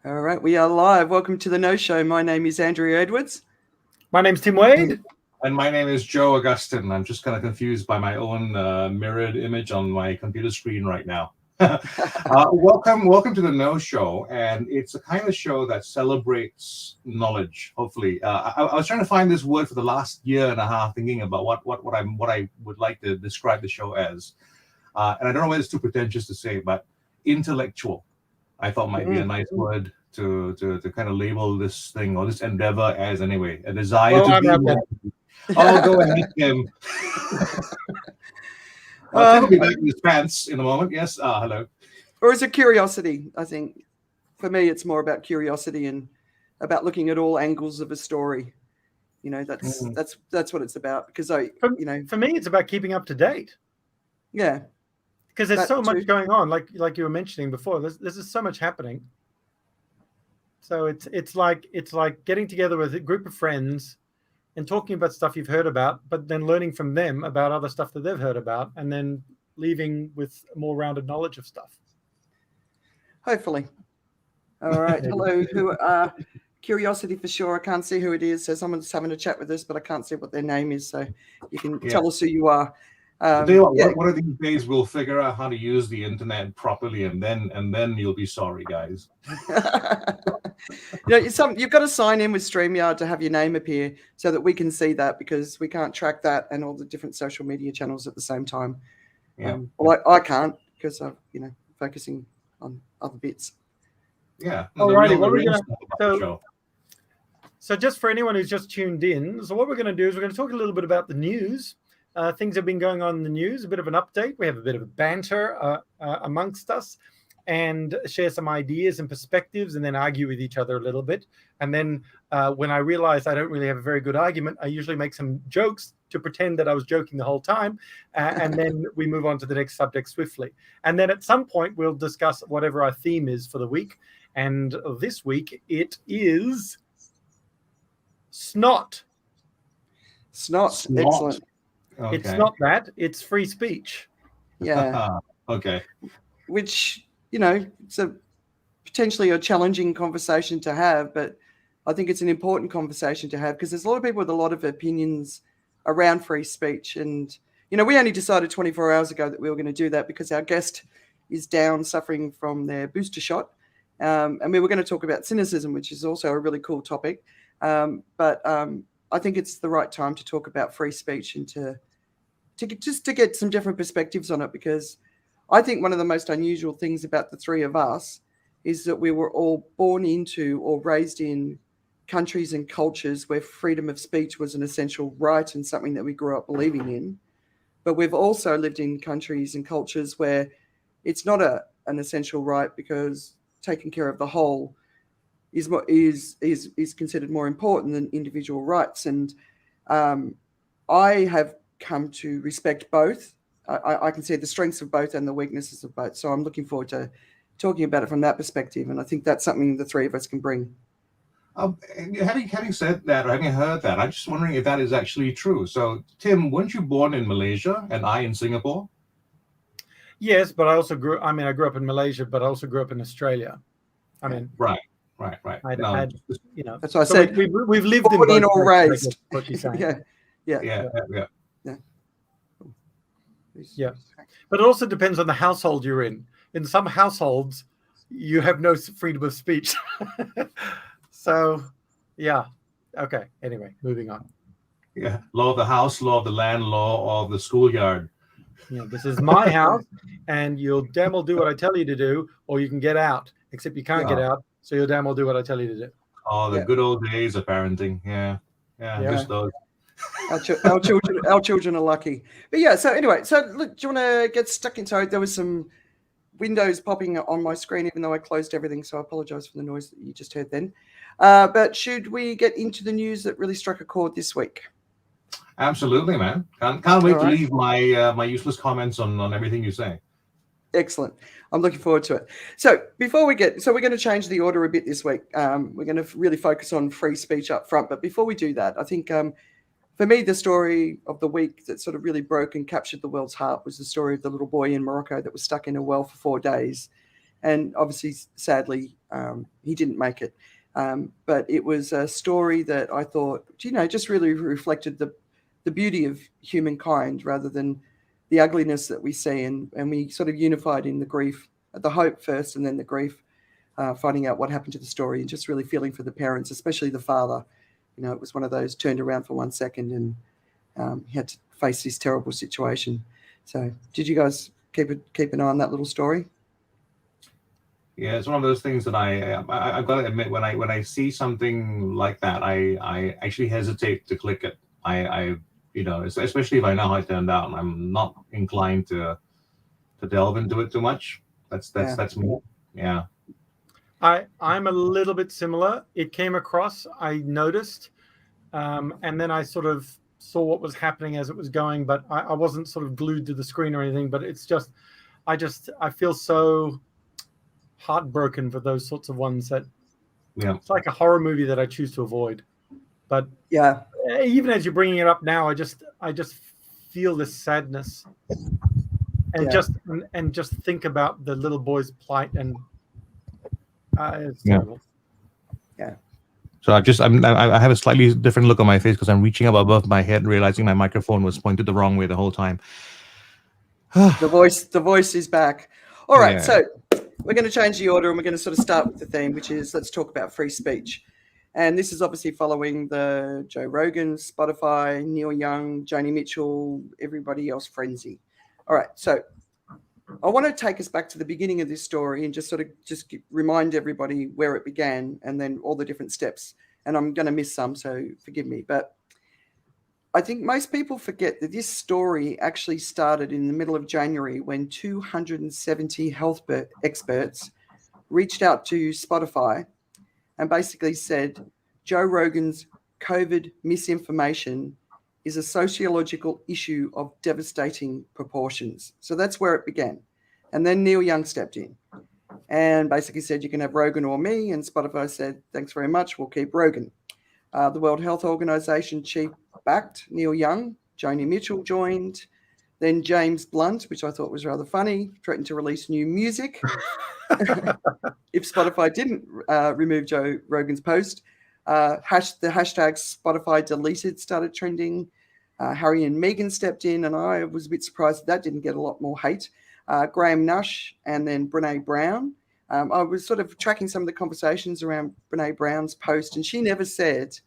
All right, we are live. Welcome to the No Show. My name is Andrea Edwards. My name's Tim Wade. And my name is Joe Augustin. I'm just kind of confused by my own mirrored image on my computer screen right now. Welcome to the No Show, and it's a kind of show that celebrates knowledge. Hopefully, I was trying to find this word for the last year and a half, thinking about what I would like to describe the show as, and I don't know whether it's too pretentious to say, but intellectual. I thought might be a nice word to kind of label this thing or this endeavor as, anyway, a desire to be. Oh, go ahead, Tim. Tim will be back in his pants in a moment. Yes. Hello. Or is it curiosity? I think for me, it's more about curiosity and about looking at all angles of a story. You know, that's what it's about. Because for me, it's about keeping up to date. Yeah. Because there's so much going on, like you were mentioning before. There's so much happening. So it's like getting together with a group of friends and talking about stuff you've heard about, but then learning from them about other stuff that they've heard about, and then leaving with more rounded knowledge of stuff. Hopefully. All right. Hello. Curiosity for sure. I can't see who it is. So someone's having a chat with us, but I can't see what their name is. So you can tell us who you are. One of these days we'll figure out how to use the internet properly, and then you'll be sorry, guys. You've got to sign in with StreamYard to have your name appear so that we can see that, because we can't track that and all the different social media channels at the same time. Yeah. I can't, because I'm focusing on other bits. Yeah. Alrighty. So just for anyone who's just tuned in, so what we're going to do is we're going to talk a little bit about the news. Things have been going on in the news, a bit of an update. We have a bit of a banter amongst us, and share some ideas and perspectives, and then argue with each other a little bit. And then when I realize I don't really have a very good argument, I usually make some jokes to pretend that I was joking the whole time. And then we move on to the next subject swiftly. And then at some point, we'll discuss whatever our theme is for the week. And this week, it is snot. Snot. Excellent. Okay. It's not that. It's free speech. Yeah. Okay. Which, it's potentially a challenging conversation to have, but I think it's an important conversation to have, because there's a lot of people with a lot of opinions around free speech. And, we only decided 24 hours ago that we were going to do that because our guest is down suffering from their booster shot. And we were going to talk about cynicism, which is also a really cool topic. But I think it's the right time to talk about free speech and to get some different perspectives on it, because I think one of the most unusual things about the three of us is that we were all born into or raised in countries and cultures where freedom of speech was an essential right and something that we grew up believing in. But we've also lived in countries and cultures where it's not an essential right, because taking care of the whole is considered more important than individual rights. And I have come to respect both. I can see the strengths of both and the weaknesses of both. So I'm looking forward to talking about it from that perspective. And I think that's something the three of us can bring. Having said that, or having heard that, I'm just wondering if that is actually true. So, Tim, weren't you born in Malaysia and I in Singapore? Yes, but I also grew up in Malaysia, but I also grew up in Australia. Right. That's why I said we've lived in both or raised. What she's saying. Yeah. Yeah, but it also depends on the household you're in. In some households, you have no freedom of speech. So, yeah. Okay. Anyway, moving on. Yeah. Law of the house, law of the land, law of the schoolyard. Yeah, this is my house, and you'll damn well do what I tell you to do, or you can get out. Except you can't get out, so you'll damn well do what I tell you to do. Oh, the good old days of parenting. Yeah. Just those. Our children are lucky. But yeah, so anyway, look, do you want to get stuck into it? There was some windows popping on my screen, even though I closed everything, so I apologize for the noise that you just heard then. But should we get into the news that really struck a chord this week? Absolutely, man. Can't wait to leave my useless comments on everything you say. Excellent. I'm looking forward to it. So before we're going to change the order a bit this week. We're going to really focus on free speech up front. But before we do that, I think for me, the story of the week that sort of really broke and captured the world's heart was the story of the little boy in Morocco that was stuck in a well for 4 days. And obviously, sadly, he didn't make it. But it was a story that I thought, just really reflected the beauty of humankind rather than the ugliness that we see. And we sort of unified in the grief, the hope first, and then the grief, finding out what happened to the story, and just really feeling for the parents, especially the father. It was one of those turned around for 1 second and he had to face this terrible situation. So did you guys keep an eye on that little story? Yeah, it's one of those things that I've got to admit, when I see something like that, I actually hesitate to click it. I especially if I know how it turned out, I'm not inclined to delve into it too much. That's me. Yeah. I'm a little bit similar. It came across, I noticed, and then I sort of saw what was happening as it was going, but I wasn't sort of glued to the screen or anything. But it's just, I feel so heartbroken for those sorts of ones that it's like a horror movie that I choose to avoid. But yeah, even as you're bringing it up now, I just feel this sadness, and just think about the little boy's plight, and it's terrible. Yeah. So I have a slightly different look on my face because I'm reaching up above my head, realizing my microphone was pointed the wrong way the whole time. The voice is back. All right, so we're going to change the order, and we're going to sort of start with the theme, which is let's talk about free speech. And this is obviously following the Joe Rogan, Spotify, Neil Young, Joni Mitchell, everybody else frenzy. All right, so I want to take us back to the beginning of this story and just remind everybody where it began and then all the different steps. And I'm going to miss some, so forgive me. But I think most people forget that this story actually started in the middle of January when 270 health experts reached out to Spotify and basically said Joe Rogan's COVID misinformation is a sociological issue of devastating proportions. So that's where it began. And then Neil Young stepped in and basically said, you can have Rogan or me. And Spotify said, thanks very much, we'll keep Rogan. The World Health Organization chief backed Neil Young. Joni Mitchell joined. Then James Blunt, which I thought was rather funny, threatened to release new music if Spotify didn't remove Joe Rogan's post. The hashtag Spotify deleted started trending. Harry and Meghan stepped in, and I was a bit surprised that didn't get a lot more hate. Graham Nash and then Brene Brown. I was sort of tracking some of the conversations around Brene Brown's post, and she never said,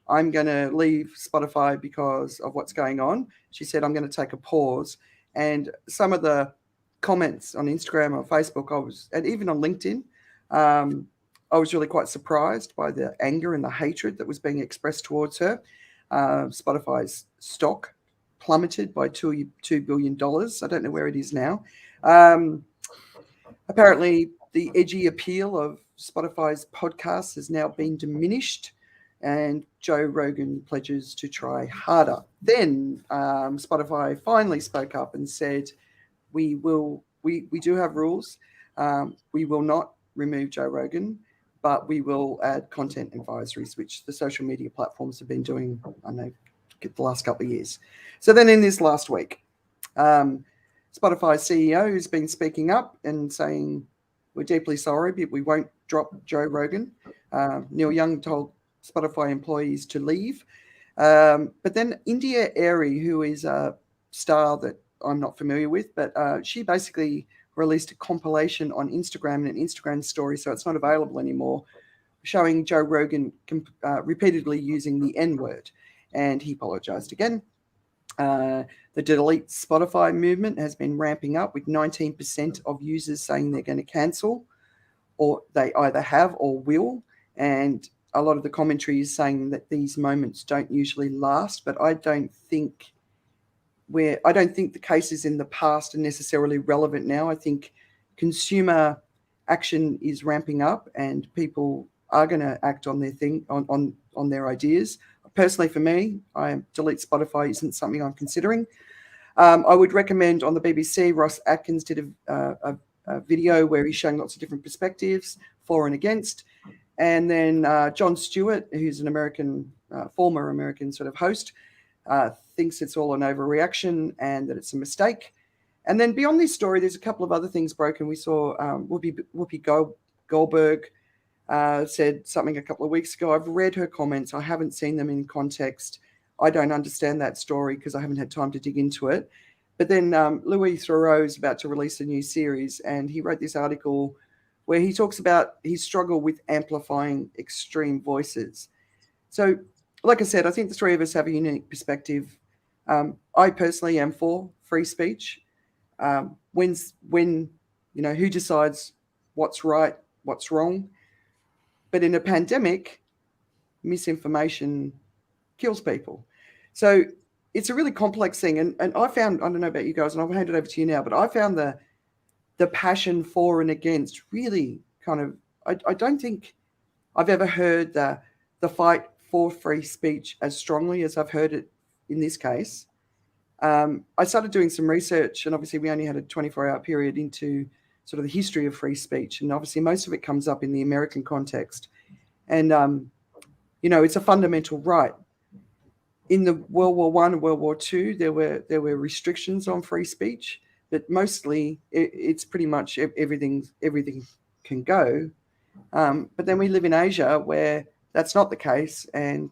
I'm going to leave Spotify because of what's going on. She said, I'm going to take a pause. And some of the comments on Instagram or Facebook, and even on LinkedIn, I was really quite surprised by the anger and the hatred that was being expressed towards her. Spotify's stock plummeted by $2 billion. I don't know where it is now. Apparently, the edgy appeal of Spotify's podcast has now been diminished, and Joe Rogan pledges to try harder. Then Spotify finally spoke up and said, we do have rules. We will not remove Joe Rogan, but we will add content advisories, which the social media platforms have been doing, I know, the last couple of years. So then in this last week, Spotify's CEO has been speaking up and saying, we're deeply sorry, but we won't drop Joe Rogan. Neil Young told Spotify employees to leave. But then India Airy, who is a star that I'm not familiar with, but she basically released a compilation on Instagram and an Instagram story, so it's not available anymore, showing Joe Rogan repeatedly using the N-word, and he apologized again. The delete Spotify movement has been ramping up, with 19% of users saying they're going to cancel, or they either have or will, and a lot of the commentary is saying that these moments don't usually last, but I don't think the cases in the past are necessarily relevant now. I think consumer action is ramping up, and people are going to act on their on their ideas. Personally, for me, delete Spotify isn't something I'm considering. I would recommend on the BBC, Ross Atkins did a video where he's showing lots of different perspectives, for and against. And then Jon Stewart, who's an former American sort of host, thinks it's all an overreaction and that it's a mistake. And then beyond this story, there's a couple of other things broken. We saw Whoopi Goldberg said something a couple of weeks ago. I've read her comments. I haven't seen them in context. I don't understand that story because I haven't had time to dig into it. But then Louis Theroux is about to release a new series, and he wrote this article where he talks about his struggle with amplifying extreme voices. So, like I said, I think the three of us have a unique perspective. I personally am for free speech. When who decides what's right, what's wrong? But in a pandemic, misinformation kills people. So it's a really complex thing. And I found, I don't know about you guys, and I'll hand it over to you now, but I found the passion for and against really kind of, I don't think I've ever heard the fight for free speech as strongly as I've heard it in this case. I started doing some research, and obviously we only had a 24-hour period into sort of the history of free speech. And obviously most of it comes up in the American context. And, it's a fundamental right. In the World War I and World War II, there were restrictions on free speech, but mostly it's pretty much everything can go. But then we live in Asia where that's not the case, and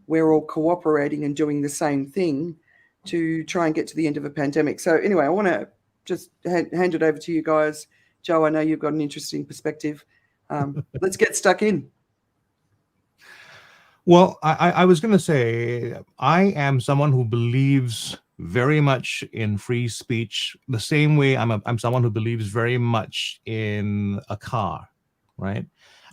we're all cooperating and doing the same thing to try and get to the end of a pandemic. So anyway, I want to just hand it over to you guys. Joe, I know you've got an interesting perspective. Let's get stuck in. Well, I was going to say, I am someone who believes very much in free speech, the same way I'm someone who believes very much in a car, right?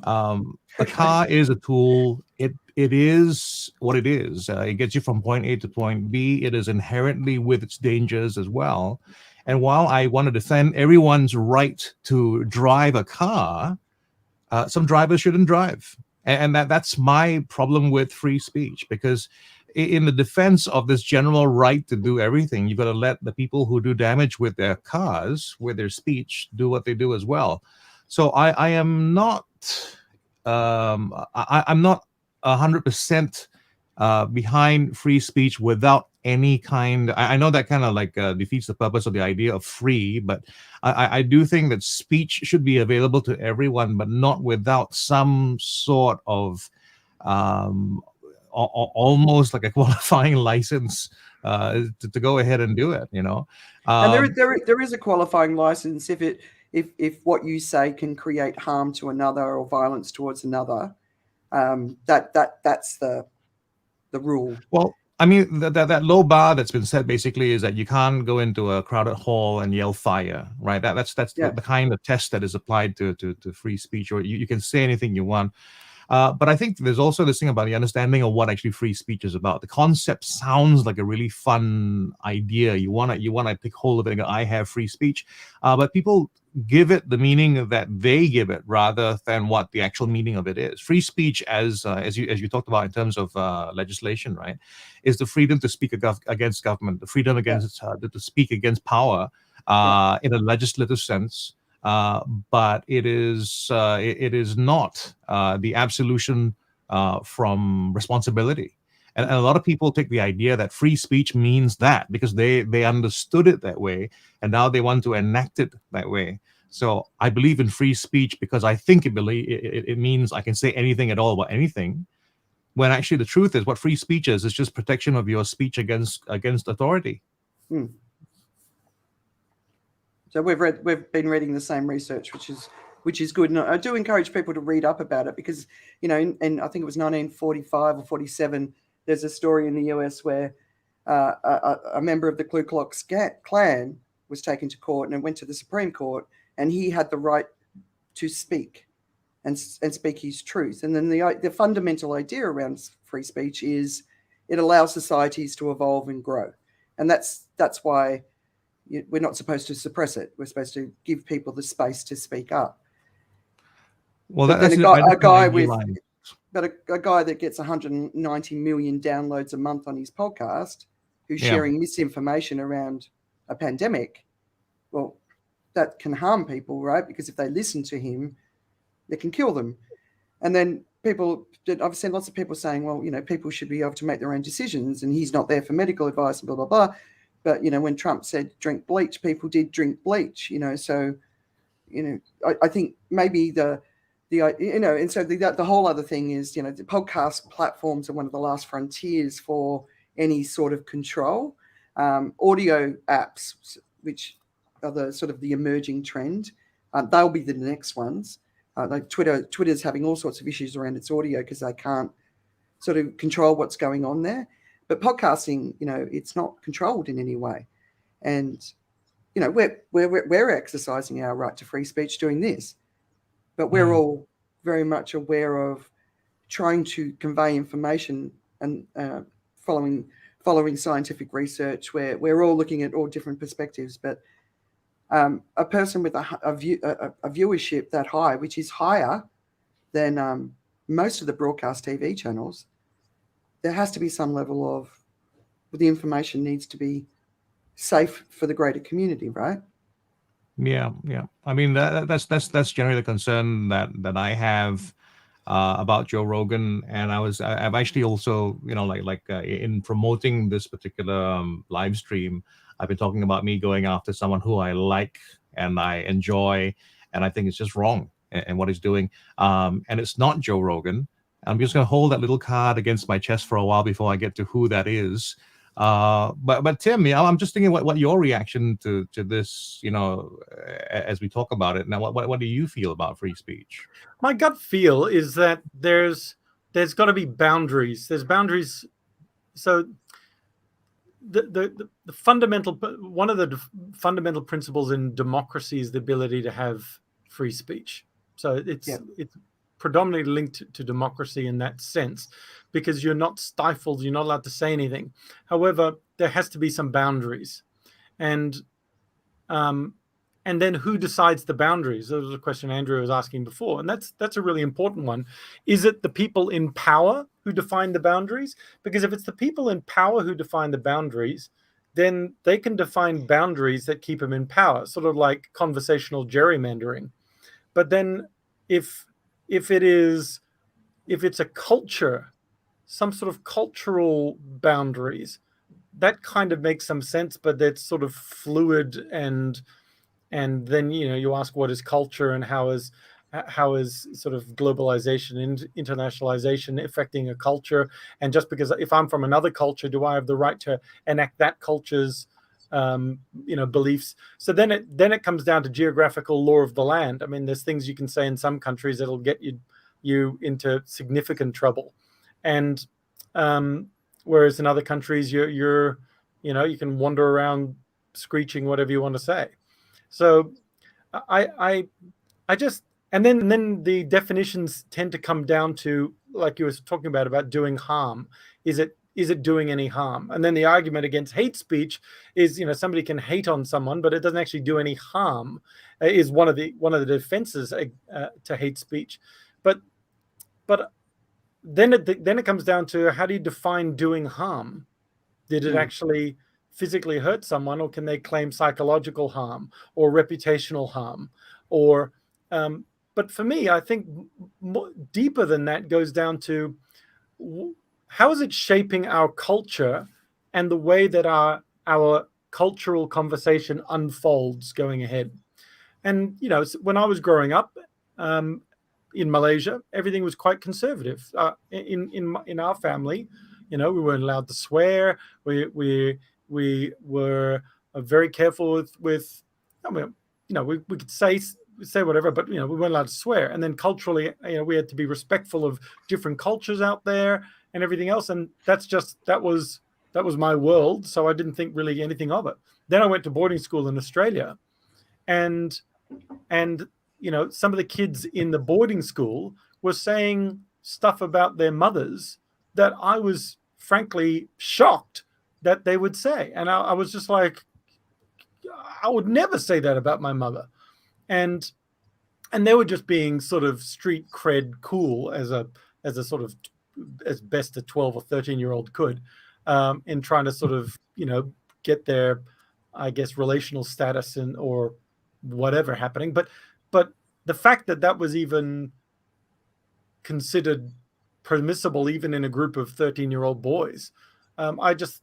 A car is a tool. It is what it is. It gets you from point A to point B. It is inherently with its dangers as well. And while I want to defend everyone's right to drive a car, some drivers shouldn't drive. And that's my problem with free speech, because in the defense of this general right to do everything, you've got to let the people who do damage with their cars, with their speech, do what they do as well. So I am not, I'm not 100% behind free speech without any kind. I know that kind of like defeats the purpose of the idea of free, but I do think that speech should be available to everyone, but not without some sort of almost like a qualifying license to go ahead and do it, And there is a qualifying license if what you say can create harm to another or violence towards another. That's the rule. Well, I mean, that low bar that's been set basically is that you can't go into a crowded hall and yell fire, right? That's the kind of test that is applied to free speech, or you can say anything you want. But I think there's also this thing about the understanding of what actually free speech is about. The concept sounds like a really fun idea. You wanna take hold of it and go, I have free speech. But people give it the meaning that they give it rather than what the actual meaning of it is. Free speech, as you talked about in terms of legislation, right, is the freedom to speak against government, the freedom against to speak against power in a legislative sense. But it is not the absolution from responsibility. And a lot of people take the idea that free speech means that because they understood it that way, and now they want to enact it that way. So I believe in free speech because I think it means I can say anything at all about anything, when actually the truth is what free speech is just protection of your speech against authority. So we've been reading the same research, which is good. And I do encourage people to read up about it because, and I think it was 1945 or 47, there's a story in the US where a member of the Ku Klux Klan was taken to court and went to the Supreme Court, and he had the right to speak and speak his truth. And then the fundamental idea around free speech is it allows societies to evolve and grow. And that's why we're not supposed to suppress it. We're supposed to give people the space to speak up. Well, that's a guy that gets 190 million downloads a month on his podcast, who's sharing misinformation around a pandemic. Well, that can harm people, right? Because if they listen to him, it can kill them. And then I've seen lots of people saying, well, people should be able to make their own decisions, and he's not there for medical advice and blah, blah, blah. But, when Trump said drink bleach, people did drink bleach, so, I think maybe and so the whole other thing is, the podcast platforms are one of the last frontiers for any sort of control. Audio apps, which are the sort of the emerging trend, they'll be the next ones. Like Twitter's having all sorts of issues around its audio because they can't sort of control what's going on there. But podcasting, it's not controlled in any way. And, we're exercising our right to free speech doing this. But we're all very much aware of trying to convey information and following scientific research where we're all looking at all different perspectives. But a person with a viewership that high, which is higher than most of the broadcast TV channels, there has to be some level of the information needs to be safe for the greater community, right? Yeah. I mean, that's generally the concern that I have about Joe Rogan, and I've actually also, in promoting this particular live stream, I've been talking about me going after someone who I like and I enjoy, and I think it's just wrong and what he's doing. And it's not Joe Rogan. I'm just going to hold that little card against my chest for a while before I get to who that is. But Tim, I'm just thinking what your reaction to this, as we talk about it now. What do you feel about free speech? My gut feel is that there's got to be boundaries. There's boundaries. So the fundamental one of the fundamental principles in democracy is the ability to have free speech. So it's predominantly linked to democracy in that sense, because you're not stifled, you're not allowed to say anything. However, there has to be some boundaries, and then who decides the boundaries? That was a question Andrea was asking before, and that's a really important one. Is it the people in power who define the boundaries? Because if it's the people in power who define the boundaries, then they can define boundaries that keep them in power, sort of like conversational gerrymandering. But then if it's a culture, some sort of cultural boundaries, that kind of makes some sense, but that's sort of fluid, and then you ask what is culture and how is sort of globalization and internationalization affecting a culture. And just because if I'm from another culture, do I have the right to enact that culture's beliefs? So then it comes down to geographical law of the land. I mean, there's things you can say in some countries that'll get you into significant trouble, and whereas in other countries you can wander around screeching whatever you want to say. So I just, and then the definitions tend to come down to, like you were talking about doing harm. Is it doing any harm? And then the argument against hate speech is, somebody can hate on someone, but it doesn't actually do any harm, is one of the defenses to hate speech. But then it comes down to, how do you define doing harm? Did it actually physically hurt someone, or can they claim psychological harm or reputational harm? Or but for me, I think deeper than that goes down to, how is it shaping our culture and the way that our cultural conversation unfolds going ahead? And when I was growing up in Malaysia, everything was quite conservative. In our family, we weren't allowed to swear. We were very careful with I mean, we could say whatever, but we weren't allowed to swear. And then culturally, we had to be respectful of different cultures out there and everything else. And that was my world. So I didn't think really anything of it. Then I went to boarding school in Australia, and some of the kids in the boarding school were saying stuff about their mothers that I was frankly shocked that they would say. And I was just like, I would never say that about my mother. And they were just being sort of street cred cool as a sort of, as best a 12 or 13-year-old could, in trying to sort of, get their, I guess, relational status or whatever happening. But the fact that was even considered permissible, even in a group of 13-year-old boys, I just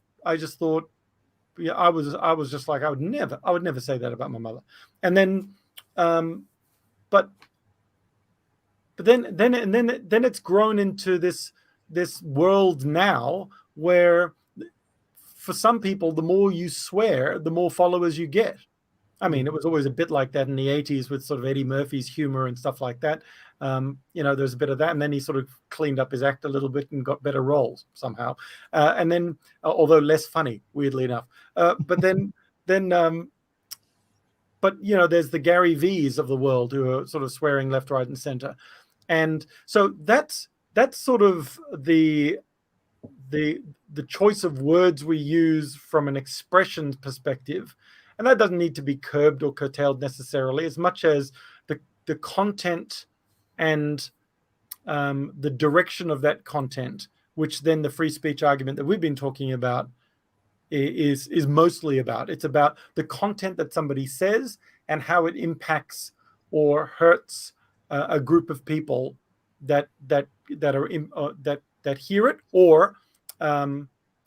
thought, yeah, I was just like, I would never say that about my mother. And then, but then it's grown into this world now where, for some people, the more you swear, the more followers you get. I mean, it was always a bit like that in the 80s with sort of Eddie Murphy's humor and stuff like that. There's a bit of that. And then he sort of cleaned up his act a little bit and got better roles somehow. And then, although less funny, weirdly enough. But there's the Gary V's of the world who are sort of swearing left, right, and center. And so that's sort of the choice of words we use from an expression perspective. And that doesn't need to be curbed or curtailed necessarily, as much as the content and the direction of that content, which then the free speech argument that we've been talking about is mostly about. It's about the content that somebody says and how it impacts or hurts a group of people that hear it, or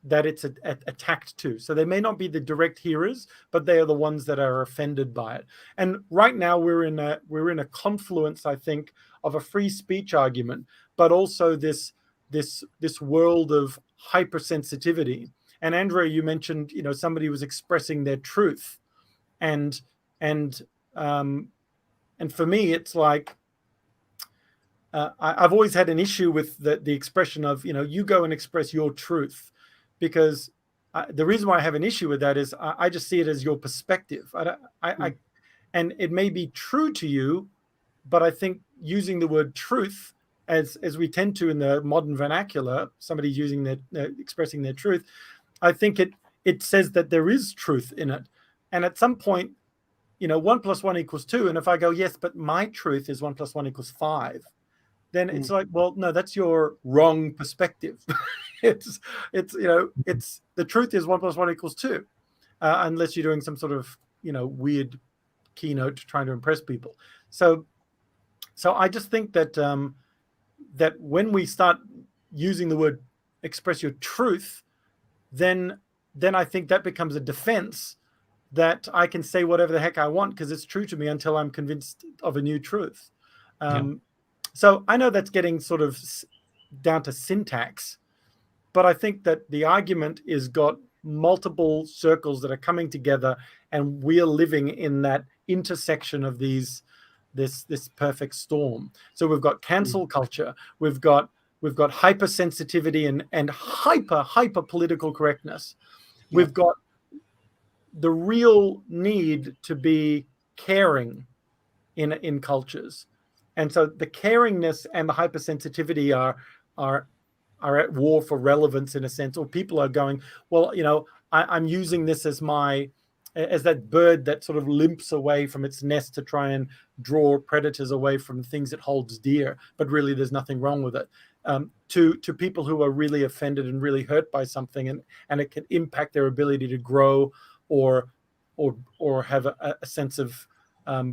that it's attacked to. So they may not be the direct hearers, but they are the ones that are offended by it. And right now we're in a confluence, I think, of a free speech argument, but also this world of hypersensitivity. And Andrea, you mentioned, somebody was expressing their truth, and for me, it's like, I've always had an issue with the expression of, you go and express your truth, because the reason why I have an issue with that is I just see it as your perspective. And it may be true to you, but I think using the word truth, as we tend to in the modern vernacular, somebody using expressing their truth, I think it says that there is truth in it. And at some point, 1 + 1 = 2. And if I go, yes, but my truth is 1 + 1 = 5. Then it's like, well, no, that's your wrong perspective. it's the truth is 1 + 1 = 2, unless you're doing some sort of weird keynote trying to impress people. So I just think that that when we start using the word express your truth, then I think that becomes a defense that I can say whatever the heck I want because it's true to me until I'm convinced of a new truth. So I know that's getting sort of down to syntax, but I think that the argument is got multiple circles that are coming together, and we are living in that intersection of this perfect storm. So we've got cancel culture, we've got hypersensitivity and hyper political correctness. We've got the real need to be caring in cultures. And so the caringness and the hypersensitivity are at war for relevance in a sense, or people are going, well, I'm using this as that bird that sort of limps away from its nest to try and draw predators away from things it holds dear, but really there's nothing wrong with it. To people who are really offended and really hurt by something, and it can impact their ability to grow or have a sense of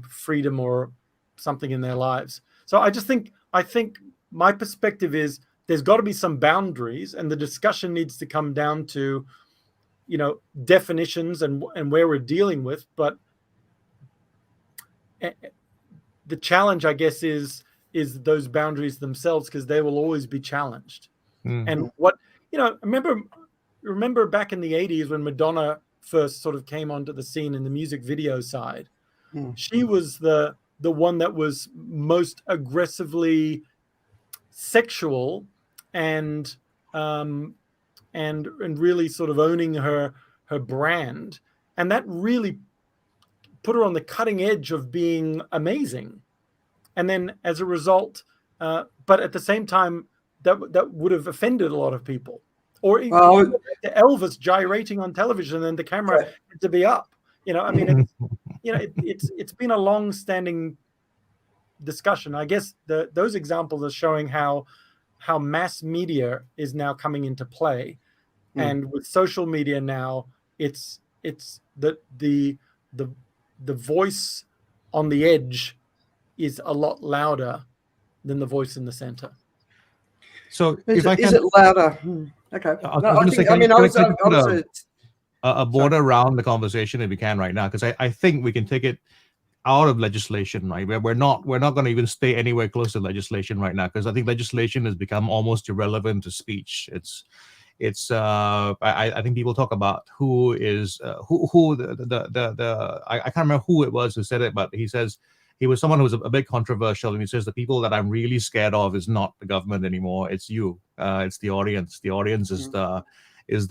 freedom or something in their lives. So I think my perspective is there's got to be some boundaries, and the discussion needs to come down to definitions and where we're dealing with. But the challenge, I guess, is those boundaries themselves, because they will always be challenged. And remember back in the 80s when Madonna first sort of came onto the scene in the music video side, she was the one that was most aggressively sexual and really sort of owning her brand, and that really put her on the cutting edge of being amazing. And then as a result, but at the same time, that would have offended a lot of people. Or Elvis gyrating on television and the camera had to be up. It's been a long-standing discussion. I guess those examples are showing how mass media is now coming into play, and with social media now, it's the voice on the edge is a lot louder than the voice in the center. So is it louder? Okay. a border around the conversation if we can right now, because I think we can take it out of legislation, right? We're not going to even stay anywhere close to legislation right now, because I think legislation has become almost irrelevant to speech. I think people talk about who is who the I can't remember who it was who said it, but he says he was someone who was a bit controversial, and he says the people that I'm really scared of is not the government anymore, it's you, it's the audience. The audience is the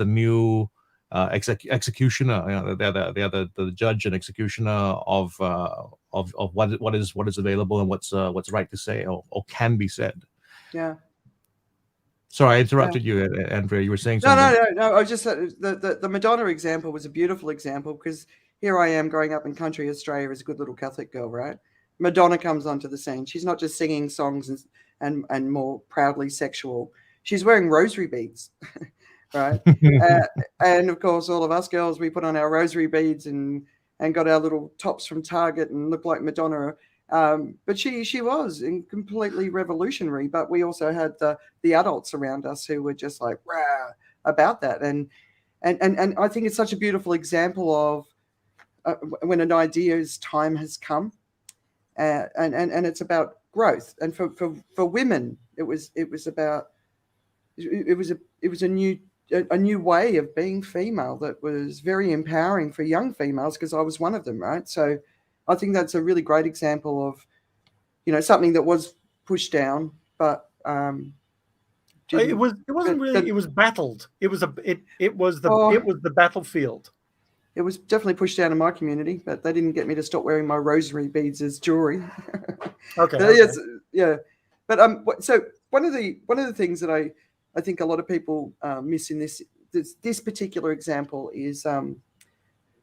new executioner. They're the judge and executioner of what is available and what's right to say or can be said. Yeah. Sorry, I interrupted you, Andrea. You were saying something. No. I was just the Madonna example was a beautiful example, because here I am growing up in country Australia as a good little Catholic girl, right? Madonna comes onto the scene. She's not just singing songs and more proudly sexual. She's wearing rosary beads, right? And of course, all of us girls, we put on our rosary beads and got our little tops from Target and looked like Madonna. But she was completely revolutionary. But we also had the adults around us who were just like rah about that. And I think it's such a beautiful example of when an idea's time has come, and it's about growth. And for women, it was a new way of being female that was very empowering for young females, because I was one of them, right? So I think that's a really great example of, something that was pushed down, but it wasn't really. It was battled. It was the battlefield. It was definitely pushed down in my community, but they didn't get me to stop wearing my rosary beads as jewelry. Okay. Yes, yeah. But so one of the things that I think a lot of people miss in this particular example is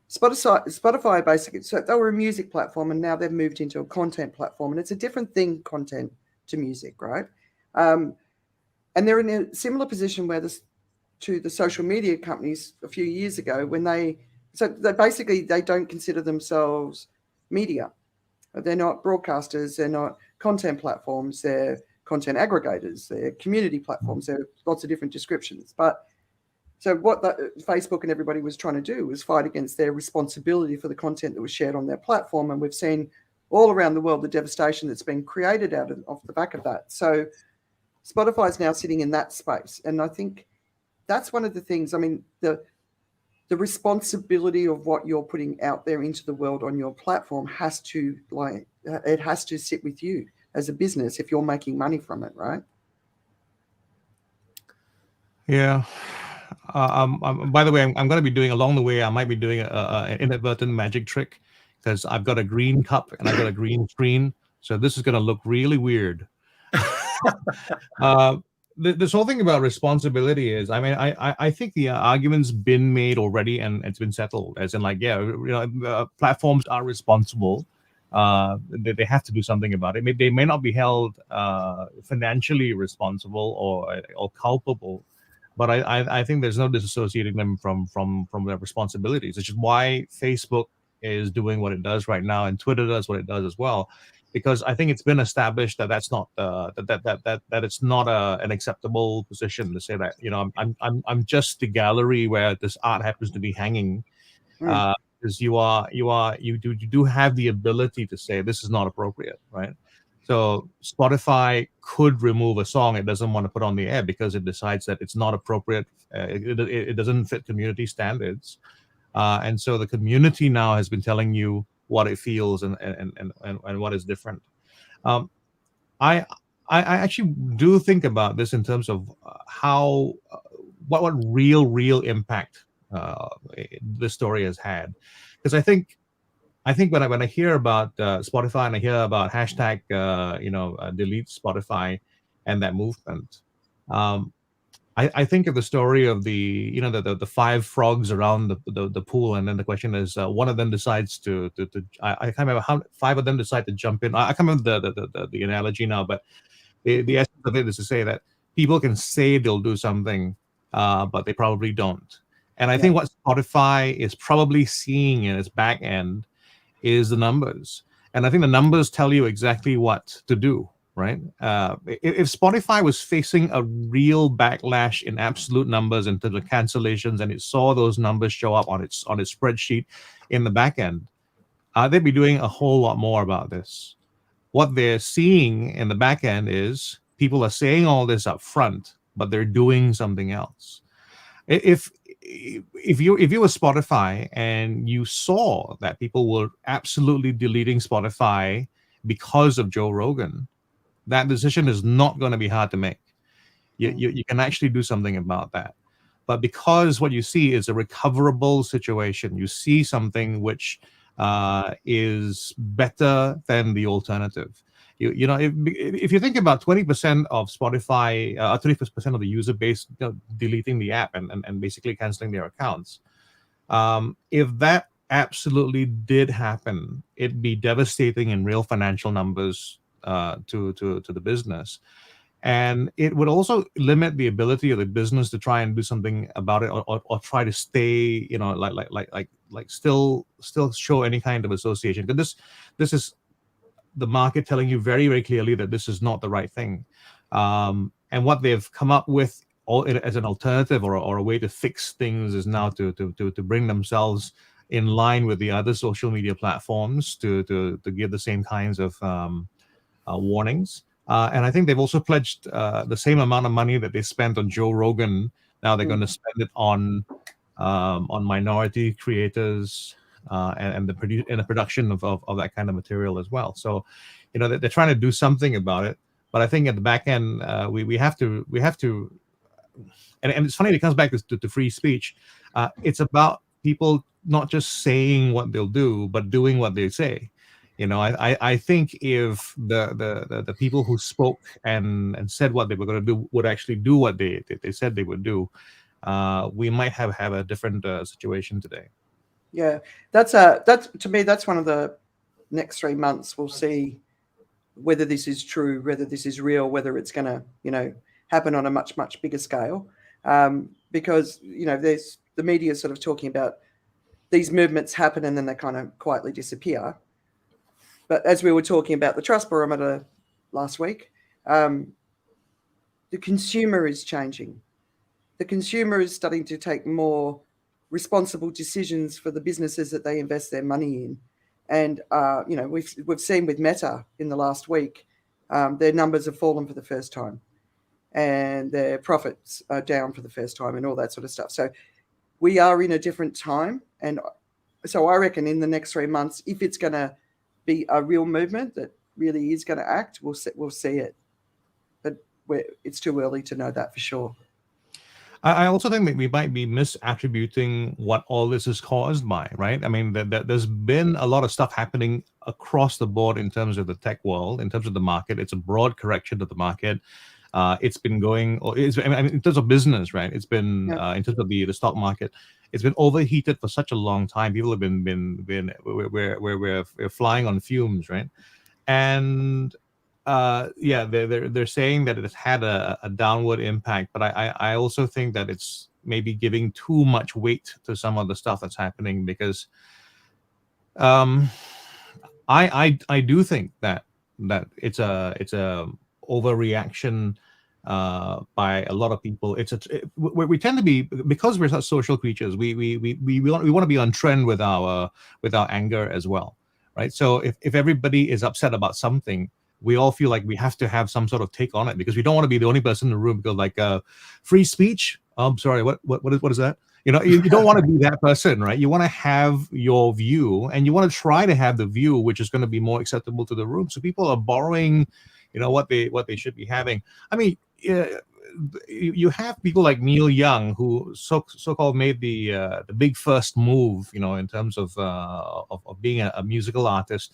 Spotify basically. So they were a music platform, and now they've moved into a content platform, and it's a different thing, content to music, right? And they're in a similar position to the social media companies a few years ago, when they don't consider themselves media. They're not broadcasters. They're not content platforms. They're content aggregators. They're community platforms. There are lots of different descriptions. But so what Facebook and everybody was trying to do was fight against their responsibility for the content that was shared on their platform. And we've seen all around the world the devastation that's been created off the back of that. So Spotify is now sitting in that space. And I think that's one of the things, I mean, the responsibility of what you're putting out there into the world on your platform has to sit with you as a business if you're making money from it, right? Yeah. By the way, I'm going to be doing along the way. I might be doing an inadvertent magic trick, because I've got a green cup and I've got a green screen, so this is going to look really weird. This whole thing about responsibility is, I mean, I think the argument's been made already, and it's been settled, as in, like, platforms are responsible. They have to do something about it. They may not be held financially responsible or culpable, but I think there's no disassociating them from their responsibilities, which is why Facebook is doing what it does right now, and Twitter does what it does as well, because I think it's been established that that's not that it's not an acceptable position to say that, I'm just the gallery where this art happens to be hanging, because you do have the ability to say this is not appropriate, right? So Spotify could remove a song it doesn't want to put on the air because it decides that it's not appropriate. It doesn't fit community standards. And so the community now has been telling you what it feels and what is different. I actually do think about this in terms of how what real impact this story has had, because I think when I hear about Spotify and I hear about hashtag delete Spotify and that movement, I think of the story of the 5 frogs around the pool, and then the question is, one of them decides to I can't remember how 5 of them decide to jump in. I can't remember the analogy now, but the essence of it is to say that people can say they'll do something, but they probably don't. And I think what Spotify is probably seeing in its back end is the numbers, and I think the numbers tell you exactly what to do. right? If Spotify was facing a real backlash in absolute numbers in terms of cancellations, and it saw those numbers show up on its spreadsheet in the back end, they'd be doing a whole lot more about this. What they're seeing in the back end is people are saying all this up front, but they're doing something else. If you were Spotify and you saw that people were absolutely deleting Spotify because of Joe Rogan, that decision is not going to be hard to make. You can actually do something about that. But because what you see is a recoverable situation, you see something which is better than the alternative. You know, if you think about 20% of Spotify, 20% of the user base deleting the app and basically canceling their accounts, if that absolutely did happen, it'd be devastating in real financial numbers to the business. And it would also limit the ability of the business to try and do something about it, or try to stay, you know, like still show any kind of association. Because this is the market telling you very, very clearly that this is not the right thing. And what they've come up with as an alternative or a way to fix things is now to bring themselves in line with the other social media platforms to give the same kinds of warnings. And I think they've also pledged the same amount of money that they spent on Joe Rogan. Now they're going to spend it on minority creators and the production of that kind of material as well. So, you know, they're trying to do something about it. But I think at the back end, we have to, and it's funny, it comes back to free speech. It's about people not just saying what they'll do, but doing what they say. You know, I think if the people who spoke and said what they were going to do would actually do what they said they would do, we might have a different situation today. Yeah, that's to me, that's one of the next 3 months. We'll see whether this is true, whether this is real, whether it's going to, you know, happen on a much, much bigger scale. Because, you know, there's the media sort of talking about these movements happen and then they kind of quietly disappear. But as we were talking about the trust barometer last week, the consumer is changing. The consumer is starting to take more responsible decisions for the businesses that they invest their money in. And, you know, we've seen with Meta in the last week, their numbers have fallen for the first time and their profits are down for the first time and all that sort of stuff. So we are in a different time. And so I reckon in the next 3 months, if it's going to be a real movement that really is going to act, we'll see it. But it's too early to know that for sure. I also think that we might be misattributing what all this is caused by, right? I mean, there's been a lot of stuff happening across the board in terms of the tech world, in terms of the market. It's a broad correction of the market. It's been going, I mean, in terms of business, right? It's been in terms of the stock market, it's been overheated for such a long time. People have we're flying on fumes, right? And they're saying that it's had a downward impact, but I also think that it's maybe giving too much weight to some of the stuff that's happening, because I do think that it's a overreaction by a lot of people. We tend to be, because we're such social creatures, we want to be on trend with our anger as well, right? So if everybody is upset about something, we all feel like we have to have some sort of take on it, because we don't want to be the only person in the room. Because like free speech. I'm sorry. What is that? You know, you don't want to be that person, right? You want to have your view, and you want to try to have the view which is going to be more acceptable to the room. So people are borrowing, you know, what they should be having. I mean, you have people like Neil Young, who so-called made the big first move, you know, in terms of being a musical artist.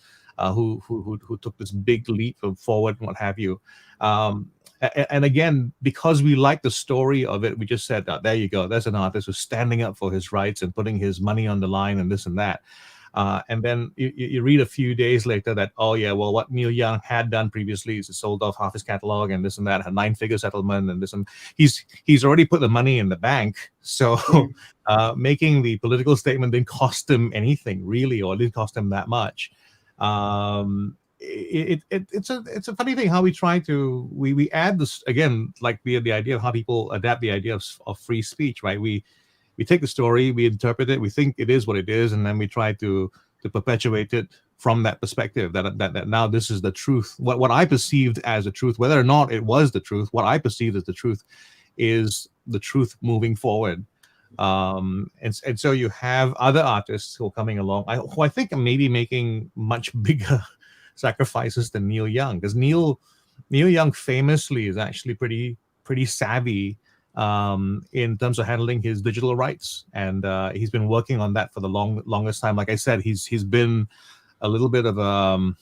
Who took this big leap forward and what have you. And again, because we like the story of it, we just said, there you go. There's an artist who's standing up for his rights and putting his money on the line and this and that. And then you read a few days later that, oh yeah, well, what Neil Young had done previously is he sold off half his catalog and this and that, a 9-figure settlement and this, and he's already put the money in the bank. So making the political statement didn't cost him anything really, or it didn't cost him that much. it's a funny thing how we try to we add this again, like the idea of how people adapt the idea of free speech, right? We take the story, we interpret it, we think it is what it is, and then we try to perpetuate it from that perspective. That now this is the truth. What I perceived as the truth, whether or not it was the truth, what I perceived as the truth is the truth moving forward. And so you have other artists who are coming along, who I think are maybe making much bigger sacrifices than Neil Young, because Neil Young famously is actually pretty savvy in terms of handling his digital rights, and he's been working on that for the longest time. Like I said, he's been a little bit of I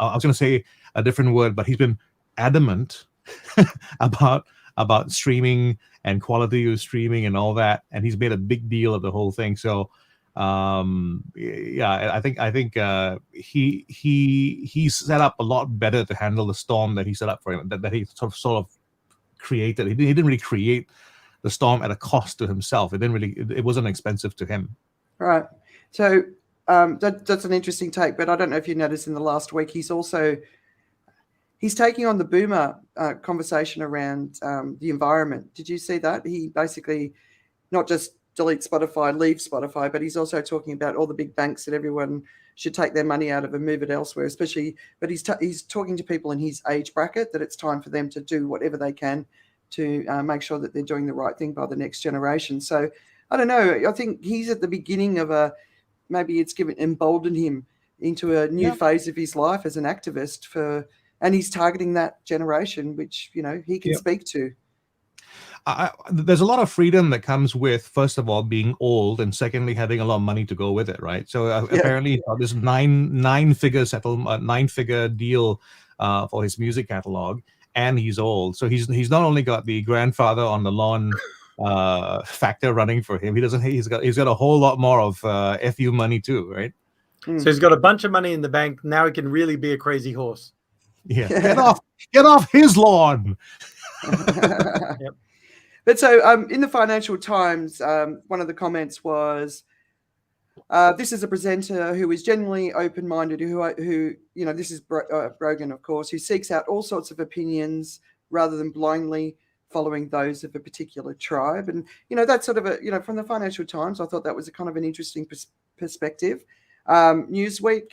was going to say a different word, but he's been adamant about streaming and quality of streaming and all that, and he's made a big deal of the whole thing. So yeah, I think he's set up a lot better to handle the storm that he set up for him, that he sort of created. He didn't really create the storm at a cost to himself. It wasn't expensive to him. Right. So that's an interesting take, but I don't know if you noticed in the last week, he's taking on the boomer conversation around the environment. Did you see that? He basically not just delete Spotify, leave Spotify, but he's also talking about all the big banks that everyone should take their money out of and move it elsewhere, but he's talking to people in his age bracket that it's time for them to do whatever they can to make sure that they're doing the right thing by the next generation. So I don't know. I think he's at the beginning of maybe it's emboldened him into a new phase of his life as an activist and he's targeting that generation, which, he can speak to. There's a lot of freedom that comes with, first of all, being old, and secondly, having a lot of money to go with it, right? So apparently, this nine-figure deal for his music catalog, and he's old. So he's not only got the grandfather on the lawn factor running for him. He's got a whole lot more of FU money too, right? So he's got a bunch of money in the bank. Now he can really be a crazy horse. Yeah, get off his lawn. Yep. But so in the Financial Times, one of the comments was, this is a presenter who is genuinely open-minded, who this is Rogan, of course, who seeks out all sorts of opinions rather than blindly following those of a particular tribe. And, that's sort of from the Financial Times, I thought that was a kind of an interesting perspective. Newsweek,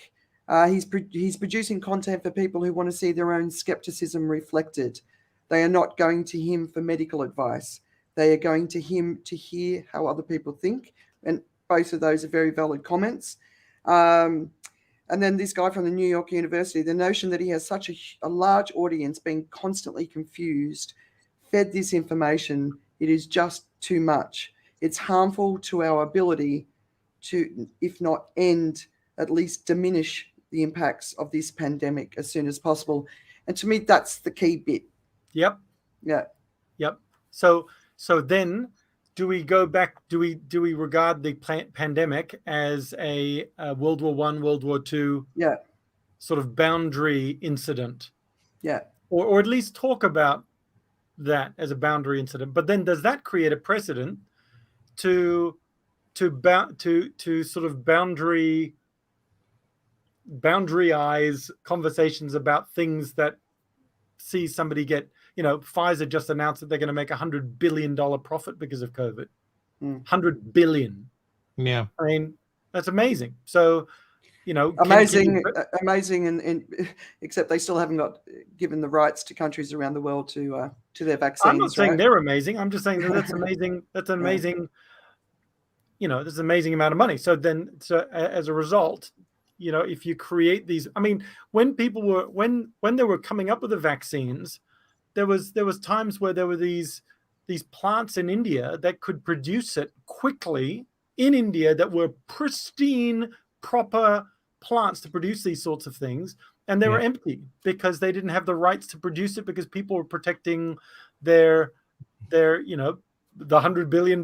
he's producing content for people who want to see their own skepticism reflected. They are not going to him for medical advice. They are going to him to hear how other people think. And both of those are very valid comments. And then this guy from the New York University, the notion that he has such a large audience being constantly confused, fed this information, it is just too much. It's harmful to our ability to, if not end, at least diminish the impacts of this pandemic as soon as possible. And to me, that's the key bit. Yep. Yeah. Yep. So then, do we go back? Do we regard the pandemic as a World War I, World War II, sort of boundary incident? Yeah. Or at least talk about that as a boundary incident. But then, does that create a precedent to sort of boundaryize conversations about things that see somebody get, Pfizer just announced that they're going to make $100 billion profit because of COVID. $100 billion. Yeah. I mean, that's amazing. So, amazing, and except they still haven't given the rights to countries around the world to their vaccines. I'm not saying they're amazing. I'm just saying that's amazing. That's an amazing, there's an amazing amount of money. So as a result, if you create these, I mean, when people were, when they were coming up with the vaccines, there was times where there were these plants in India that could produce it quickly in India, that were pristine, proper plants to produce these sorts of things. And they were empty because they didn't have the rights to produce it, because people were protecting the $100 billion.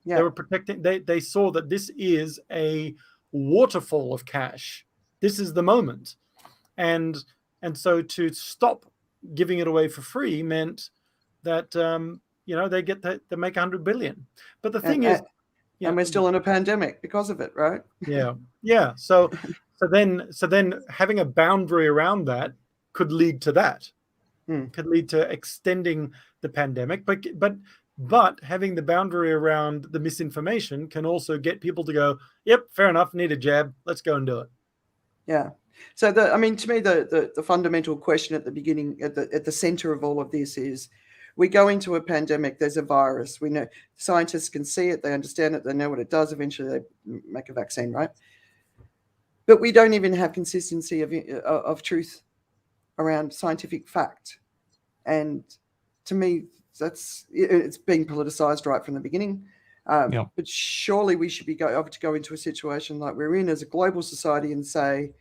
They were protecting, they saw that this is a waterfall of cash. This is the moment. And so to stop giving it away for free meant that, they get to make 100 billion. But the thing is, and we're still in a pandemic because of it, right? Yeah. So So then having a boundary around that could lead to that. Could lead to extending the pandemic, but having the boundary around the misinformation can also get people to go, yep, fair enough, need a jab, let's go and do it. Yeah. So to me, the fundamental question at the beginning, at the center of all of this is, we go into a pandemic, there's a virus. We know scientists can see it, they understand it, they know what it does. Eventually they make a vaccine, right? But we don't even have consistency of truth around scientific fact. And to me, it's being politicized right from the beginning. But surely we should be able to go into a situation like we're in as a global society and say,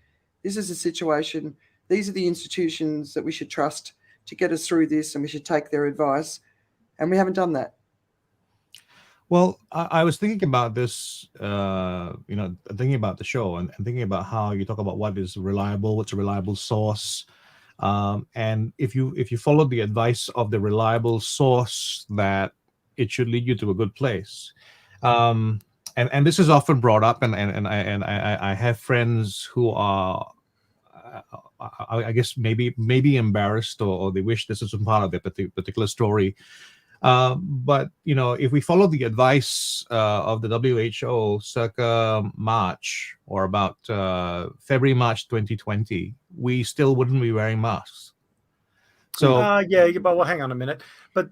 this is a situation, these are the institutions that we should trust to get us through this, and we should take their advice. And we haven't done that. Well, I was thinking about this, thinking about the show and thinking about how you talk about what is reliable, what's a reliable source. And if you follow the advice of the reliable source, that it should lead you to a good place. And this is often brought up, and I have friends who are, I guess maybe embarrassed, or they wish this was part of their particular story. But if we follow the advice of the WHO circa March, or about February, March 2020, we still wouldn't be wearing masks. So but well, hang on a minute. But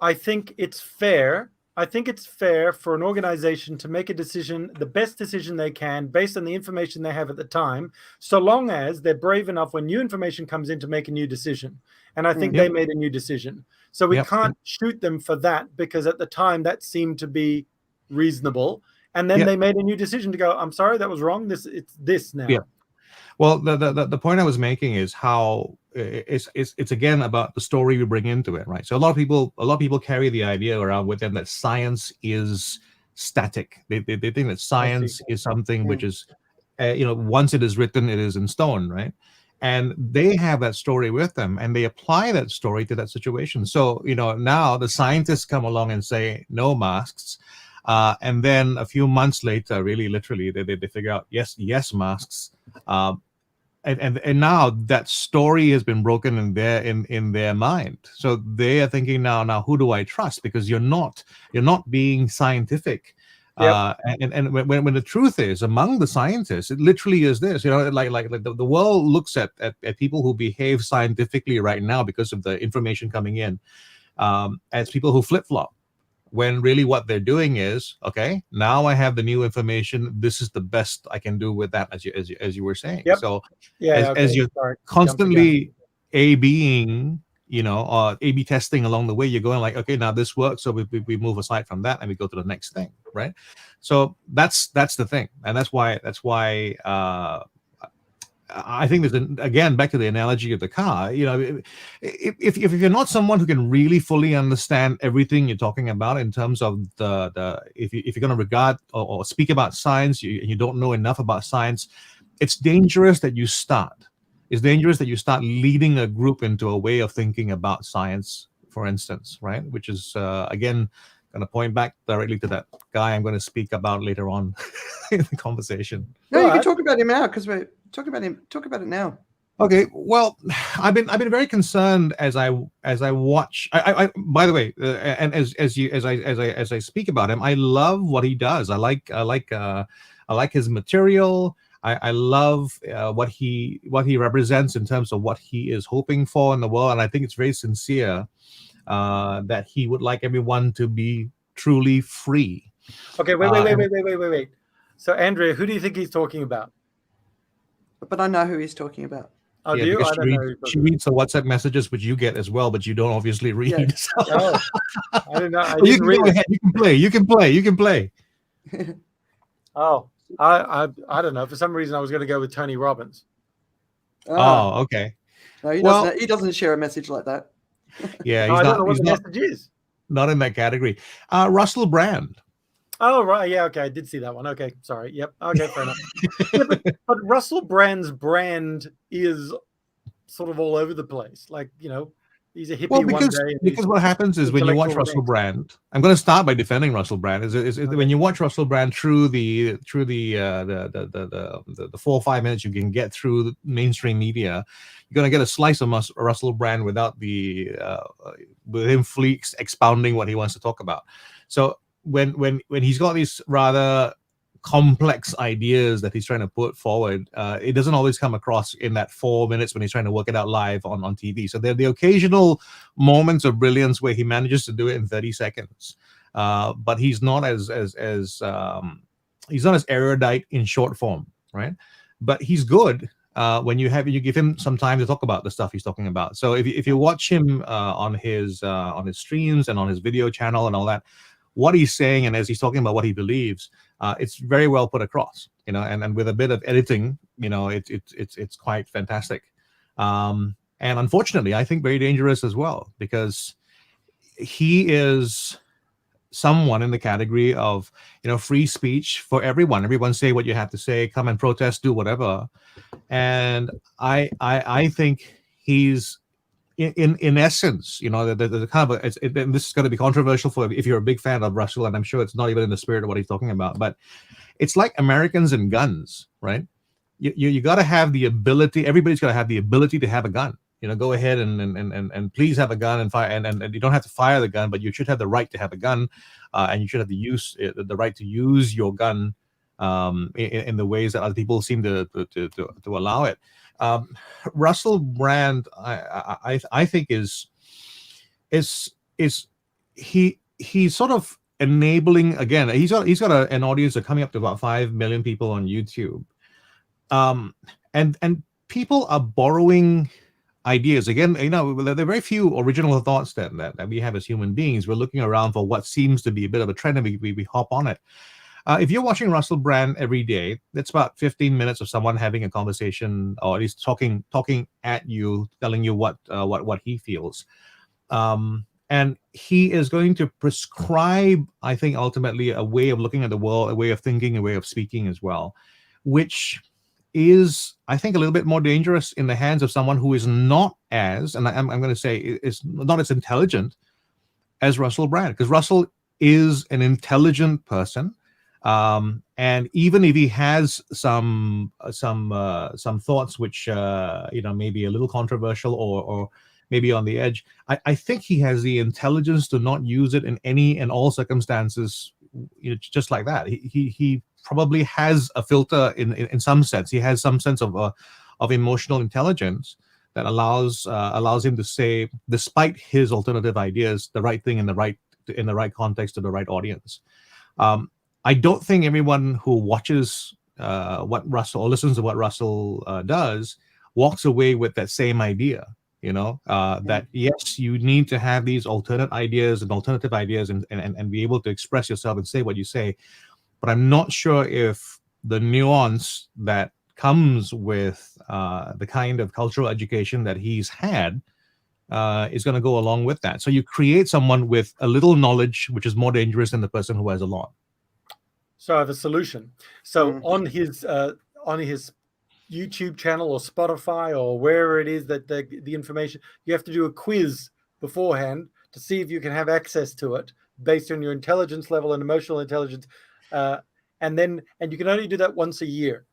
I think it's fair. I think it's fair for an organization to make a decision, the best decision they can, based on the information they have at the time, so long as they're brave enough when new information comes in to make a new decision. And I think they made a new decision. So we can't shoot them for that, because at the time that seemed to be reasonable. And then they made a new decision to go, I'm sorry, that was wrong. It's this now. Yeah. Well, the point I was making is how it's again about the story we bring into it, right? So a lot of people carry the idea around with them that science is static. They think that science is something which is, once it is written, it is in stone, right? And they have that story with them, and they apply that story to that situation. So now the scientists come along and say no masks. And then a few months later, really literally, they figure out yes masks, and now that story has been broken in their mind. So they are thinking now who do I trust? Because you're not being scientific. And when the truth is, among the scientists, it literally is this. Like the world looks at people who behave scientifically right now because of the information coming in, as people who flip-flop. When really what they're doing is, okay, now I have the new information. This is the best I can do with that, as you were saying. So as you're constantly A/Bing, A/B testing along the way, you're going like, okay, now this works, so we move aside from that and we go to the next thing, right? So that's the thing, and that's why I think there's again back to the analogy of the car. If you're not someone who can really fully understand everything you're talking about in terms of if you're going to regard or speak about science, you don't know enough about science, it's dangerous that you start. It's dangerous that you start leading a group into a way of thinking about science, for instance, right? Which is again going to point back directly to that guy I'm going to speak about later on in the conversation. No, you can talk about him now, because we're talking about him. Talk about it now. Okay. Well, I've been very concerned as I watch. I by the way, and as I speak about him, I love what he does. I like his material. I love what he represents in terms of what he is hoping for in the world, and I think it's very sincere. That he would like everyone to be truly free. Okay, wait. So, Andrea, who do you think he's talking about? But I know who he's talking about. Oh, do you? I don't know. She reads the WhatsApp messages, which you get as well, but you don't obviously read. Yeah. So. Oh, I didn't know. You can go ahead. You can play. Oh, I don't know. For some reason, I was going to go with Tony Robbins. Oh, okay. No, he doesn't share a message like that. Yeah, I don't know what the message is. Not in that category. Russell Brand. Oh, right. Yeah, okay. I did see that one. Okay, sorry. Yep. Okay, fair enough. But Russell Brand's brand is sort of all over the place. Like, He's a hippie Well, one day. And because what happens is when you watch intellectual Russell Brand, I'm going to start by defending Russell Brand. Is when you watch Russell Brand through the 4 or 5 minutes you can get through the mainstream media, you're going to get a slice of Russell Brand without with him expounding what he wants to talk about. So when he's got these rather complex ideas that he's trying to put forward, it doesn't always come across in that 4 minutes when he's trying to work it out live on TV. So there are the occasional moments of brilliance where he manages to do it in 30 seconds, but he's not as erudite in short form, right? But he's good when you give him some time to talk about the stuff he's talking about. So if you watch him on his streams and on his video channel and all that, what he's saying, and as he's talking about what he believes, it's very well put across, and with a bit of editing, it's quite fantastic. And unfortunately, I think very dangerous as well, because he is someone in the category of, free speech for everyone. Everyone say what you have to say, come and protest, do whatever. And I think he's, in essence, the kind of and this is going to be controversial for if you're a big fan of Russell, and I'm sure it's not even in the spirit of what he's talking about, but it's like Americans and guns, right? You got to have the ability. Everybody's got to have the ability to have a gun. Go ahead and please have a gun and fire, and you don't have to fire the gun, but you should have the right to have a gun, and you should have the right to use your gun in the ways that other people seem to allow it. Russell Brand, I think is he's sort of enabling, again, he's got an audience of coming up to about 5 million people on YouTube, and people are borrowing ideas. Again, there are very few original thoughts that we have as human beings. We're looking around for what seems to be a bit of a trend, and we hop on it. If you're watching Russell Brand every day, that's about 15 minutes of someone having a conversation, or at least talking at you, telling you what he feels. And he is going to prescribe, I think, ultimately a way of looking at the world, a way of thinking, a way of speaking as well, which is, I think, a little bit more dangerous in the hands of someone who is not as, and I'm going to say, is not as intelligent as Russell Brand, because Russell is an intelligent person. And even if he has some thoughts which maybe a little controversial or maybe on the edge, I think he has the intelligence to not use it in any and all circumstances, just like that. He probably has a filter in some sense. He has some sense of emotional intelligence that allows him to say, despite his alternative ideas, the right thing in the right context to the right audience. I don't think everyone who watches what Russell or listens to what Russell does walks away with that same idea. That yes, you need to have these alternative ideas and be able to express yourself and say what you say. But I'm not sure if the nuance that comes with the kind of cultural education that he's had is going to go along with that. So you create someone with a little knowledge, which is more dangerous than the person who has a lot. So I have a solution. So on his YouTube channel or Spotify or wherever it is that the information, you have to do a quiz beforehand to see if you can have access to it based on your intelligence level and emotional intelligence. And you can only do that once a year.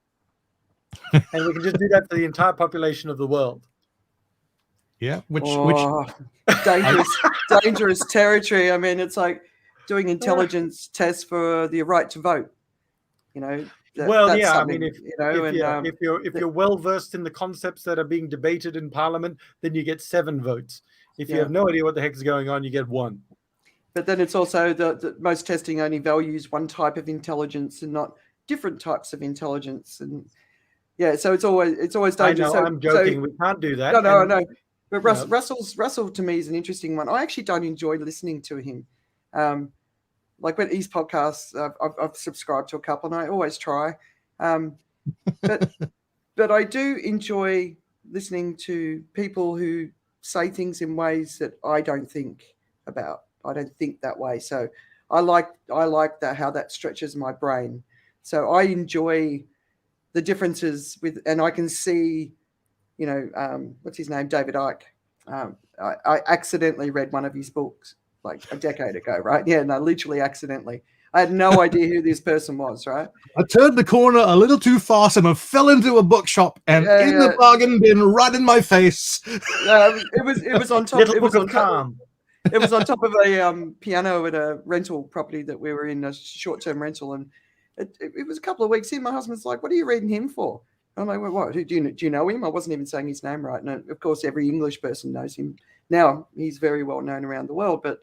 And we can just do that for the entire population of the world. Yeah, which dangerous territory. I mean, it's like doing intelligence tests for the right to vote. I mean, if you're well versed in the concepts that are being debated in Parliament, then you get 7 votes. If you have no idea what the heck is going on, you get 1. But then it's also the most testing only values one type of intelligence and not different types of intelligence. And so it's always dangerous. I know, I'm joking. We can't do that. No. But Russell to me is an interesting one. I actually don't enjoy listening to him. Like when his podcasts, I've subscribed to a couple, and I always try. But I do enjoy listening to people who say things in ways that I don't think about. I don't think that way. So I like that, how that stretches my brain. So I enjoy the differences and I can see, what's his name, David Icke. I accidentally read one of his books like a decade ago, right? Yeah, no, literally accidentally. I had no idea who this person was, right? I turned the corner a little too fast and I fell into a bookshop, and in the bargain bin, right in my face. It was on top. Little It was Book on of top. Calm. It was on top of a piano at a rental property that we were in, a short-term rental, and it was a couple of weeks in. My husband's like, "What are you reading him for?" I'm like, "Well, what? Do you know him?" I wasn't even saying his name right, and of course, every English person knows him now. He's very well known around the world, but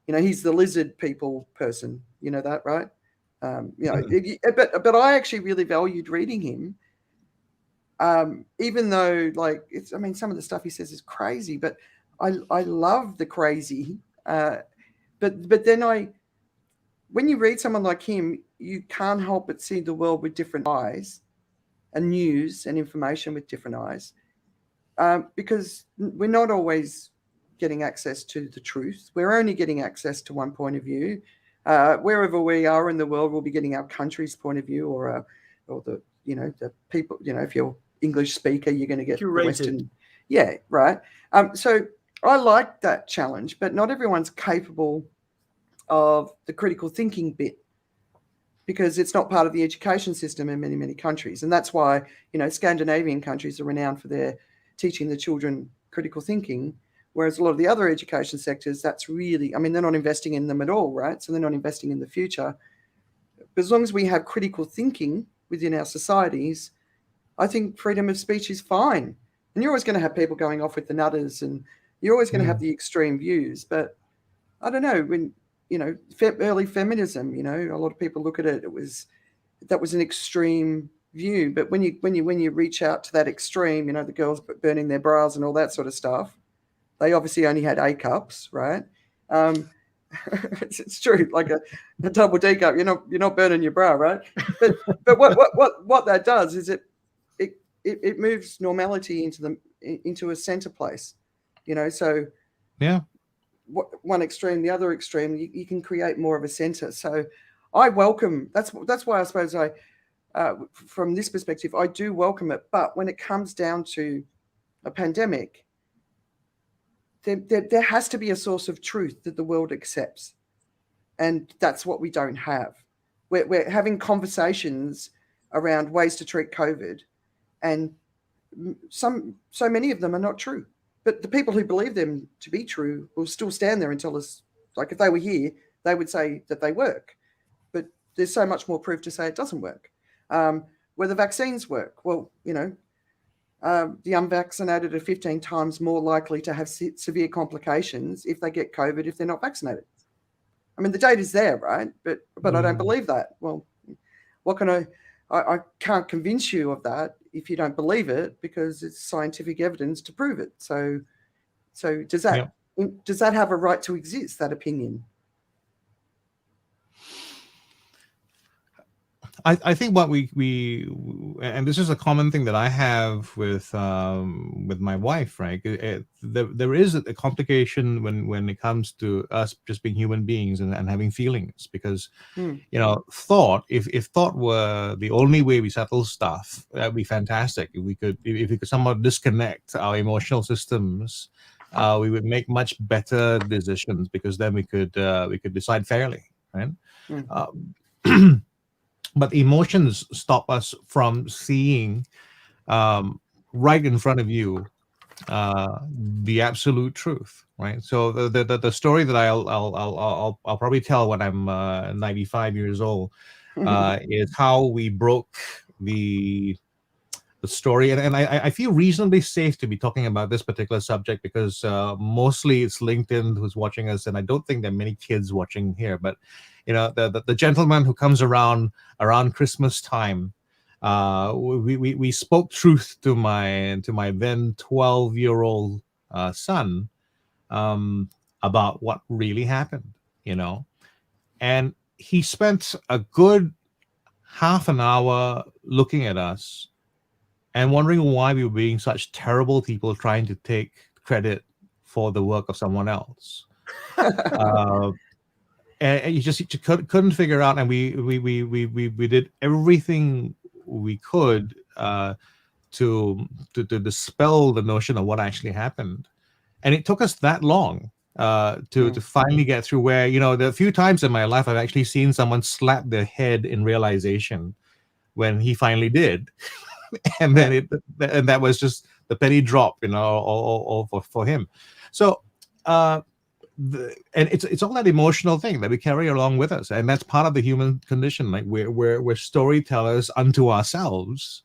he's the lizard people person. You know that, right? But I actually really valued reading him, even though some of the stuff he says is crazy, but I love the crazy. But then when you read someone like him, you can't help but see the world with different eyes, and news and information with different eyes, because we're not always getting access to the truth. We're only getting access to one point of view. Wherever we are in the world, we'll be getting our country's point of view, or the the people. If you're English speaker, you're going to get Curated. the Western. Yeah, right. So I like that challenge, but not everyone's capable of the critical thinking bit, because it's not part of the education system in many, many countries. And that's why, Scandinavian countries are renowned for their teaching the children critical thinking, whereas a lot of the other education sectors, that's really, they're not investing in them at all, right? So they're not investing in the future. But as long as we have critical thinking within our societies, I think freedom of speech is fine. And you're always going to have people going off with the nutters, and you're always going to have the extreme views. But I don't know, when, early feminism, a lot of people look at it, that was an extreme view. But when you reach out to that extreme, the girls burning their bras and all that sort of stuff, they obviously only had A cups, right? It's true, like a double D cup. You're not burning your bra, right? But what that does is it moves normality into a center place, So yeah, one extreme, the other extreme, you can create more of a center. So I welcome. That's why I suppose from this perspective, I do welcome it. But when it comes down to a pandemic, there has to be a source of truth that the world accepts, and that's what we don't have. We're having conversations around ways to treat COVID, and so many of them are not true. But the people who believe them to be true will still stand there and tell us, like if they were here, they would say that they work. But there's so much more proof to say it doesn't work. Whether vaccines work, well, the unvaccinated are 15 times more likely to have severe complications if they get COVID if they're not vaccinated. The data's there, right? But I don't believe that. Well, what can I can't convince you of that if you don't believe it, because it's scientific evidence to prove it. So does that have a right to exist, that opinion? I think what we and this is a common thing that I have with my wife, right? There is a complication when it comes to us just being human beings and having feelings, because thought, if thought were the only way we settle stuff, that'd be fantastic. If we could somehow disconnect our emotional systems, we would make much better decisions, because then we could decide fairly, right? But emotions stop us from seeing right in front of you the absolute truth, right? So the story that I'll probably tell when I'm 95 years old is how we broke the story, and I feel reasonably safe to be talking about this particular subject, because mostly it's LinkedIn who's watching us, and I don't think there are many kids watching here. But the gentleman who comes around Christmas time, we spoke truth to my then 12-year-old son about what really happened, and he spent a good half an hour looking at us and wondering why we were being such terrible people trying to take credit for the work of someone else. And you just couldn't figure out, and we did everything we could to dispel the notion of what actually happened. And it took us that long to finally get through where, there are a few times in my life I've actually seen someone slap their head in realization when he finally did. And then that was just the penny drop, all for him. So, and it's all that emotional thing that we carry along with us, and that's part of the human condition. Like we're storytellers unto ourselves,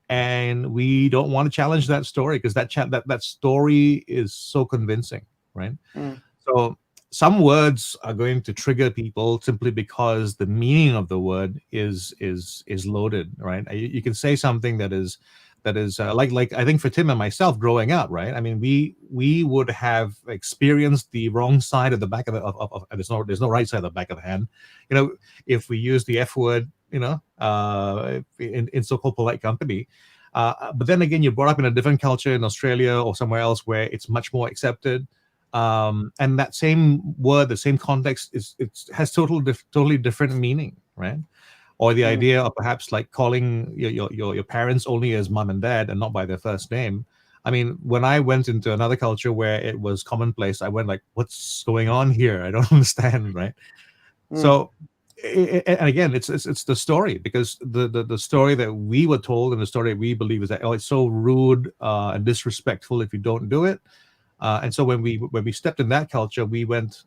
and we don't want to challenge that story because that story is so convincing, right? So some words are going to trigger people simply because the meaning of the word is loaded, right? You can say something that is like I think for Tim and myself growing up, right? I mean, we would have experienced the wrong side of the back of there's no right side of the back of the hand, if we use the F word, in so-called polite company. But then again, you're brought up in a different culture in Australia or somewhere else where it's much more accepted. And that same word, the same context has totally different meaning, right? Or the idea of perhaps like calling your parents only as mom and dad and not by their first name. I mean, when I went into another culture where it was commonplace, I went like, what's going on here? I don't understand, right? So, and again, it's the story, because the story that we were told and the story that we believe is that, it's so rude and disrespectful if you don't do it. And so when we stepped in that culture, we went,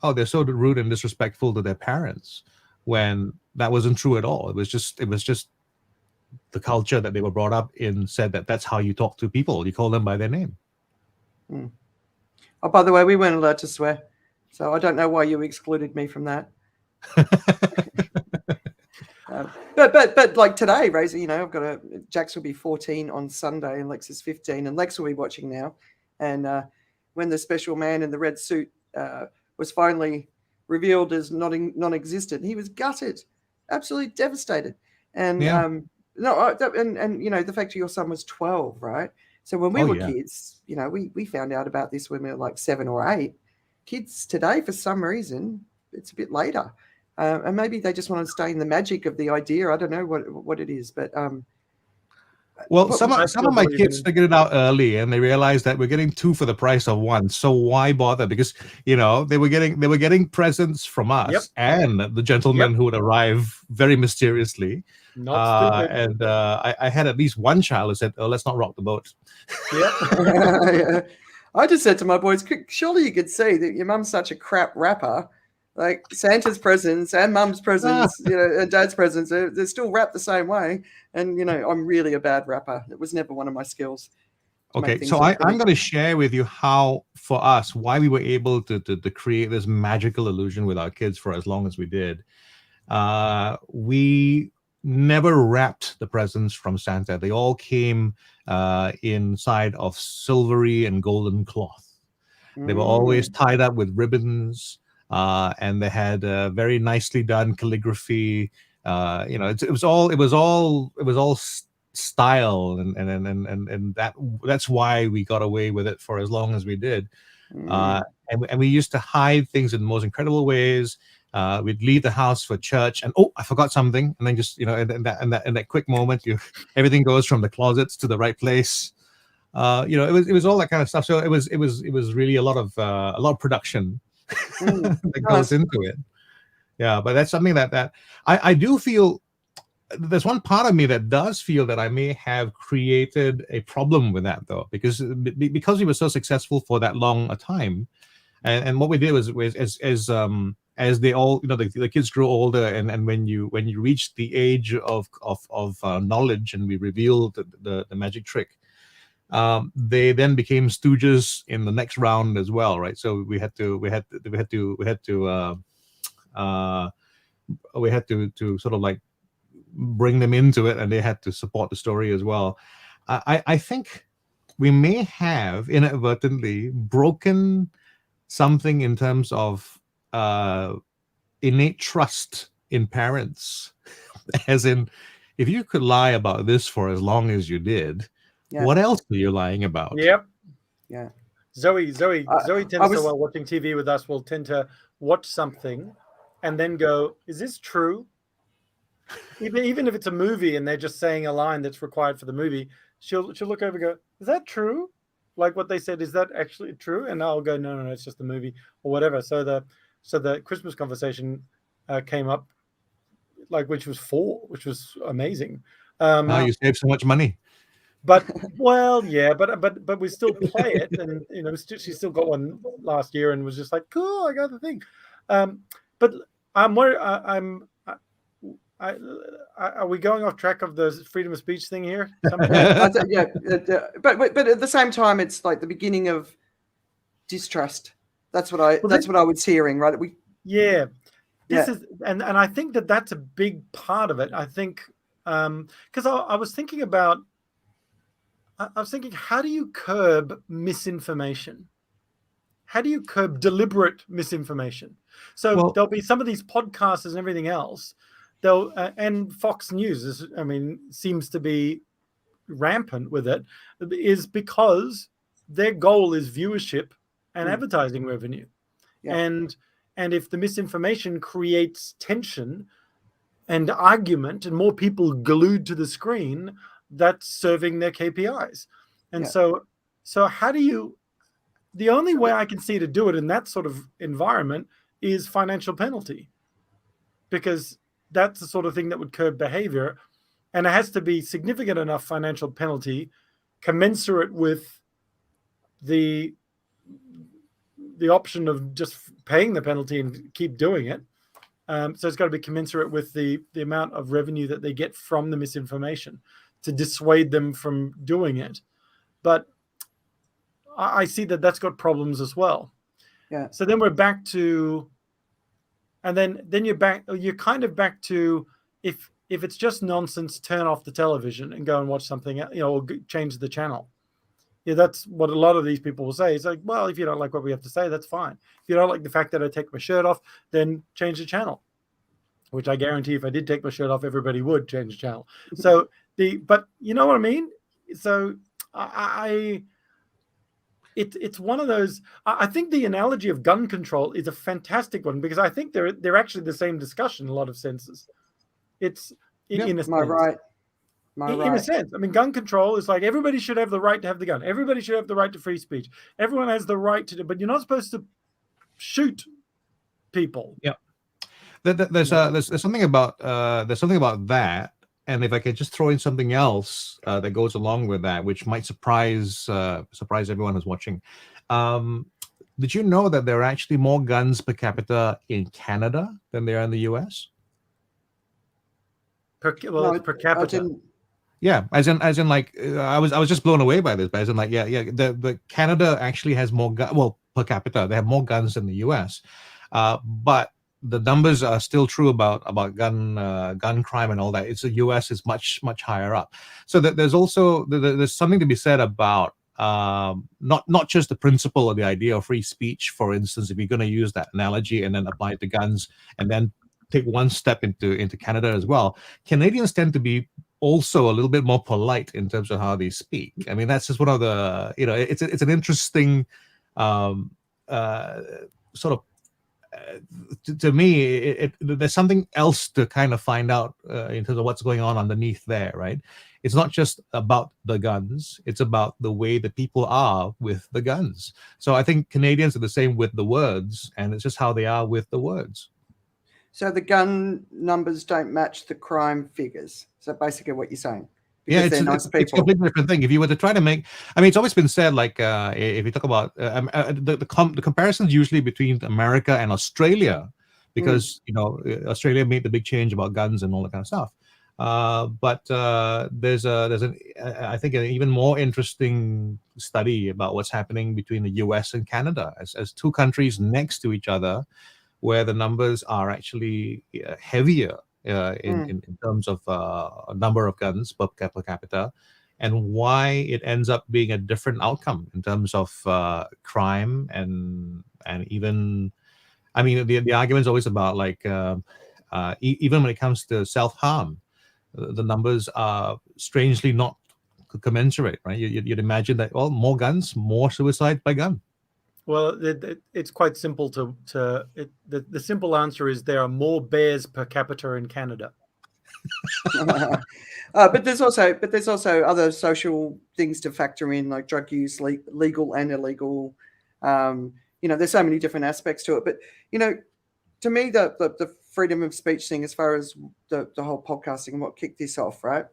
oh, they're so rude and disrespectful to their parents, when that wasn't true at all. It was just the culture that they were brought up in said that that's how you talk to people. You call them by their name. Oh, by the way, we weren't allowed to swear, so I don't know why you excluded me from that. But like today, Razor, I've got Jax will be 14 on Sunday and Lex is 15, and Lex will be watching now. And when the special man in the red suit was finally revealed as non-existent, he was gutted, absolutely devastated. And and the fact that your son was 12, right? So when we were kids, we found out about this when we were like 7 or 8. Kids today, for some reason, it's a bit later. And maybe they just want to stay in the magic of the idea. I don't know what it is, but well, some of my kids figured it out early, and they realized that we're getting 2 for the price of 1. So why bother? Because they were getting presents from us and the gentleman who would arrive very mysteriously. Not stupid. And I had at least one child who said, "Oh, let's not rock the boat." Yeah. I just said to my boys, surely you could see that your mum's such a crap rapper. Like Santa's presents and mum's presents, and dad's presents, they're still wrapped the same way. And, I'm really a bad rapper. It was never one of my skills. Okay, so I'm going to share with you how, for us, why we were able to create this magical illusion with our kids for as long as we did. We never wrapped the presents from Santa. They all came inside of silvery and golden cloth. They were always tied up with ribbons. And they had very nicely done calligraphy. It was all style, and that's why we got away with it for as long as we did. And we used to hide things in the most incredible ways. We'd leave the house for church, and I forgot something, and then just in that quick moment, everything goes from the closets to the right place. It was all that kind of stuff. So it was really a lot of production that goes into it. Yeah, but that's something that I do feel. There's one part of me that does feel that I may have created a problem with that, though, because we were so successful for that long a time, and what we did was as they all, the kids grew older, and when you reach the age of knowledge, and we revealed the magic trick, they then became stooges in the next round as well, right? So we had to sort of like bring them into it, and they had to support the story as well. I think we may have inadvertently broken something in terms of innate trust in parents, as in, if you could lie about this for as long as you did, what else are you lying about? Yep. Yeah. Zoe tends to, while watching TV with us, will tend to watch something and then go, "Is this true?" Even if it's a movie and they're just saying a line that's required for the movie, she'll look over and go, "Is that true?" like what they said, is that actually true? And I'll go, no, it's just a movie or whatever. So the Christmas conversation came up, like which was amazing. Now you save so much money. But well, yeah, but we still play it, and she still got one last year and was just like, cool, I got the thing. But I'm worried. Are we going off track of the freedom of speech thing here? Yeah, but at the same time, it's like the beginning of distrust. That's what I was hearing, right? This is, and I think that's a big part of it. I think because I was thinking, how do you curb misinformation? How do you curb deliberate misinformation? So there'll be some of these podcasters and everything else. And Fox News seems to be rampant with it, is because their goal is viewership and advertising revenue. Yeah. And if the misinformation creates tension and argument and more people glued to the screen, that's serving their KPIs. And so how do you, the only way I can see to do it in that sort of environment is financial penalty, because that's the sort of thing that would curb behavior. And it has to be significant enough financial penalty commensurate with the option of just paying the penalty and keep doing it. So it's got to be commensurate with the amount of revenue that they get from the misinformation to dissuade them from doing it. But I see that that's got problems as well. Yeah. So then we're back to, and then you're kind of back to, if it's just nonsense, turn off the television and go and watch something, or change the channel. Yeah, that's what a lot of these people will say. It's like, well, if you don't like what we have to say, that's fine. If you don't like the fact that I take my shirt off, then change the channel. Which I guarantee, if I did take my shirt off, everybody would change the channel. So but you know what I mean? So it's one of those. I think the analogy of gun control is a fantastic one, because I think they're actually the same discussion in a lot of senses. It's in a sense. In a sense, gun control is like, everybody should have the right to have the gun. Everybody should have the right to free speech. Everyone has the right to do, but you're not supposed to shoot people. Yeah. There's something about that, and if I could just throw in something else that goes along with that, which might surprise everyone who's watching. Did you know that there are actually more guns per capita in Canada than there are in the US? Per capita. Yeah, as in like I was just blown away by this, but as in like the Canada actually has more per capita. They have more guns than the US, but the numbers are still true about gun crime and all that. It's the US is much higher up. So that there's something to be said about not just the principle or the idea of free speech. For instance, if you're going to use that analogy and then apply it to guns, and then take one step into Canada as well, Canadians tend to be also a little bit more polite in terms of how they speak. That's just one of the, it's an interesting sort of, to me, there's something else to kind of find out in terms of what's going on underneath there, right? It's not just about the guns, it's about the way that people are with the guns. So I think Canadians are the same with the words, and it's just how they are with the words. So the gun numbers don't match the crime figures. So basically what you're saying. It's a completely different thing. If you were to try to make, it's always been said, like, if you talk about the comparisons usually between America and Australia, because Australia made the big change about guns and all that kind of stuff. But there's I think an even more interesting study about what's happening between the US and Canada as two countries next to each other, where the numbers are actually heavier in terms of number of guns per capita, and why it ends up being a different outcome in terms of crime and even, the argument's always about, like, even when it comes to self-harm, the numbers are strangely not commensurate, right? You'd imagine that, well, more guns, more suicide by gun. Well, it's quite simple the simple answer is there are more bears per capita in Canada. But there's also other social things to factor in, like drug use, legal and illegal. There's so many different aspects to it. But to me, the freedom of speech thing, as far as the whole podcasting and what kicked this off, right?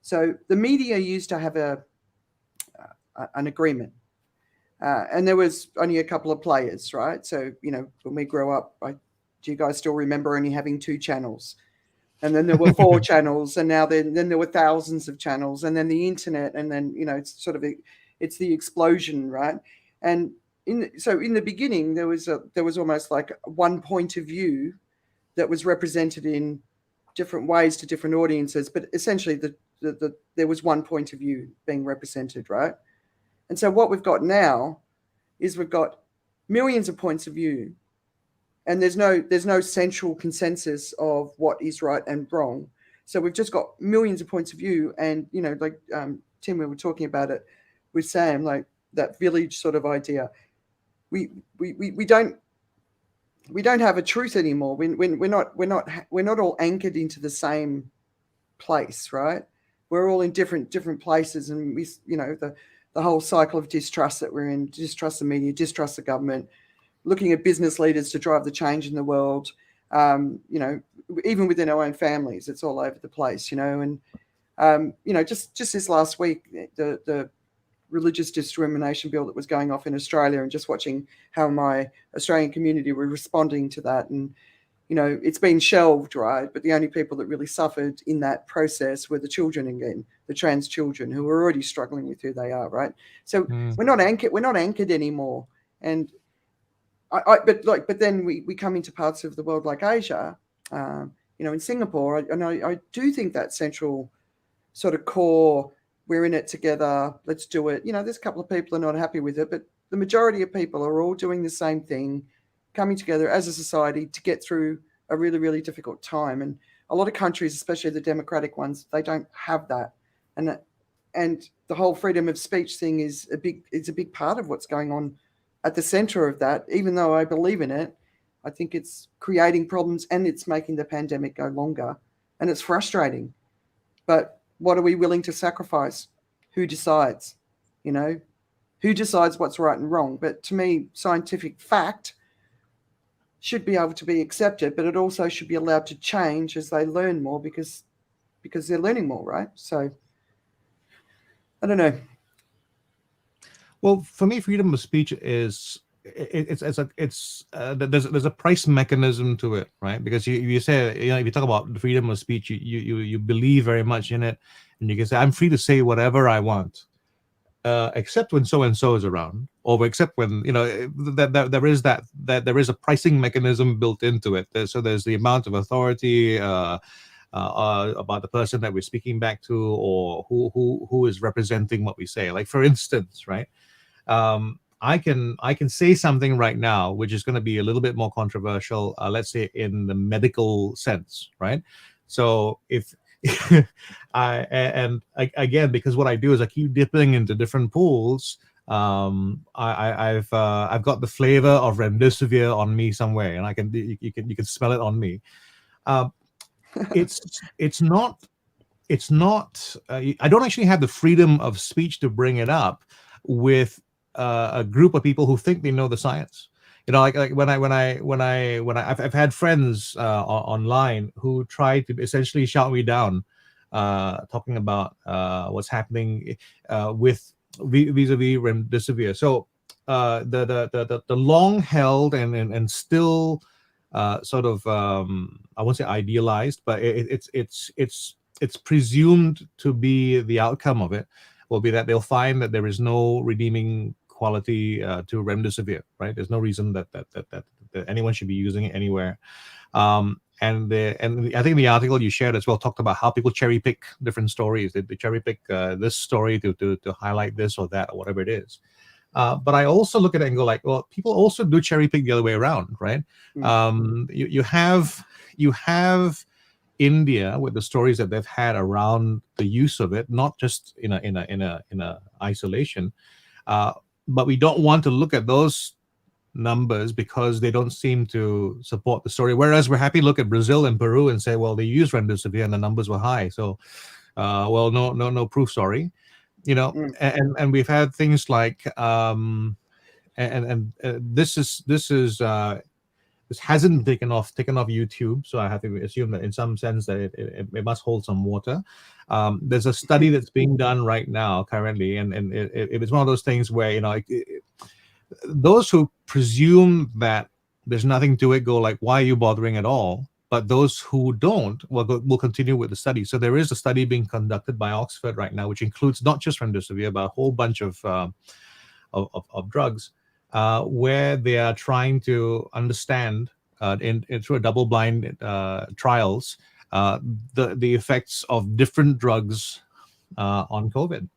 So the media used to have an agreement, and there was only a couple of players, right? So when we grew up, do you guys still remember only having 2 channels? And then there were 4 channels, and now then there were thousands of channels, and then the internet, and then it's the explosion, right? And in the beginning, there was almost like one point of view that was represented in different ways to different audiences, but essentially there was one point of view being represented, right? And so what we've got now is we've got millions of points of view, and there's no central consensus of what is right and wrong. So we've just got millions of points of view, and like Tim, we were talking about it with Sam, like that village sort of idea. We don't have a truth anymore. We're not all anchored into the same place, right? We're all in different places, and we the whole cycle of distrust that we're in, distrust the media, distrust the government, looking at business leaders to drive the change in the world. Even within our own families, it's all over the place, and just this last week, the religious discrimination bill that was going off in Australia, and just watching how my Australian community were responding to that. And, it's been shelved, right? But the only people that really suffered in that process were the children again, the trans children, who were already struggling with who they are, right? So we're not anchored anymore. And but then we come into parts of the world like Asia, in Singapore, and I do think that central sort of core, we're in it together, let's do it. There's a couple of people who are not happy with it, but the majority of people are all doing the same thing, coming together as a society to get through a really, really difficult time. And a lot of countries, especially the democratic ones, they don't have that. And the whole freedom of speech thing is a big part of what's going on at the center of that. Even though I believe in it, I think it's creating problems, and it's making the pandemic go longer, and it's frustrating. But what are we willing to sacrifice? Who decides? Who decides what's right and wrong? But to me, scientific fact should be able to be accepted, but it also should be allowed to change as they learn more, because they're learning more, right? So I don't know. Well, for me, freedom of speech is there's a price mechanism to it, right? Because you say, if you talk about the freedom of speech, you believe very much in it, and you can say, I'm free to say whatever I want, except when so and so is around, or except when that there is a pricing mechanism built into it. So there's the amount of authority about the person that we're speaking back to, or who is representing what we say. Like, for instance, right? I can say something right now which is going to be a little bit more controversial, let's say in the medical sense, right? So if again, because what I do is I keep dipping into different pools, I've got the flavor of remdesivir on me somewhere, and you can smell it on me. It's not I don't actually have the freedom of speech to bring it up with a group of people who think they know the science. Like I've had friends online who try to essentially shout me down, talking about what's happening with vis-a-vis remdesivir. So the long held and still sort of I won't say idealized, but it's presumed to be the outcome of it will be that they'll find that there is no redeeming quality to remdesivir, right? There's no reason that anyone should be using it anywhere. And I think the article you shared as well talked about how people cherry pick different stories. They cherry pick this story to highlight this or that or whatever it is. But I also look at it and go like, well, people also do cherry pick the other way around, right? You have India with the stories that they've had around the use of it, not just in a isolation, but we don't want to look at those numbers because they don't seem to support the story. Whereas we're happy to look at Brazil and Peru and say, well, they used remdesivir and the numbers were high. So, well, no proof. Sorry, and we've had things like this hasn't taken off YouTube, so I have to assume that in some sense that it must hold some water. There's a study that's being done right now currently, and it's one of those things where those who presume that there's nothing to it go like, why are you bothering at all? But those who don't will continue with the study. So there is a study being conducted by Oxford right now, which includes not just remdesivir but a whole bunch of drugs, where they are trying to understand through a double-blind trials the effects of different drugs on COVID.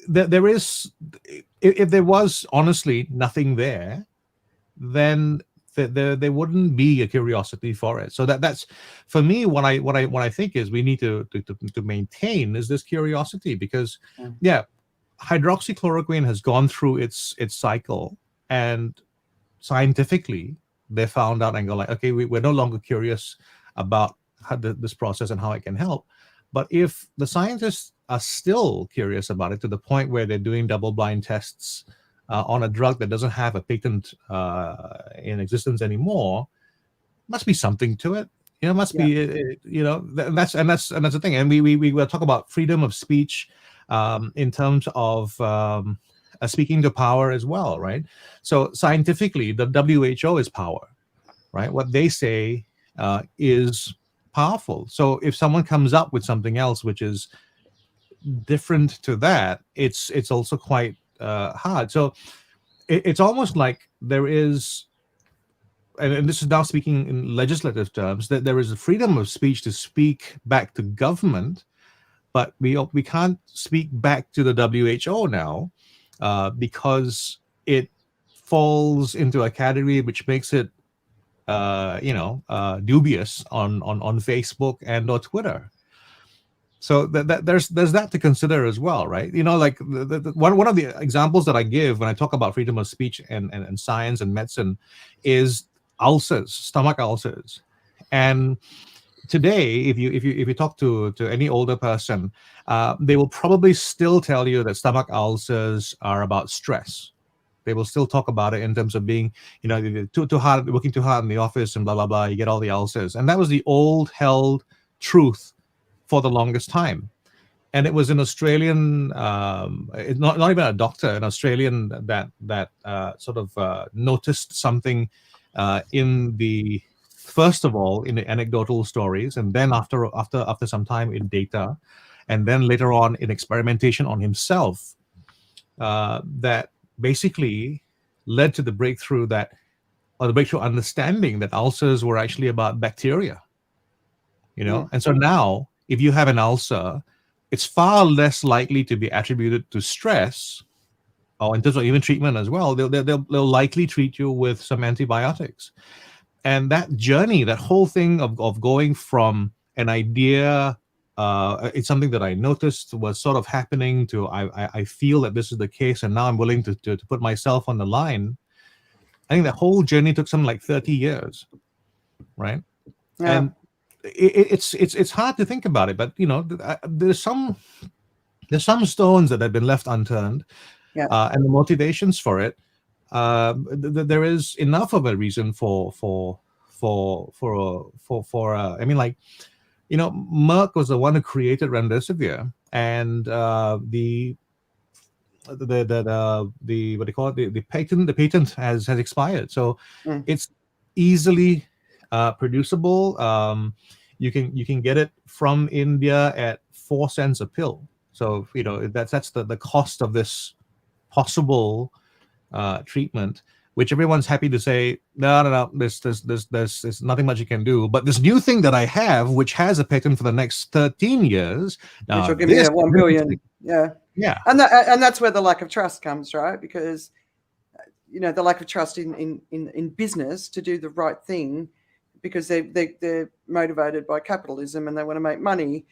There is, if there was honestly nothing there, then there wouldn't be a curiosity for it. So that's for me what I think is we need to maintain is this curiosity, because hydroxychloroquine has gone through its cycle, and scientifically they found out and go like, okay, we're no longer curious about how this process and how it can help. But if the scientists are still curious about it to the point where they're doing double-blind tests on a drug that doesn't have a patent in existence anymore, must be something to it. Must be, that's the thing. And we will talk about freedom of speech in terms of speaking to power as well, right? So scientifically, the WHO is power, right? What they say is powerful. So if someone comes up with something else which is different to that, it's also quite hard. So it's almost like there is, and this is now speaking in legislative terms, that there is a freedom of speech to speak back to government, but we can't speak back to the WHO now because it falls into a category which makes it dubious on Facebook and or Twitter. So there's that to consider as well, right? Like one of the examples that I give when I talk about freedom of speech and science and medicine is ulcers, stomach ulcers. And today, if you talk to any older person, they will probably still tell you that stomach ulcers are about stress. They will still talk about it in terms of being, too hard, working too hard in the office and blah, blah, blah, you get all the ulcers. And that was the old held truth for the longest time. And it was an Australian, not even a doctor, an Australian that sort of noticed something in the, first of all, in the anecdotal stories, and then after some time in data, and then later on in experimentation on himself, that basically led to the breakthrough understanding that ulcers were actually about bacteria, And so now, if you have an ulcer, it's far less likely to be attributed to stress, or in terms of even treatment as well. They'll likely treat you with some antibiotics. And that journey, that whole thing of going from an idea, it's something that I noticed was sort of happening, to I feel that this is the case, and now I'm willing to put myself on the line. I think that whole journey took something like 30 years, right? Yeah. And it's hard to think about it, but there's some stones that have been left unturned, and the motivations for it. There is enough of a reason for I mean, like, Merck was the one who created remdesivir, and the what do you call it? The patent has expired, so it's easily producible. You can get it from India at 4 cents a pill. So that's the cost of this possible treatment, which everyone's happy to say, no, there's nothing much you can do. But this new thing that I have, which has a patent for the next 13 years, which will give me 1 billion. Yeah. And that's where the lack of trust comes, right? Because the lack of trust in business to do the right thing, because they're motivated by capitalism and they want to make money.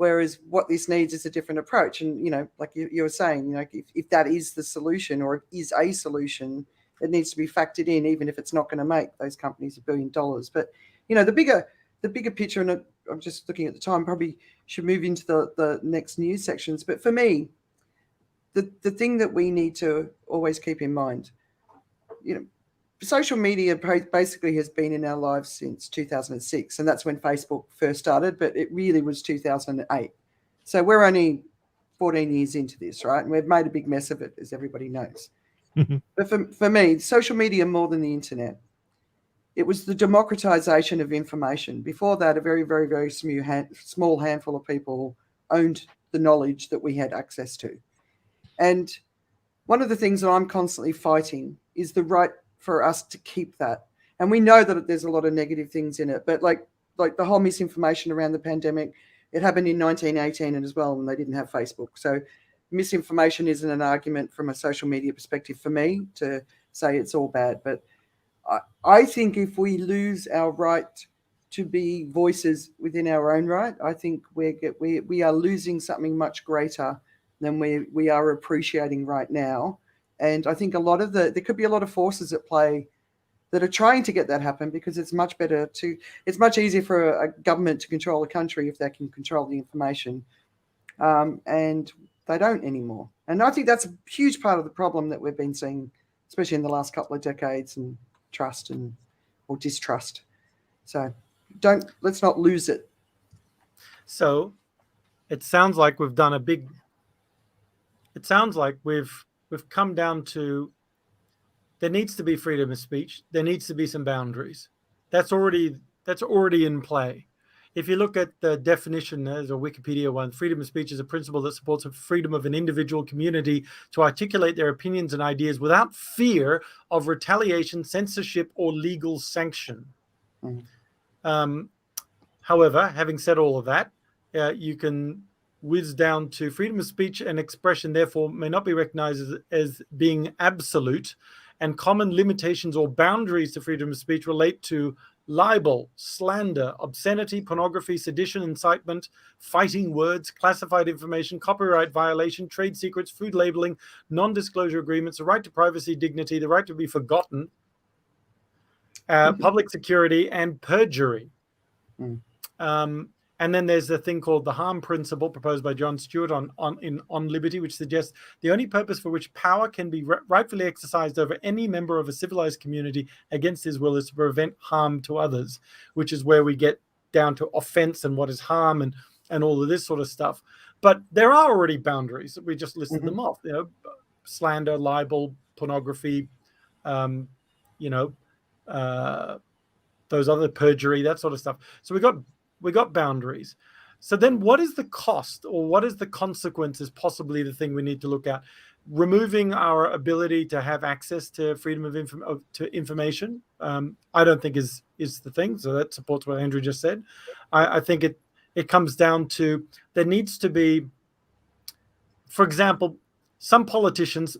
Whereas what this needs is a different approach. And, like you were saying, if that is the solution or is a solution, it needs to be factored in, even if it's not going to make those companies $1 billion. But, the bigger picture, and I'm just looking at the time, probably should move into the next news sections. But for me, the thing that we need to always keep in mind, social media basically has been in our lives since 2006, and that's when Facebook first started, but it really was 2008. So we're only 14 years into this, right? And we've made a big mess of it, as everybody knows. But for me, social media, more than the internet, it was the democratization of information. Before that, a very, very, very small handful of people owned the knowledge that we had access to. And one of the things that I'm constantly fighting is the right for us to keep that. And we know that there's a lot of negative things in it, but like the whole misinformation around the pandemic, it happened in 1918 and as well when they didn't have Facebook. So misinformation isn't an argument from a social media perspective for me to say it's all bad. But I think if we lose our right to be voices within our own right, I think we are losing something much greater than we are appreciating right now. And I think there could be a lot of forces at play that are trying to get that happen, because it's much easier for a government to control a country if they can control the information. And they don't anymore. And I think that's a huge part of the problem that we've been seeing, especially in the last couple of decades, and trust or distrust. So let's not lose it. So it sounds like we've come down to, there needs to be freedom of speech. There needs to be some boundaries. That's already in play. If you look at the definition, there's a Wikipedia one, freedom of speech is a principle that supports the freedom of an individual community to articulate their opinions and ideas without fear of retaliation, censorship, or legal sanction. However, having said all of that, you can whiz down to freedom of speech and expression, therefore, may not be recognized as being absolute, and common limitations or boundaries to freedom of speech relate to libel, slander, obscenity, pornography, sedition, incitement, fighting words, classified information, copyright violation, trade secrets, food labeling, non-disclosure agreements, the right to privacy, dignity, the right to be forgotten, public security, and perjury. And then there's the thing called the harm principle proposed by John Stewart on liberty, which suggests the only purpose for which power can be rightfully exercised over any member of a civilized community against his will is to prevent harm to others, which is where we get down to offense and what is harm and all of this sort of stuff. But there are already boundaries. We just listed them off, slander, libel, pornography, those other perjury, that sort of stuff. So we got boundaries. So then what is the cost, or what is the consequence, is possibly the thing we need to look at. Removing our ability to have access to freedom of information, I don't think is the thing. So that supports what Andrew just said. I think it comes down to, there needs to be, for example, some politicians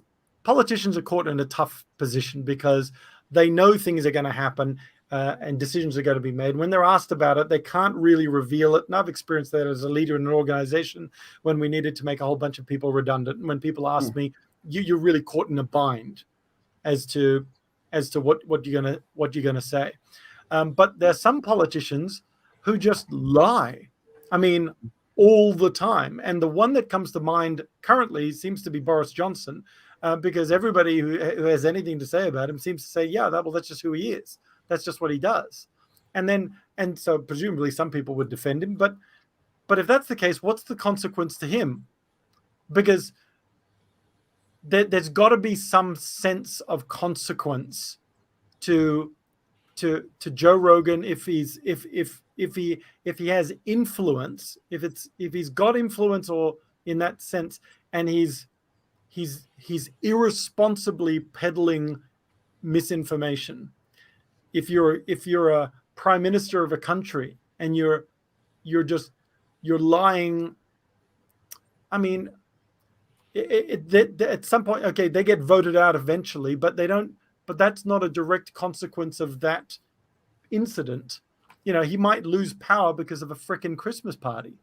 are caught in a tough position because they know things are going to happen. And decisions are going to be made. When they're asked about it, they can't really reveal it. And I've experienced that as a leader in an organization when we needed to make a whole bunch of people redundant. And when people ask me, you're really caught in a bind as to what you're gonna say. But there's some politicians who just lie. I mean, all the time. And the one that comes to mind currently seems to be Boris Johnson, because everybody who has anything to say about him seems to say, that's just who he is. That's just what he does. And so presumably some people would defend him. But if that's the case, what's the consequence to him? Because there's got to be some sense of consequence to Joe Rogan if he has influence, if he's got influence, or in that sense, and he's irresponsibly peddling misinformation. If you're a prime minister of a country and you're lying, I mean, at some point, okay, they get voted out eventually, but that's not a direct consequence of that incident. He might lose power because of a frickin' Christmas party.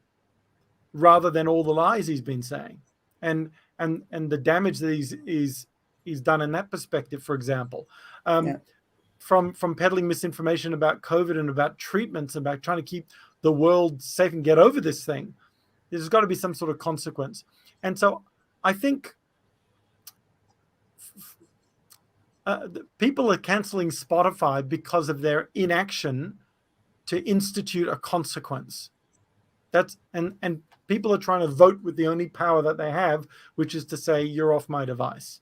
rather than all the lies he's been saying, and the damage that he's done in that perspective. For example, from peddling misinformation about COVID and about treatments, about trying to keep the world safe and get over this thing, there's got to be some sort of consequence. And so I think people are canceling Spotify because of their inaction to institute a consequence. And people are trying to vote with the only power that they have, which is to say, you're off my device.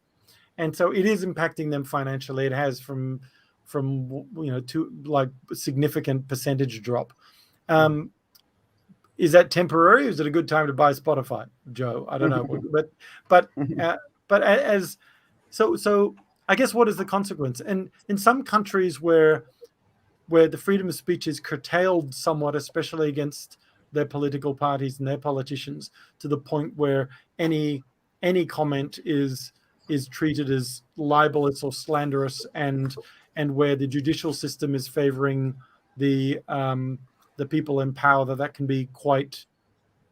And so it is impacting them financially. It has from to like significant percentage drop. Is that temporary? Or is it a good time to buy Spotify, Joe? I don't know, but as so I guess what is the consequence? And in some countries where the freedom of speech is curtailed somewhat, especially against their political parties and their politicians, to the point where any comment is treated as libelous or slanderous, and where the judicial system is favoring the people in power, that can be quite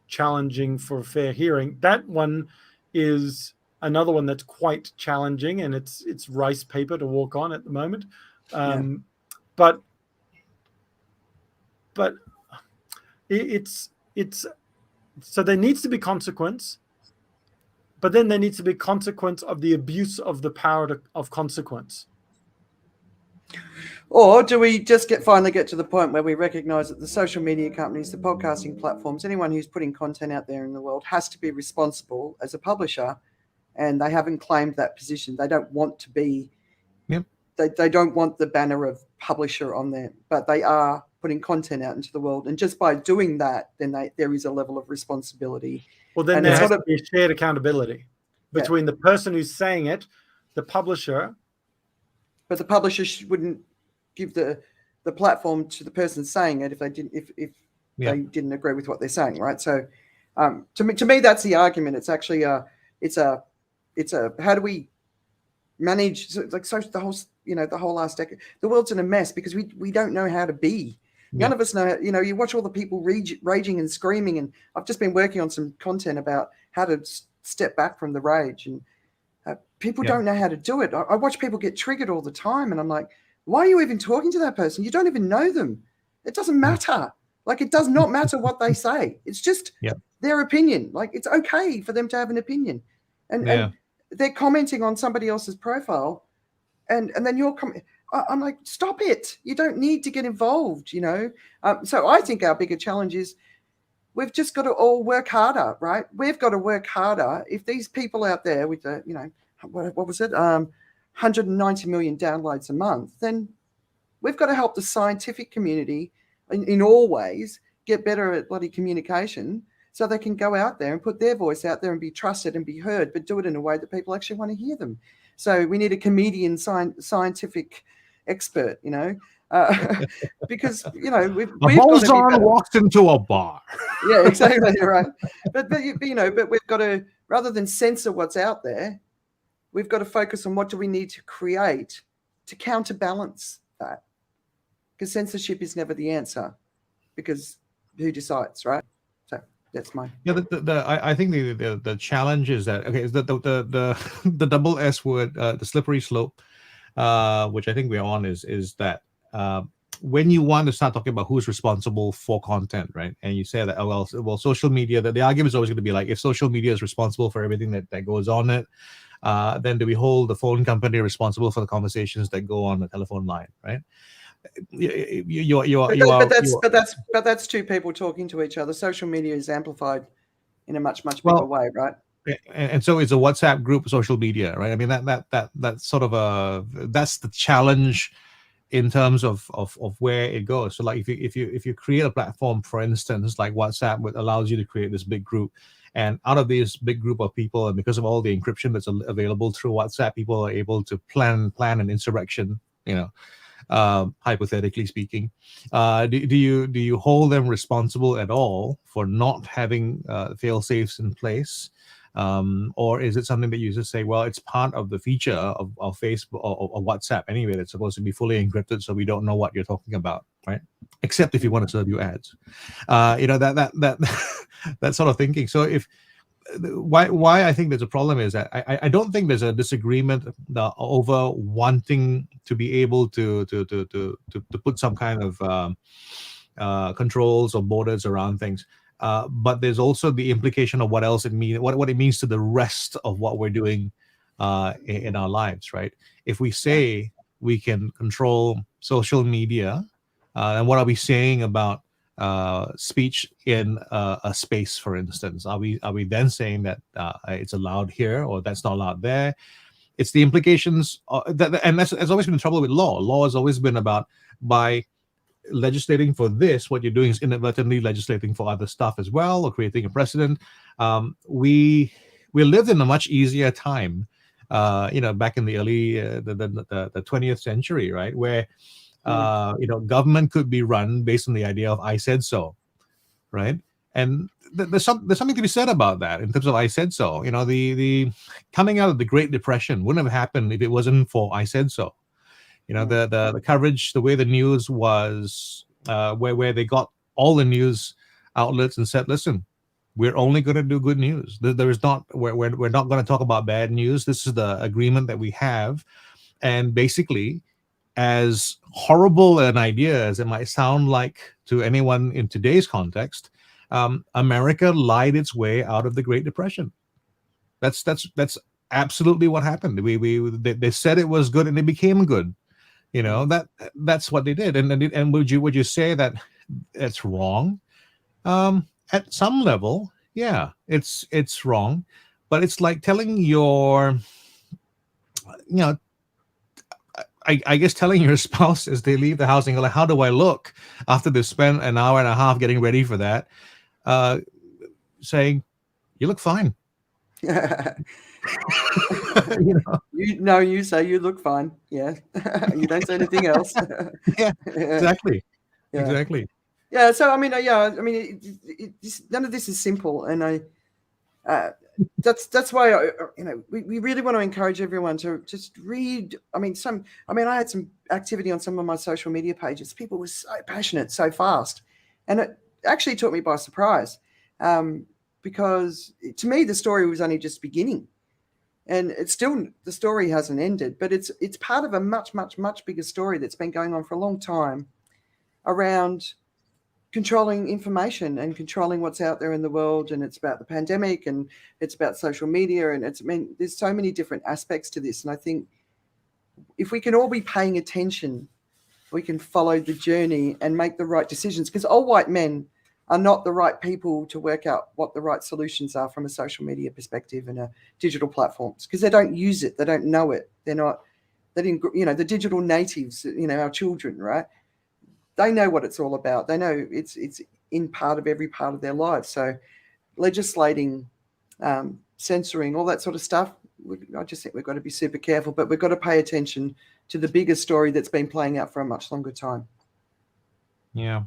challenging for fair hearing. That one is another one that's quite challenging, and it's rice paper to walk on at the moment. But it's so there needs to be consequence, but then there needs to be consequence of the abuse of the power of consequence. Or do we just finally get to the point where we recognize that the social media companies, the podcasting platforms, anyone who's putting content out there in the world has to be responsible as a publisher, and they haven't claimed that position. They don't want to be, they don't want the banner of publisher on there, but they are putting content out into the world. And just by doing that, then there is a level of responsibility. Well, then there has to be a shared accountability between the person who's saying it, the publisher. But the publisher wouldn't give the platform to the person saying it if they they didn't agree with what they're saying, right? So, to me, that's the argument. It's actually it's a how do we manage the whole last decade? The world's in a mess because we don't know how to be. None of us know. You watch all the people raging and screaming, and I've just been working on some content about how to step back from the rage, and people don't know how to do it. I watch people get triggered all the time, and I'm like, why are you even talking to that person? You don't even know them. It doesn't matter. Like, it does not matter what they say. It's just their opinion. Like, it's okay for them to have an opinion, and they're commenting on somebody else's profile, and then you're I'm like, stop it. You don't need to get involved, So I think our bigger challenge is we've just got to all work harder, right? We've got to work harder. If these people out there with the, what was it, 190 million downloads a month, then we've got to help the scientific community in all ways get better at bloody communication, so they can go out there and put their voice out there and be trusted and be heard, but do it in a way that people actually want to hear them. So we need a comedian scientific expert, because we've Bolzon walked into a bar. Yeah, exactly right. But we've got to, rather than censor what's out there, we've got to focus on what do we need to create to counterbalance that, because censorship is never the answer, because who decides, right? So that's my I think the challenge is that is the double S word, the slippery slope, which I think we're on is that when you want to start talking about who's responsible for content, right? And you say that, well, social media, the argument is always going to be like, if social media is responsible for everything that goes on it, then do we hold the phone company responsible for the conversations that go on the telephone line, right? But that's two people talking to each other. Social media is amplified in a much bigger way, right? And so it's a WhatsApp group, social media, right? I mean, that's sort of that's the challenge in terms of where it goes. So like if you create a platform, for instance, like WhatsApp, which allows you to create this big group, and out of this big group of people, and because of all the encryption that's available through WhatsApp, people are able to plan an insurrection, hypothetically speaking. Do you hold them responsible at all for not having fail safes in place? Or is it something that you just say, well, it's part of the feature of Facebook or WhatsApp anyway that's supposed to be fully encrypted, so we don't know what you're talking about, right? Except if you want to serve you ads, that sort of thinking. So why I think there's a problem is that I don't think there's a disagreement over wanting to be able to put some kind of controls or borders around things. But there's also the implication of what else it means, what it means to the rest of what we're doing in our lives, right? If we say we can control social media, then what are we saying about speech in a space, for instance? Are we then saying that it's allowed here or that's not allowed there? It's the implications, and that's always been the trouble with law. Law has always been about, by legislating for this, what you're doing is inadvertently legislating for other stuff as well, or creating a precedent. We lived in a much easier time, back in the early the 20th century, right, where government could be run based on the idea of I said so, right? And there's something to be said about that in terms of I said so. The coming out of the Great Depression wouldn't have happened if it wasn't for I said so. The coverage, the way the news was, where they got all the news outlets and said, listen, we're only going to do good news. There is not, we're not going to talk about bad news. This is the agreement that we have. And basically, as horrible an idea as it might sound like to anyone in today's context, America lied its way out of the Great Depression. That's absolutely what happened. They said it was good and it became good. That's what they did. And would you say that it's wrong? At some level, yeah, it's wrong, but it's like telling I guess telling your spouse as they leave the house and go like, how do I look after they spent an hour and a half getting ready for that? Saying, you look fine. You say you look fine. Yeah. You don't say anything else. Yeah, exactly. Yeah. Exactly. Yeah. So, I mean, none of this is simple. And that's why, we really want to encourage everyone to just read. I had some activity on some of my social media pages. People were so passionate, so fast. And it actually took me by surprise, because to me, the story was only just beginning. And the story hasn't ended, but it's part of a much, much, much bigger story that's been going on for a long time around controlling information and controlling what's out there in the world. And it's about the pandemic, and it's about social media, and there's so many different aspects to this. And I think if we can all be paying attention, we can follow the journey and make the right decisions, because all white men are not the right people to work out what the right solutions are from a social media perspective and digital platforms, because they don't use it. They don't know it. The digital natives, our children, right? They know what it's all about. They know it's in part of every part of their lives. So legislating, censoring, all that sort of stuff, I just think we've got to be super careful, but we've got to pay attention to the bigger story that's been playing out for a much longer time. Yeah.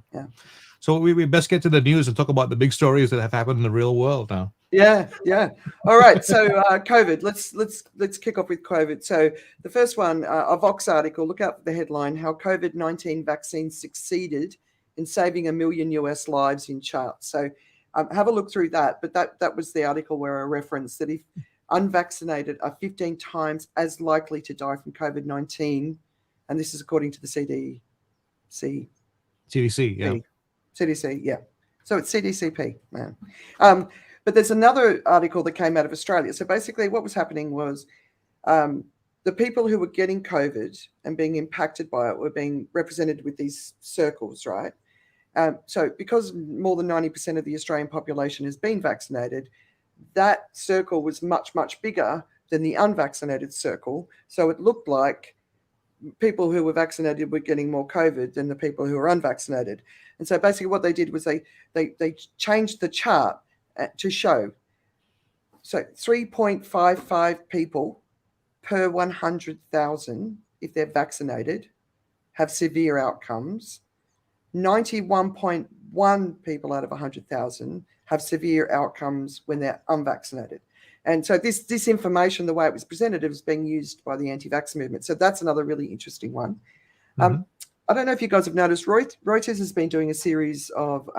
So we best get to the news and talk about the big stories that have happened in the real world now. Yeah. All right. So COVID. Let's kick off with COVID. So the first one, a Vox article. Look out for the headline: How COVID-19 vaccine succeeded in saving 1 million US lives in charts. So have a look through that. But that was the article where I referenced that if unvaccinated are 15 times as likely to die from COVID-19, and this is according to the CDC. CDC, yeah. CDC, yeah. So it's CDCP, man. But there's another article that came out of Australia. So basically what was happening was the people who were getting COVID and being impacted by it were being represented with these circles, right? So because more than 90% of the Australian population has been vaccinated, that circle was much, much bigger than the unvaccinated circle. So it looked like people who were vaccinated were getting more COVID than the people who were unvaccinated. And so basically what they did was they changed the chart to show, so 3.55 people per 100,000, if they're vaccinated, have severe outcomes. 91.1 people out of 100,000 have severe outcomes when they're unvaccinated. And so this information, the way it was presented, it was being used by the anti-vax movement. So that's another really interesting one. I don't know if you guys have noticed, Reuters has been doing a series of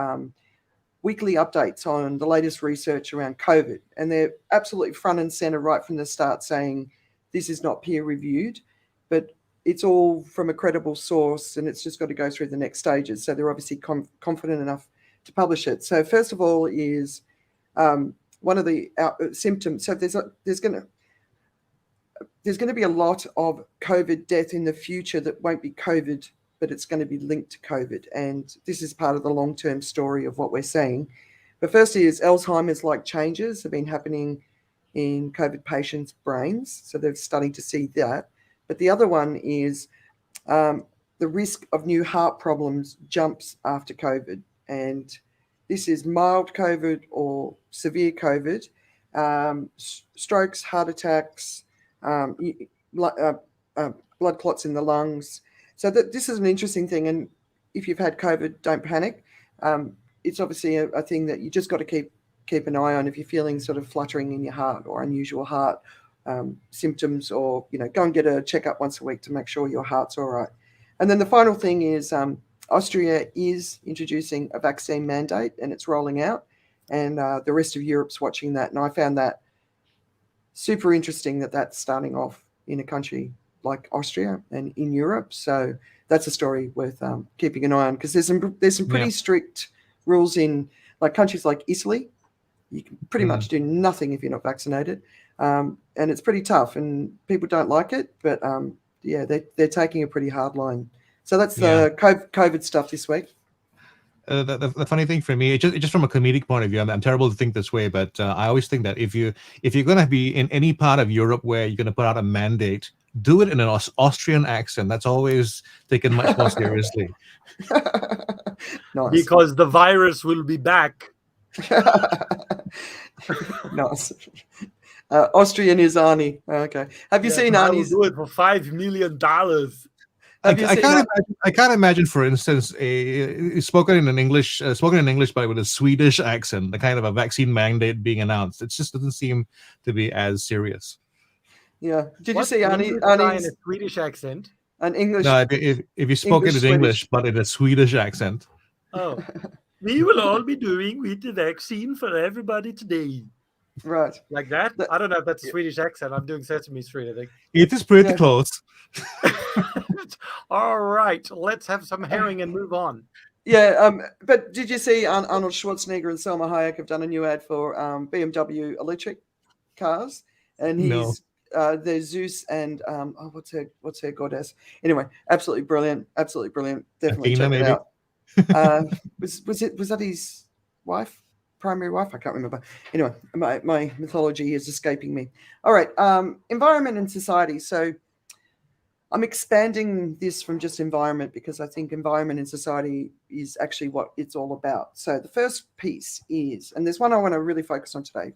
weekly updates on the latest research around COVID, and they're absolutely front and center right from the start saying this is not peer reviewed, but it's all from a credible source, and it's just got to go through the next stages. So they're obviously confident enough to publish it. So first of all is one of the symptoms. So there's going to be a lot of COVID death in the future that won't be COVID, but it's going to be linked to COVID. And this is part of the long-term story of what we're seeing. But firstly is Alzheimer's-like changes have been happening in COVID patients' brains. So they're starting to see that. But the other one is the risk of new heart problems jumps after COVID. And this is mild COVID or severe COVID, strokes, heart attacks, blood clots in the lungs. So this is an interesting thing. And if you've had COVID, don't panic. It's obviously a thing that you just got to keep an eye on if you're feeling sort of fluttering in your heart or unusual heart symptoms, or, go and get a checkup once a week to make sure your heart's all right. And then the final thing is Austria is introducing a vaccine mandate, and it's rolling out, and the rest of Europe's watching that. And I found that super interesting that that's starting off in a country like Austria and in Europe. So that's a story worth keeping an eye on, because there's some pretty strict rules in like countries like Italy. You can pretty much do nothing if you're not vaccinated, and it's pretty tough, and people don't like it. But they're taking a pretty hard line. So that's the COVID stuff this week. The funny thing for me, just from a comedic point of view, I'm terrible to think this way, but I always think that if you're going to be in any part of Europe where you're going to put out a mandate, do it in an Austrian accent. That's always taken much more seriously. Nice. Because the virus will be back. Nice. Austrian is Arnie. Okay. Have you seen Arnie's? I will do it for $5 million. I can't imagine, for instance, spoken in English, but with a Swedish accent, the kind of a vaccine mandate being announced. It just doesn't seem to be as serious. Yeah. Did you see Arnie's in a Swedish accent? An English? No, if you spoke it in English, but in a Swedish accent. Oh, we will all be doing with the vaccine for everybody today. Right. Like that? I don't know if that's a Swedish accent. I'm doing Sesame Street, I think. It is pretty close. All right. Let's have some herring and move on. Yeah. But did you see Arnold Schwarzenegger and Selma Hayek have done a new ad for BMW electric cars? And he's there's Zeus and what's her goddess? Anyway, absolutely brilliant. Definitely check it out. Was that his wife? Primary wife? I can't remember. Anyway, my mythology is escaping me. All right. Environment and society. So I'm expanding this from just environment, because I think environment and society is actually what it's all about. So the first piece is, and there's one I want to really focus on today.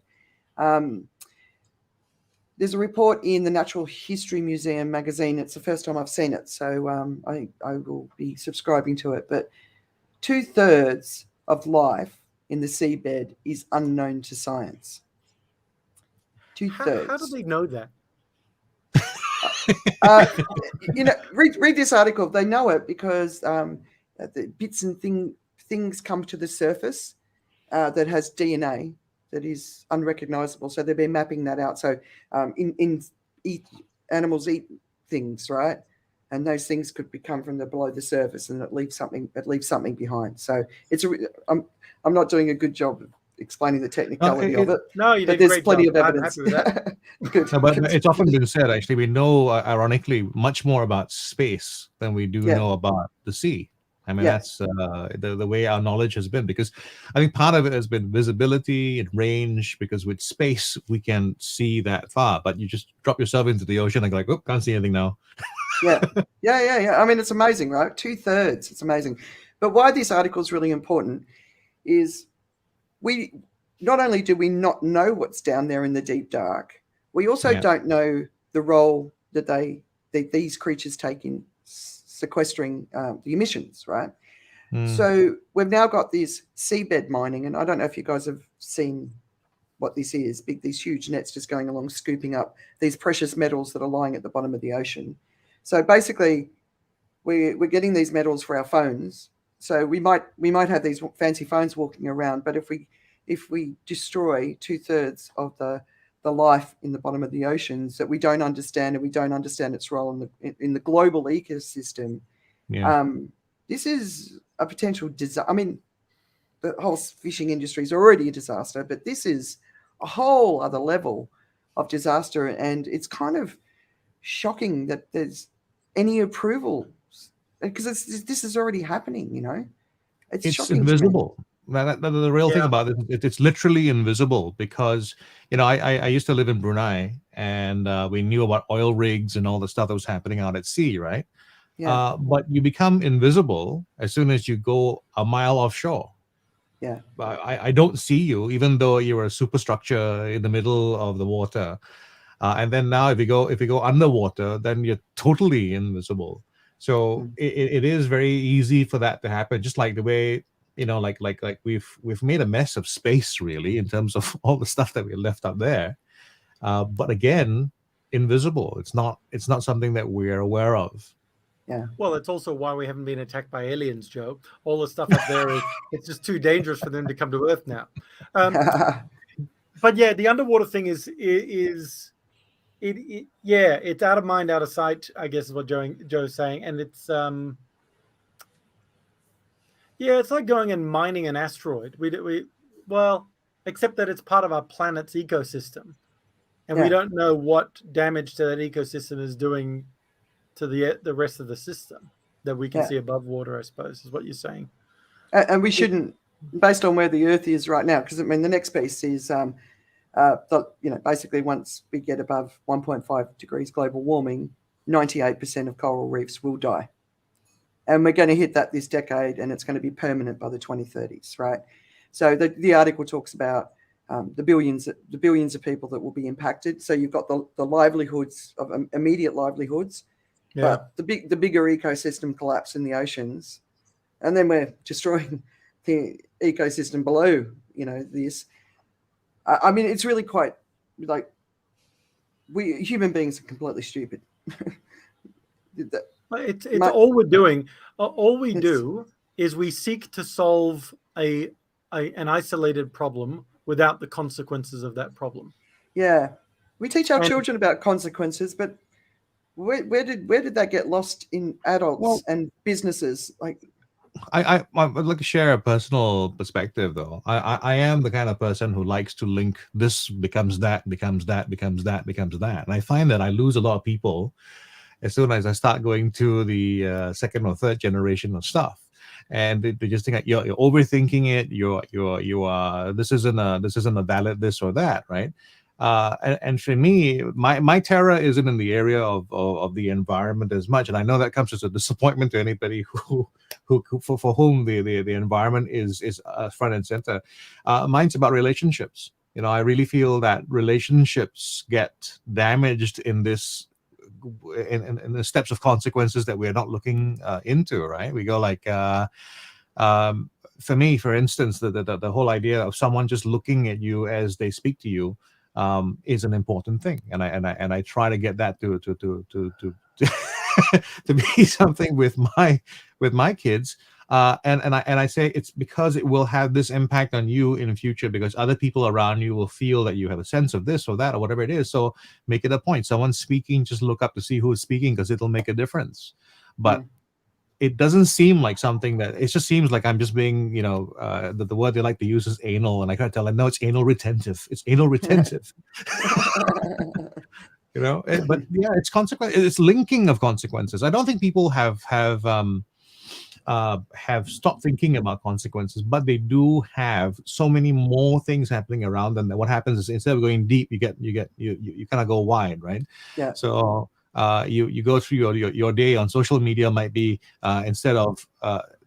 There's a report in the Natural History Museum magazine. It's the first time I've seen it, so I will be subscribing to it. But 2/3 of life in the seabed is unknown to science. 2/3. How do they know that? Read this article. They know it because the bits and things come to the surface that has DNA that is unrecognizable. So they've been mapping that out. So animals eat things, right? And those things could come from below the surface, and it leaves something behind. So I'm not doing a good job of explaining the technicality of it. No, you did there's great plenty job. of evidence. I'm happy with that. Good. No, but it's often been said, actually, we know, ironically, much more about space than we do know about the sea. I mean, that's the way our knowledge has been, because I think part of it has been visibility and range, because with space, we can see that far, but you just drop yourself into the ocean and go like, oh, can't see anything now. Yeah. I mean, it's amazing, right? 2/3. It's amazing. But why this article is really important is we not only do we not know what's down there in the deep dark, we also don't know the role that these creatures take in sequestering the emissions, right? So we've now got this seabed mining, and I don't know if you guys have seen what this is. These huge nets just going along, scooping up these precious metals that are lying at the bottom of the ocean. So basically, we're getting these metals for our phones. So we might have these fancy phones walking around, but if we destroy 2/3 of the life in the bottom of the oceans that we don't understand, and we don't understand its role in the global ecosystem, this is a potential disaster. I mean, the whole fishing industry is already a disaster, but this is a whole other level of disaster, and it's kind of shocking that there's any approval, because this is already happening. It's invisible. The real thing about it, it's literally invisible, because I used to live in Brunei, and we knew about oil rigs and all the stuff that was happening out at sea, right? Yeah. But you become invisible as soon as you go a mile offshore. Yeah. I don't see you, even though you're a superstructure in the middle of the water. And then now if you go underwater, then you're totally invisible. So it is very easy for that to happen, just like the way, like we've made a mess of space, really, in terms of all the stuff that we left up there. But again, invisible. It's not something that we're aware of. Yeah. Well, it's also why we haven't been attacked by aliens, Joe. All the stuff up there it's just too dangerous for them to come to Earth now. But yeah, the underwater thing is it's out of mind, out of sight, I guess is what Joe's saying. And it's it's like going and mining an asteroid. Well, except that it's part of our planet's ecosystem, and we don't know what damage to that ecosystem is doing to the rest of the system that we can see above water, I suppose, is what you're saying. And we shouldn't, based on where the Earth is right now, because I mean the next piece is basically once we get above 1.5 degrees global warming, 98% of coral reefs will die. And we're going to hit that this decade, and it's going to be permanent by the 2030s, right? So the article talks about the billions of people that will be impacted. So you've got the livelihoods of immediate livelihoods, but the bigger ecosystem collapse in the oceans, and then we're destroying the ecosystem below. This. I mean, it's really quite like we human beings are completely stupid. It's all we're doing. All we do is we seek to solve an isolated problem without the consequences of that problem. Yeah, we teach our children about consequences, but where did that get lost in adults and businesses? Like, I'd like to share a personal perspective, though. I am the kind of person who likes to link this becomes that, becomes that, becomes that, becomes that. And I find that I lose a lot of people as soon as I start going to the second or third generation of stuff. And they just think you're overthinking it. You are this isn't a valid this or that, right? And for me, my terror isn't in the area of the environment as much, and I know that comes as a disappointment to anybody who for whom the environment is front and center. Mine's about relationships. I really feel that relationships get damaged in this. In the steps of consequences that we're not looking into, right? We go like, for me, for instance, the whole idea of someone just looking at you as they speak to you is an important thing, and I try to get that to to be something with my kids. And I say it's because it will have this impact on you in the future, because other people around you will feel that you have a sense of this or that or whatever it is. So make it a point. Someone's speaking, just look up to see who is speaking, because it'll make a difference. But it doesn't seem like something that it just seems like I'm just being, the word they like to use is anal, and I gotta tell them, no, it's anal retentive. It's anal retentive. But yeah, it's consequence. It's linking of consequences. I don't think people have stopped thinking about consequences, but they do have so many more things happening around them that what happens is instead of going deep, you kind of go wide, right? Yeah. So you go through your day on social media might be instead of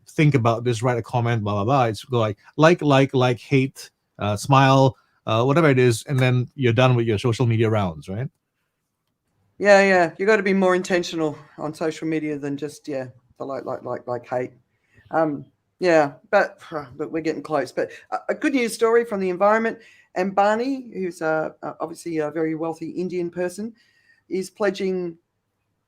think about this, write a comment, blah blah blah. It's go like hate, smile, whatever it is, and then you're done with your social media rounds, right? Yeah. You got to be more intentional on social media than just the like hate. Yeah, but we're getting close. But a good news story from the environment. Ambani, who's obviously a very wealthy Indian person, is pledging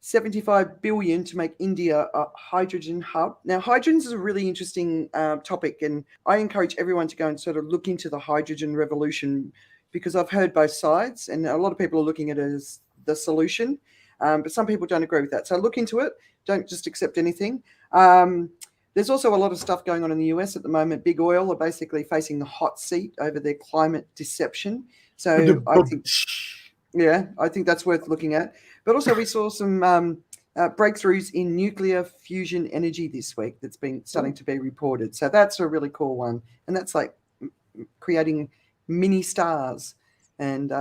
75 billion to make India a hydrogen hub. Now, hydrogen is a really interesting topic, and I encourage everyone to go and sort of look into the hydrogen revolution, because I've heard both sides, and a lot of people are looking at it as the solution, but some people don't agree with that. So look into it. Don't just accept anything. There's also a lot of stuff going on in the US at the moment. Big oil are basically facing the hot seat over their climate deception. So I think that's worth looking at. But also we saw some breakthroughs in nuclear fusion energy this week that's been starting to be reported. So that's a really cool one. And that's like creating mini stars. And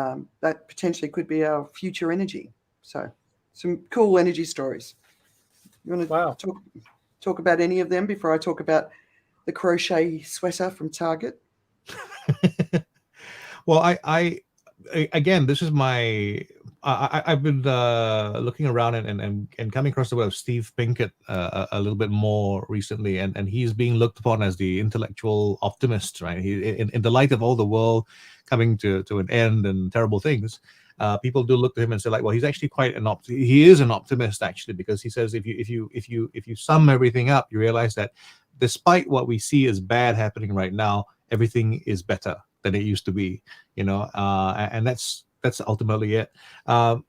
that potentially could be our future energy. So some cool energy stories. You want to talk about any of them before I talk about the crochet sweater from Target? Well, I again, this is I've been looking around and coming across the web of Steve Pinkett a little bit more recently, and he's being looked upon as the intellectual optimist, right? In the light of all the world coming to an end and terrible things, people do look to him and say, like, well, he's actually he is an optimist, actually, because he says if you sum everything up, you realize that despite what we see as bad happening right now, everything is better than it used to be, and that's ultimately it.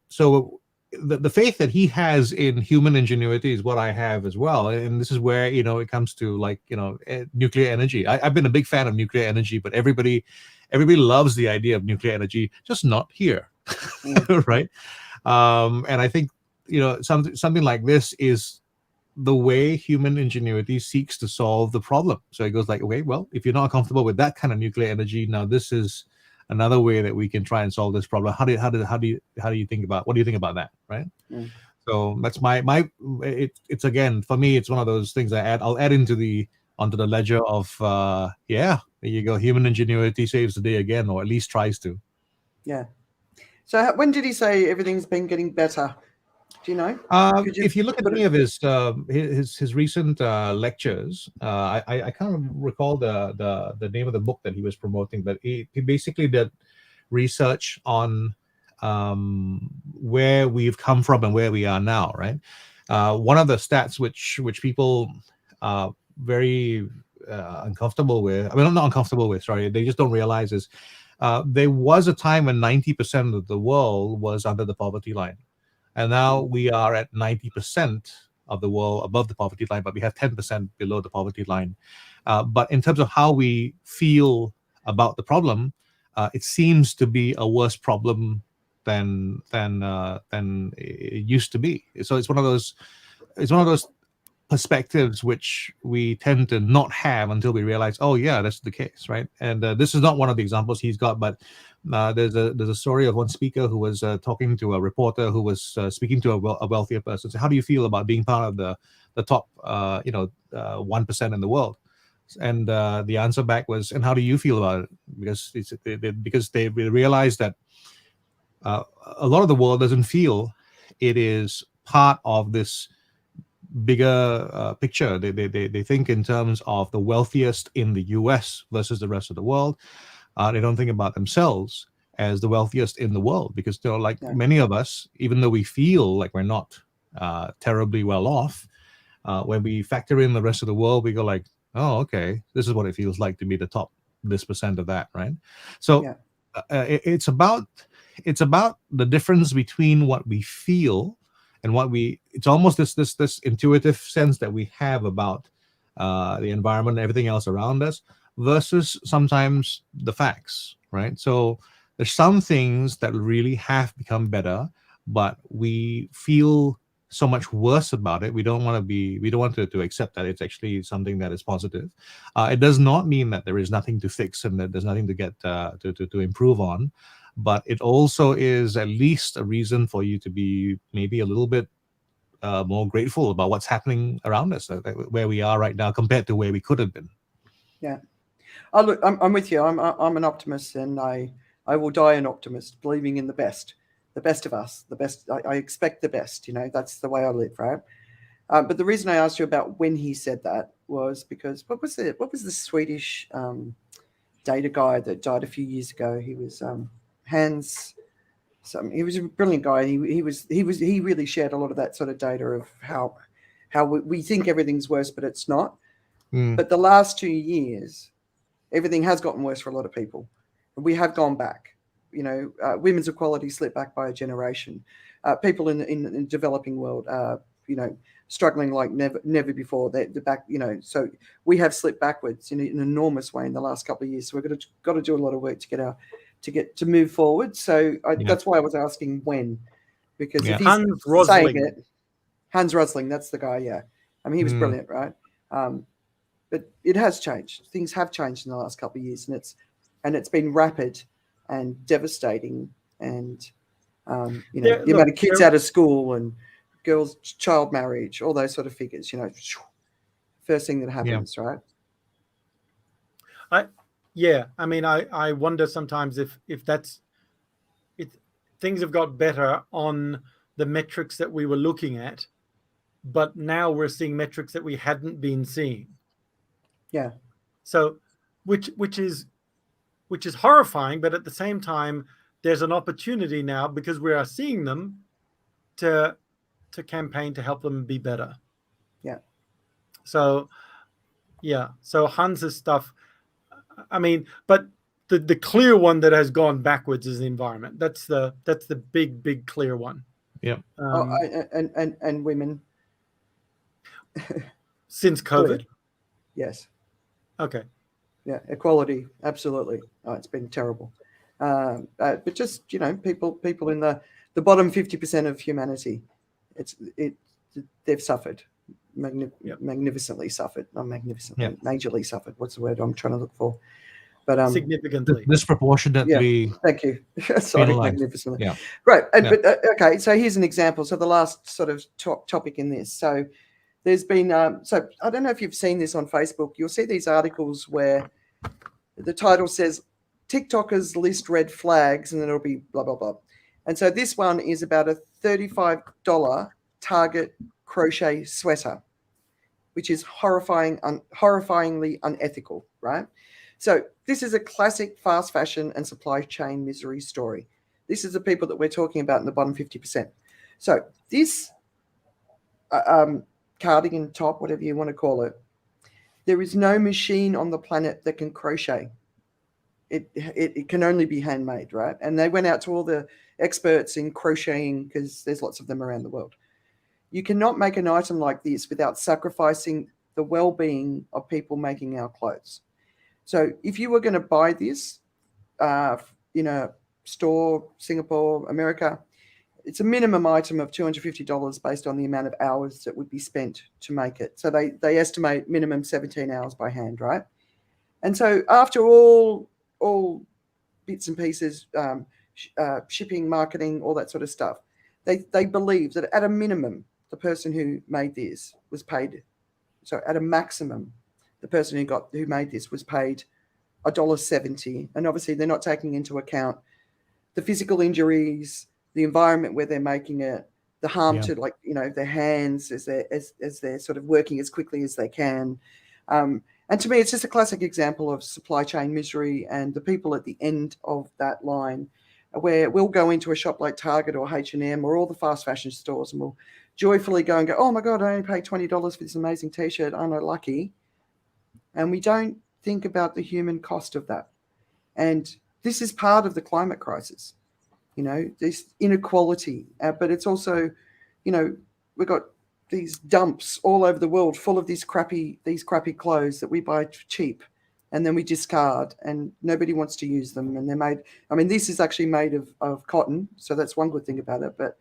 So the faith that he has in human ingenuity is what I have as well, and this is where it comes to nuclear energy. I've been a big fan of nuclear energy, but everybody loves the idea of nuclear energy, just not here. Right? And I think something like this is the way human ingenuity seeks to solve the problem. So it goes like, okay, well, if you're not comfortable with that kind of nuclear energy, now this is another way that we can try and solve this problem. What do you think about that, right? So that's it's again, for me, it's one of those things I'll add onto the ledger of there you go, human ingenuity saves the day again, or at least tries to. Yeah. So when did he say everything's been getting better? Do you know? If you look at any of his recent lectures, I can't recall the name of the book that he was promoting, but he basically did research on where we've come from and where we are now, right? One of the stats which people are very uncomfortable with, I'm not uncomfortable with, sorry, they just don't realize is there was a time when 90% of the world was under the poverty line. And now we are at 90% of the world above the poverty line, but we have 10% below the poverty line. But in terms of how we feel about the problem, it seems to be a worse problem than it used to be. So it's one of those perspectives which we tend to not have until we realize, oh yeah, that's the case, right? And this is not one of the examples he's got, but there's a story of one speaker who was talking to a reporter who was speaking to a wealthier person. So how do you feel about being part of the top 1% in the world? And the answer back was, and how do you feel about it? Because they realized that a lot of the world doesn't feel it is part of this bigger picture. They think in terms of the wealthiest in the US versus the rest of the world. They don't think about themselves as the wealthiest in the world, because many of us, even though we feel like we're not terribly well off, when we factor in the rest of the world, we go like, oh, okay, this is what it feels like to be the top this percent of that, right? So it's about the difference between what we feel and it's almost this intuitive sense that we have about the environment and everything else around us versus sometimes the facts, right? So there's some things that really have become better, but we feel so much worse about it. We don't want to accept that it's actually something that is positive. It does not mean that there is nothing to fix and that there's nothing to get to improve on. But it also is at least a reason for you to be maybe a little bit more grateful about what's happening around us, where we are right now compared to where we could have been. Yeah. Oh, look, I'm with you. I'm an optimist, and I will die an optimist, believing in the best of us, the best. I expect the best. That's the way I live, right? But the reason I asked you about when he said that was because what was the Swedish data guy that died a few years ago? He was Hans. He was a brilliant guy. He really shared a lot of that sort of data of how we think everything's worse, but it's not. But the last 2 years, everything has gotten worse for a lot of people. We have gone back. Women's equality slipped back by a generation. People in the developing world are, struggling like never before. They're back, so we have slipped backwards in an enormous way in the last couple of years. So we've got to do a lot of work to move forward. So that's why I was asking when, because if he's saying it, Hans Rosling, that's the guy. Yeah, I mean he was brilliant, right? But it has changed. Things have changed in the last couple of years, and it's been rapid and devastating. And the amount of kids out of school and girls, child marriage, all those sort of figures. First thing that happens, right? I mean, I wonder sometimes if things have got better on the metrics that we were looking at, but now we're seeing metrics that we hadn't been seeing. Yeah. So, which is horrifying, but at the same time, there's an opportunity now because we are seeing them to campaign to help them be better. Yeah. So, So Hans's stuff. I mean, but the clear one that has gone backwards is the environment. That's the big clear one. Yeah. And women. Since COVID. Yes. Okay. Yeah, equality, absolutely. Oh, it's been terrible. But just people in the bottom 50% of humanity, they've suffered, magnificently suffered, not magnificently, majorly suffered. What's the word I'm trying to look for? But significantly, disproportionately. Yeah, thank you. Sorry, magnificently. Yeah. Right. But okay. So here's an example. So the last sort of topic in this. So there's been so I don't know if you've seen this on Facebook. You'll see these articles where the title says TikTokers list red flags, and then it'll be blah blah blah. And so this one is about a $35 Target crochet sweater, which is horrifyingly unethical, right? So this is a classic fast fashion and supply chain misery story. This is the people that we're talking about in the bottom 50%. So this cardigan top, whatever you want to call it, there is no machine on the planet that can crochet. It can only be handmade, right? And they went out to all the experts in crocheting because there's lots of them around the world. You cannot make an item like this without sacrificing the well-being of people making our clothes. So if you were going to buy this in a store, Singapore, America, it's a minimum item of $250 based on the amount of hours that would be spent to make it. So they estimate minimum 17 hours by hand, right? And so after all bits and pieces, shipping, marketing, all that sort of stuff, they believe that at a minimum, the person who made this was paid. So at a maximum, the person who made this was paid $1.70. And obviously they're not taking into account the physical injuries, the environment where they're making it, the harm to their hands as they're sort of working as quickly as they can. And to me, it's just a classic example of supply chain misery and the people at the end of that line, where we'll go into a shop like Target or H&M or all the fast fashion stores and we'll joyfully go and go, oh my God, I only paid $20 for this amazing T-shirt. Aren't I lucky? And we don't think about the human cost of that. And this is part of the climate crisis, this inequality. But it's also, we've got these dumps all over the world full of these crappy clothes that we buy cheap and then we discard and nobody wants to use them. And they're made, this is actually made of cotton. So that's one good thing about it. But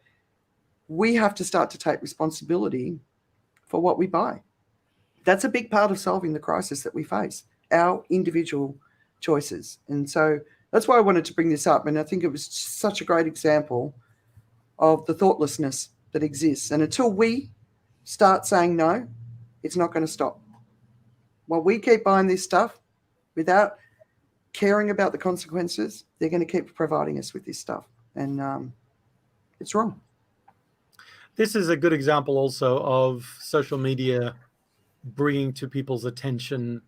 we have to start to take responsibility for what we buy. That's a big part of solving the crisis that we face, our individual choices. And so that's why I wanted to bring this up. And I think it was such a great example of the thoughtlessness that exists. And until we start saying no, it's not going to stop. While we keep buying this stuff without caring about the consequences, they're going to keep providing us with this stuff. And it's wrong. This is a good example also of social media bringing to people's attention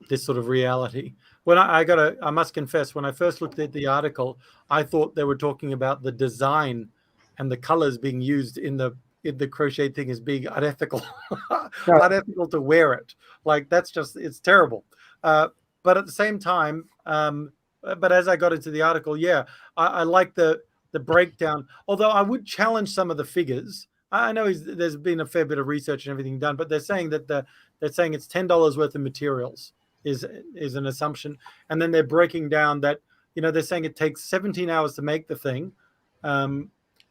this sort of reality. When I must confess, when I first looked at the article, I thought they were talking about the design and the colors being used in the crochet thing as being unethical, unethical to wear it. Like it's terrible. But at the same time, but as I got into the article, I like the breakdown. Although I would challenge some of the figures. I know there's been a fair bit of research and everything done, but they're saying that it's $10 worth of materials is an assumption, and then they're breaking down that they're saying it takes 17 hours to make the thing.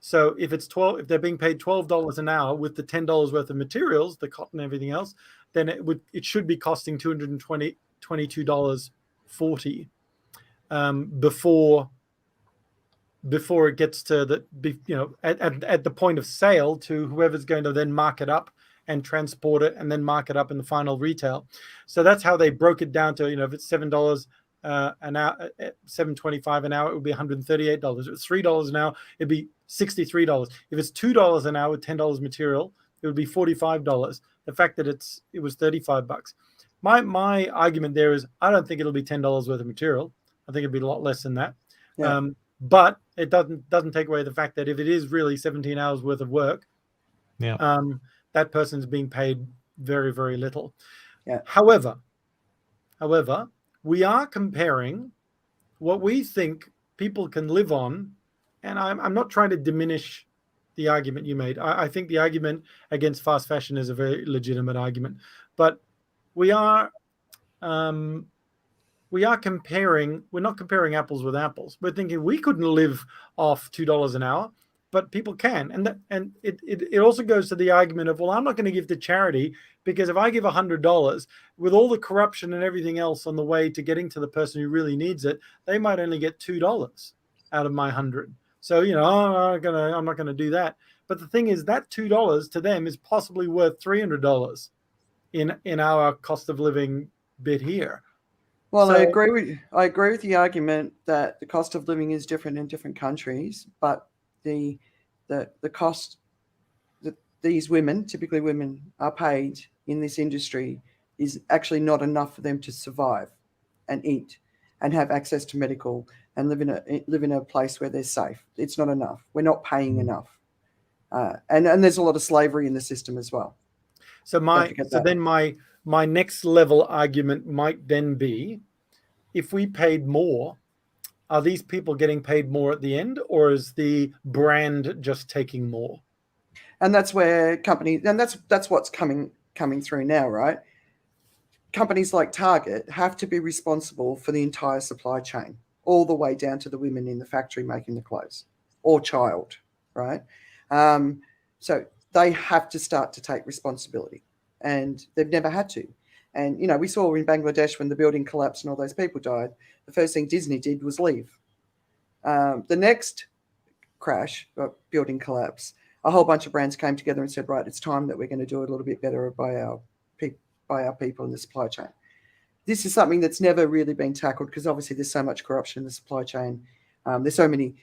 So if they're being paid $12 an hour with the $10 worth of materials, the cotton and everything else, then it should be costing $22.40 before it gets to at the point of sale to whoever's going to then mark it up and transport it and then mark it up in the final retail. So that's how they broke it down to, if it's $7 an hour, $7.25 an hour, it would be $138. If it's $3 an hour, it'd be $63. If it's $2 an hour with $10 material, it would be $45. The fact that it was $35. My argument there is I don't think it'll be $10 worth of material. I think it'd be a lot less than that. Yeah. But it doesn't take away the fact that if it is really 17 hours worth of work, that person's being paid very, very little. Yeah. However, we are comparing what we think people can live on, and I'm not trying to diminish the argument you made. I think the argument against fast fashion is a very legitimate argument, but we are comparing. We're not comparing apples with apples. We're thinking we couldn't live off $2 an hour, but people can, and it also goes to the argument of, well, I'm not going to give to charity because if I give $100 with all the corruption and everything else on the way to getting to the person who really needs it, they might only get $2 out of my 100. So I'm not going to do that. But the thing is that $2 to them is possibly worth $300 in our cost of living bit here. Well, I agree with the argument that the cost of living is different in different countries, but the cost that these women, typically women, are paid in this industry is actually not enough for them to survive and eat and have access to medical and live in a place where they're safe. It's not enough. We're not paying enough, and there's a lot of slavery in the system as well. So my next level argument might then be, if we paid more, are these people getting paid more at the end, or is the brand just taking more? And that's where companies, and that's what's coming through now, right? Companies like Target have to be responsible for the entire supply chain, all the way down to the women in the factory making the clothes or child, right? So they have to start to take responsibility, and they've never had to. And, we saw in Bangladesh when the building collapsed and all those people died, the first thing Disney did was leave. The next crash, building collapse, a whole bunch of brands came together and said, right, it's time that we're going to do it a little bit better by our people in the supply chain. This is something that's never really been tackled because obviously there's so much corruption in the supply chain. There's so many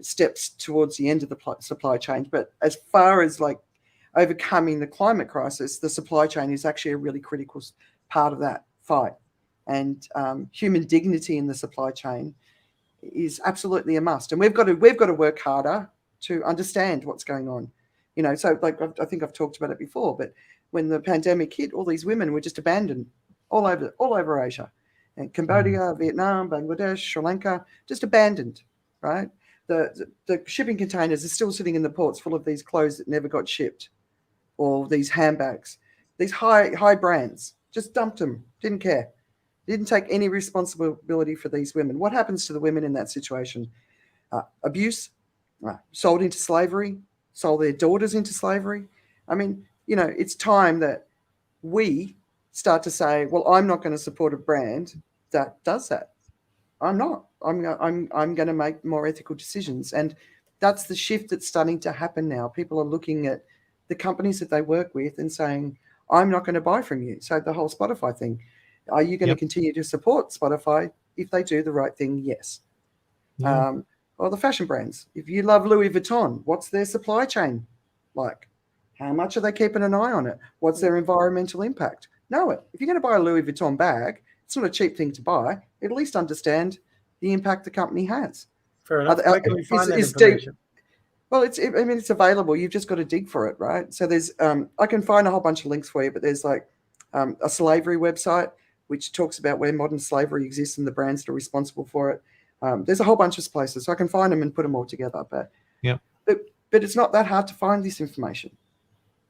steps towards the end of the supply chain. But as far as like overcoming the climate crisis, the supply chain is actually a really critical part of that fight. And human dignity in the supply chain is absolutely a must. And we've got to work harder to understand what's going on. So like I think I've talked about it before, but when the pandemic hit, all these women were just abandoned all over Asia, and Cambodia, Vietnam, Bangladesh, Sri Lanka, just abandoned, right? The shipping containers are still sitting in the ports full of these clothes that never got shipped, or these handbags, these high brands, just dumped them, didn't care. Didn't take any responsibility for these women. What happens to the women in that situation? Abuse, sold into slavery, sold their daughters into slavery. I mean, it's time that we start to say, well, I'm not going to support a brand that does that. I'm not. I'm going to make more ethical decisions. And that's the shift that's starting to happen now. People are looking at the companies that they work with and saying, I'm not going to buy from you. So the whole Spotify thing, are you going to continue to support Spotify if they do the right thing? Yes. Or the fashion brands. If you love Louis Vuitton, what's their supply chain like? How much are they keeping an eye on it? What's their environmental impact? Know it. If you're going to buy a Louis Vuitton bag, it's not a cheap thing to buy. At least understand the impact the company has. Fair enough. Where can we find that information? Well, it's available. You've just got to dig for it, right? So there's, I can find a whole bunch of links for you, but there's like a slavery website which talks about where modern slavery exists and the brands that are responsible for it. There's a whole bunch of places, so I can find them and put them all together. But it's not that hard to find this information,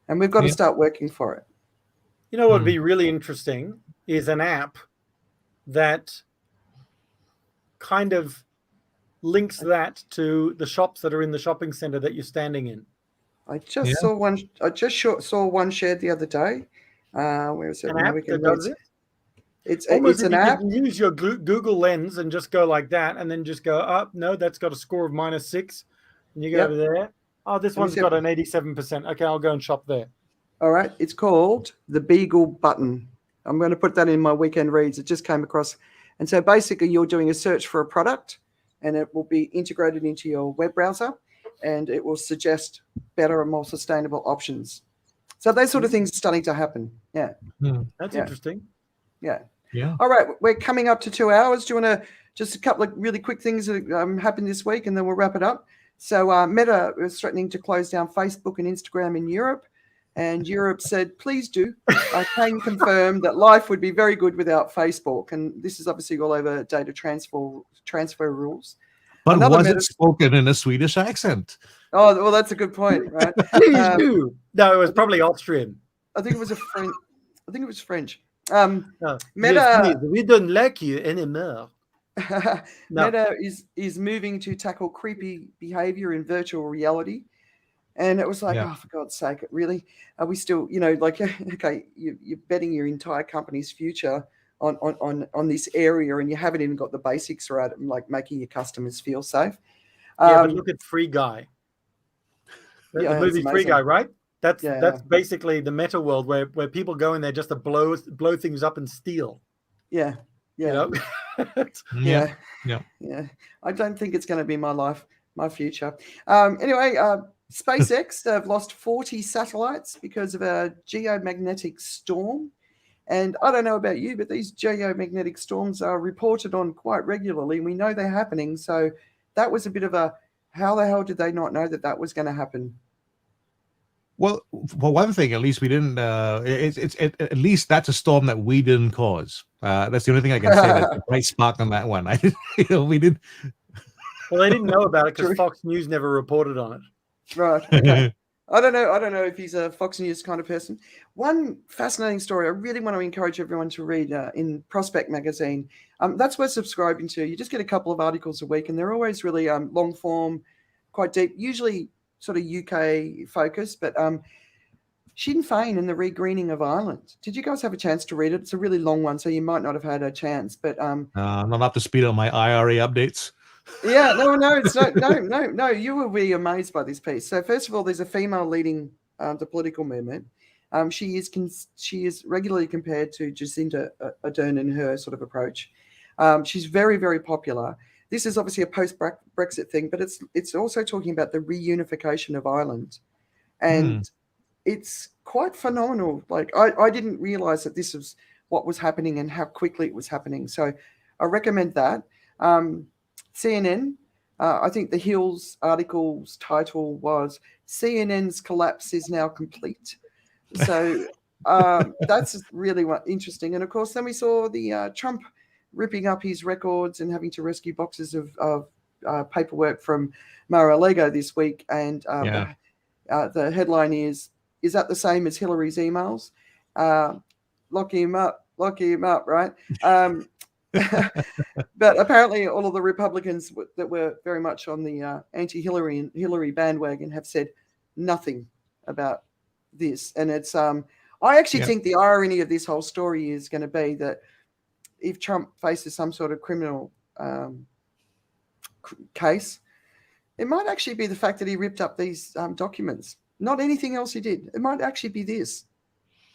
and we've got to start working for it. You know what would be really interesting is an app that kind of links that to the shops that are in the shopping center that you're standing in. I just saw one. I just saw one shared the other day. Where is it? An app that does it? It's an app. You can use your Google Lens and just go like that, and then just go up. No, that's got a score of -6, and you go over there. Oh, this one's got an 87%. Okay, I'll go and shop there. All right, it's called the Beagle Button. I'm going to put that in my weekend reads. It just came across, and so basically, you're doing a search for a product, and it will be integrated into your web browser, and it will suggest better and more sustainable options. So those sort of things are starting to happen. Yeah, that's interesting. Yeah. Yeah. All right, we're coming up to 2 hours. Do you want to just a couple of really quick things that happened this week, and then we'll wrap it up. So Meta is threatening to close down Facebook and Instagram in Europe, and Europe said, please do. I can confirm that life would be very good without Facebook, and this is obviously all over data transfer rules. But was it spoken in a Swedish accent? Oh, well, that's a good point, right? Please do. No, it was probably Austrian. I think it was French. No. Meta, yes, please. We don't like you anymore. Meta is moving to tackle creepy behavior in virtual reality, and it was like, oh, for God's sake, really? Are we still, like, okay, you're betting your entire company's future on this area, and you haven't even got the basics right, like making your customers feel safe. But look at Free Guy. The movie Free Guy, right? That's basically the meta world where people go in there just to blow things up and steal. Yeah. Yeah. Yeah. I don't think it's going to be my future. Anyway, SpaceX have lost 40 satellites because of a geomagnetic storm. And I don't know about you, but these geomagnetic storms are reported on quite regularly. We know they're happening. So that was a bit of a, how the hell did they not know that was going to happen? Well, for one thing, at least we didn't. At least that's a storm that we didn't cause. That's the only thing I can say. That's a bright spark on that one. We did. Well, they didn't know about it because Fox News never reported on it. Right. Okay. I don't know if he's a Fox News kind of person. One fascinating story I really want to encourage everyone to read in Prospect magazine. That's worth subscribing to. You just get a couple of articles a week, and they're always really long form, quite deep, usually sort of UK focused, but Sinn Féin and the regreening of Ireland. Did you guys have a chance to read it? It's a really long one, so you might not have had a chance, but I'm not up to speed on my IRA updates. Yeah, no, it's no. You will be amazed by this piece. So first of all, there's a female leading the political movement. She is regularly compared to Jacinda Ardern in her sort of approach. She's very, very popular. This is obviously a post-Brexit thing, but it's also talking about the reunification of Ireland, and it's quite phenomenal. Like I didn't realize that this was what was happening and how quickly it was happening. So I recommend that. CNN, I think the Hills article's title was "CNN's collapse is now complete." So that's really interesting. And of course, then we saw the Trump ripping up his records and having to rescue boxes of paperwork from Mar-a-Lago this week. And the headline is that the same as Hillary's emails? Lock him up, right? But apparently all of the Republicans that were very much on the anti-Hillary and Hillary bandwagon have said nothing about this. And it's I actually think the irony of this whole story is going to be that if Trump faces some sort of criminal case, it might actually be the fact that he ripped up these documents, not anything else he did. It might actually be this.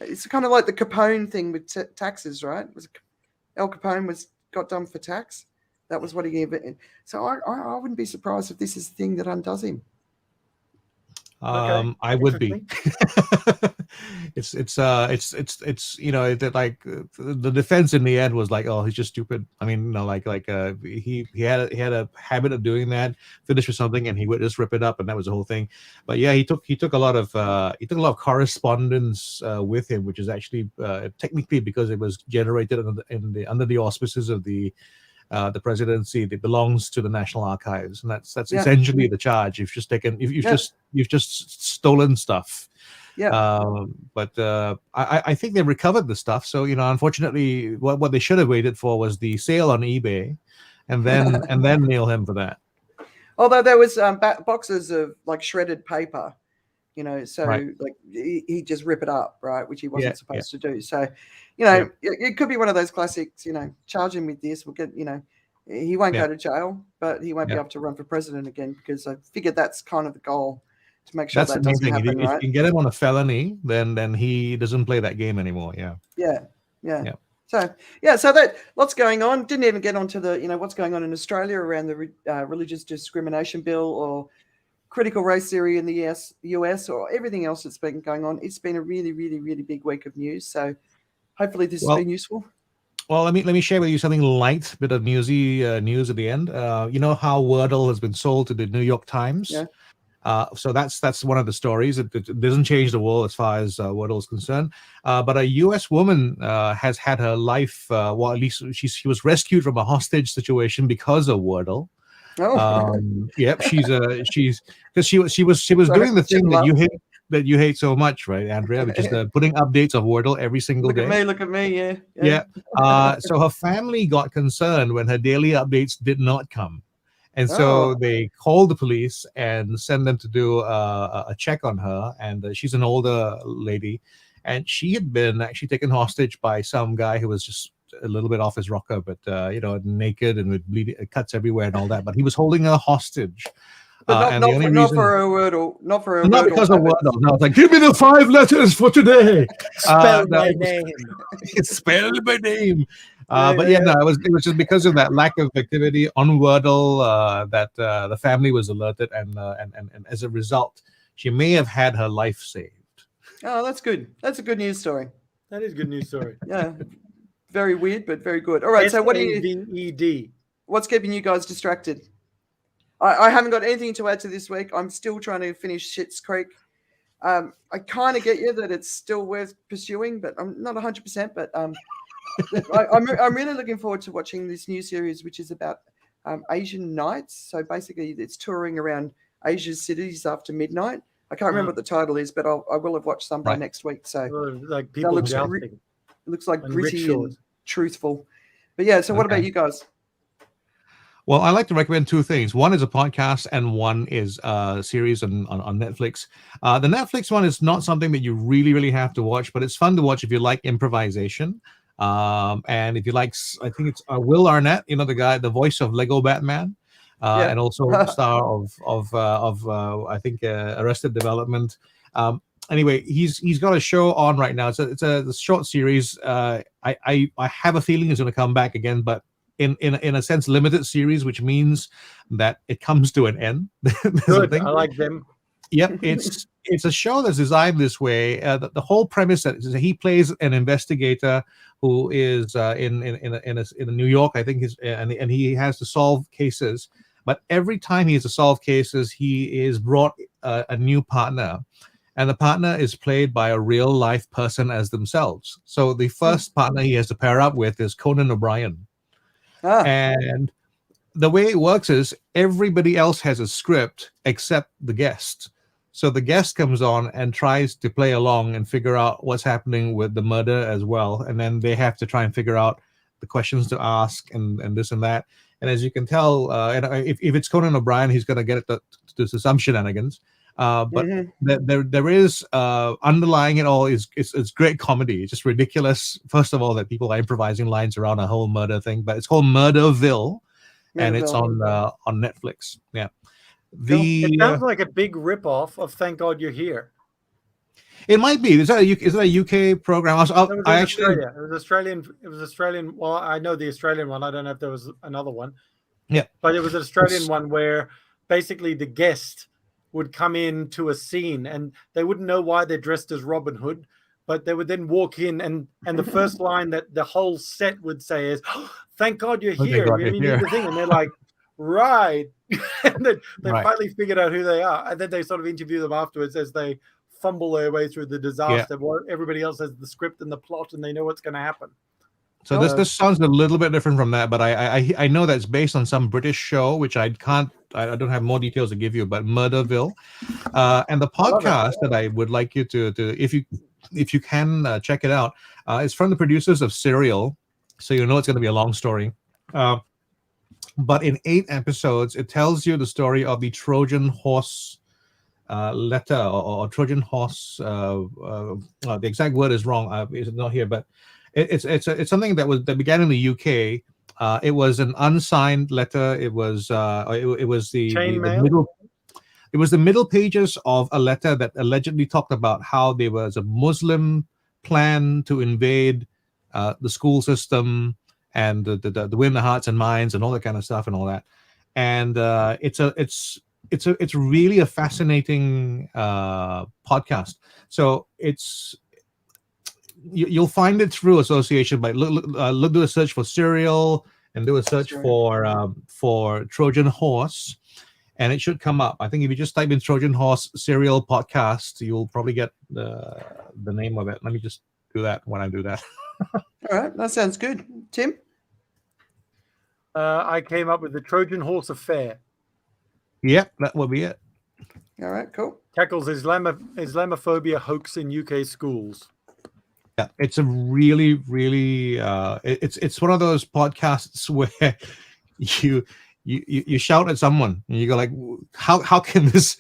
It's kind of like the Capone thing with taxes, right? Al Capone got done for tax. That was what he invented. So I wouldn't be surprised if this is the thing that undoes him. Okay. I would be. Interesting. it's that like the defense in the end was like, oh, he's just stupid. I mean, he had a habit of doing that, finish with something and he would just rip it up, and that was the whole thing. But yeah, he took a lot of correspondence with him, which is actually technically, because it was generated under the auspices of the presidency, that belongs to the National Archives, and that's essentially the charge. You've just stolen stuff. But I think they recovered the stuff. So unfortunately, what they should have waited for was the sale on eBay, and then nail him for that. Although there was boxes of like shredded paper, so Right. like he just rip it up, right, which he wasn't supposed to do. So, Yeah. it could be one of those classics. Charge him with this. We'll get. He won't go to jail, but he won't be able to run for president again, because I figured that's kind of the goal, to make sure That's that the main doesn't thing. happen, If right? you can get him on a felony, then he doesn't play that game anymore. Yeah. Yeah. So that lots going on. Didn't even get onto the what's going on in Australia around the religious discrimination bill or critical race theory in the US or everything else that's been going on. It's been a really, really, really big week of news. So hopefully this has been useful. Well, let me share with you something light, bit of newsy news at the end. You know how Wordle has been sold to the New York Times? Yeah. So that's one of the stories. It doesn't change the world as far as Wordle is concerned. But a U.S. woman has had her life. Well, at least she was rescued from a hostage situation because of Wordle. Oh. Yep, she's because she was doing the thing that you hate so much, right, Andrea? Which is putting updates of Wordle every single day. Look at me, Yeah. So her family got concerned when her daily updates did not come. And so they called the police and sent them to do a check on her. And she's an older lady. And she had been actually taken hostage by some guy who was just a little bit off his rocker, but, naked and with bleeding, cuts everywhere and all that. But he was holding her hostage. But not for her Wordle. Not for her Wordle. Not because of Wordle. No, it's like, give me the 5 letters for today. Spell my name. Spell my name. But it was just because of that lack of activity on Wordle that the family was alerted, and as a result, she may have had her life saved. Oh, that's good. That's a good news story. That is a good news story. Yeah, very weird, but very good. All right, so what's keeping you guys distracted? I haven't got anything to add to this week. I'm still trying to finish Schitt's Creek. I kind of get you that it's still worth pursuing, but I'm not 100%. But I'm really looking forward to watching this new series, which is about Asian nights. So basically, it's touring around Asia's cities after midnight. I can't remember what the title is, but I will have watched some by next week. So like people it looks like gritty and truthful. But yeah, so what about you guys? Well, I like to recommend 2 things. One is a podcast, and one is a series on Netflix. The Netflix one is not something that you really, really have to watch, but it's fun to watch if you like improvisation. And if you like, I think it's Will Arnett, the guy, the voice of Lego Batman, and also star of I think Arrested Development. Anyway, he's got a show on right now. It's a short series. I have a feeling it's going to come back again, but in a sense, limited series, which means that it comes to an end. Good. I like them. Yep, it's a show that's designed this way. The whole premise is that he plays an investigator who is in New York, I think, and he has to solve cases. But every time he has to solve cases, he is brought a new partner, and the partner is played by a real life person as themselves. So the first partner he has to pair up with is Conan O'Brien. And the way it works is everybody else has a script except the guest. So the guest comes on and tries to play along and figure out what's happening with the murder as well. And then they have to try and figure out the questions to ask and this and that. And as you can tell, if it's Conan O'Brien, he's going to get to some shenanigans. But there is underlying it all is it's great comedy. It's just ridiculous. First of all, that people are improvising lines around a whole murder thing, but it's called Murderville, and it's on Netflix. Yeah, it sounds like a big ripoff of Thank God You're Here. It might be. Is that a UK program? It was Australian. Well, I know the Australian one. I don't know if there was another one. Yeah. But it was an Australian one where basically the guest would come into a scene and they wouldn't know why they're dressed as Robin Hood, but they would then walk in and the first line that the whole set would say is, oh, "Thank God you're here. God We you're need here." the thing." And they're like, "Right." And then they Right. finally figured out who they are. And then they sort of interview them afterwards as they fumble their way through the disaster. Everybody else has the script and the plot and they know what's going to happen. So this sounds a little bit different from that, but I know that's based on some British show, which I don't have more details to give you, but Murderville, and the podcast that I would like you to if you can check it out, is from the producers of Serial, so you know it's going to be a long story, but in 8 episodes it tells you the story of the Trojan horse letter or Trojan horse. The exact word is wrong. It's not here, but it's something that began in the UK. It was an unsigned letter. It was the middle. It was the middle pages of a letter that allegedly talked about how there was a Muslim plan to invade the school system and the win the hearts and minds and all that kind of stuff and all that. And it's really a fascinating podcast. So you'll find it through association by do a search for Serial and do a search for Trojan Horse, and it should come up. I think if you just type in Trojan Horse Serial podcast, you'll probably get the name of it. Let me just do that when I do that. All right, that sounds good. Tim? I came up with the Trojan Horse Affair. Yep, that will be it. All right, cool. Tackles Islamophobia hoax in UK schools. Yeah, it's a really, really it's one of those podcasts where you shout at someone and you go like, how can this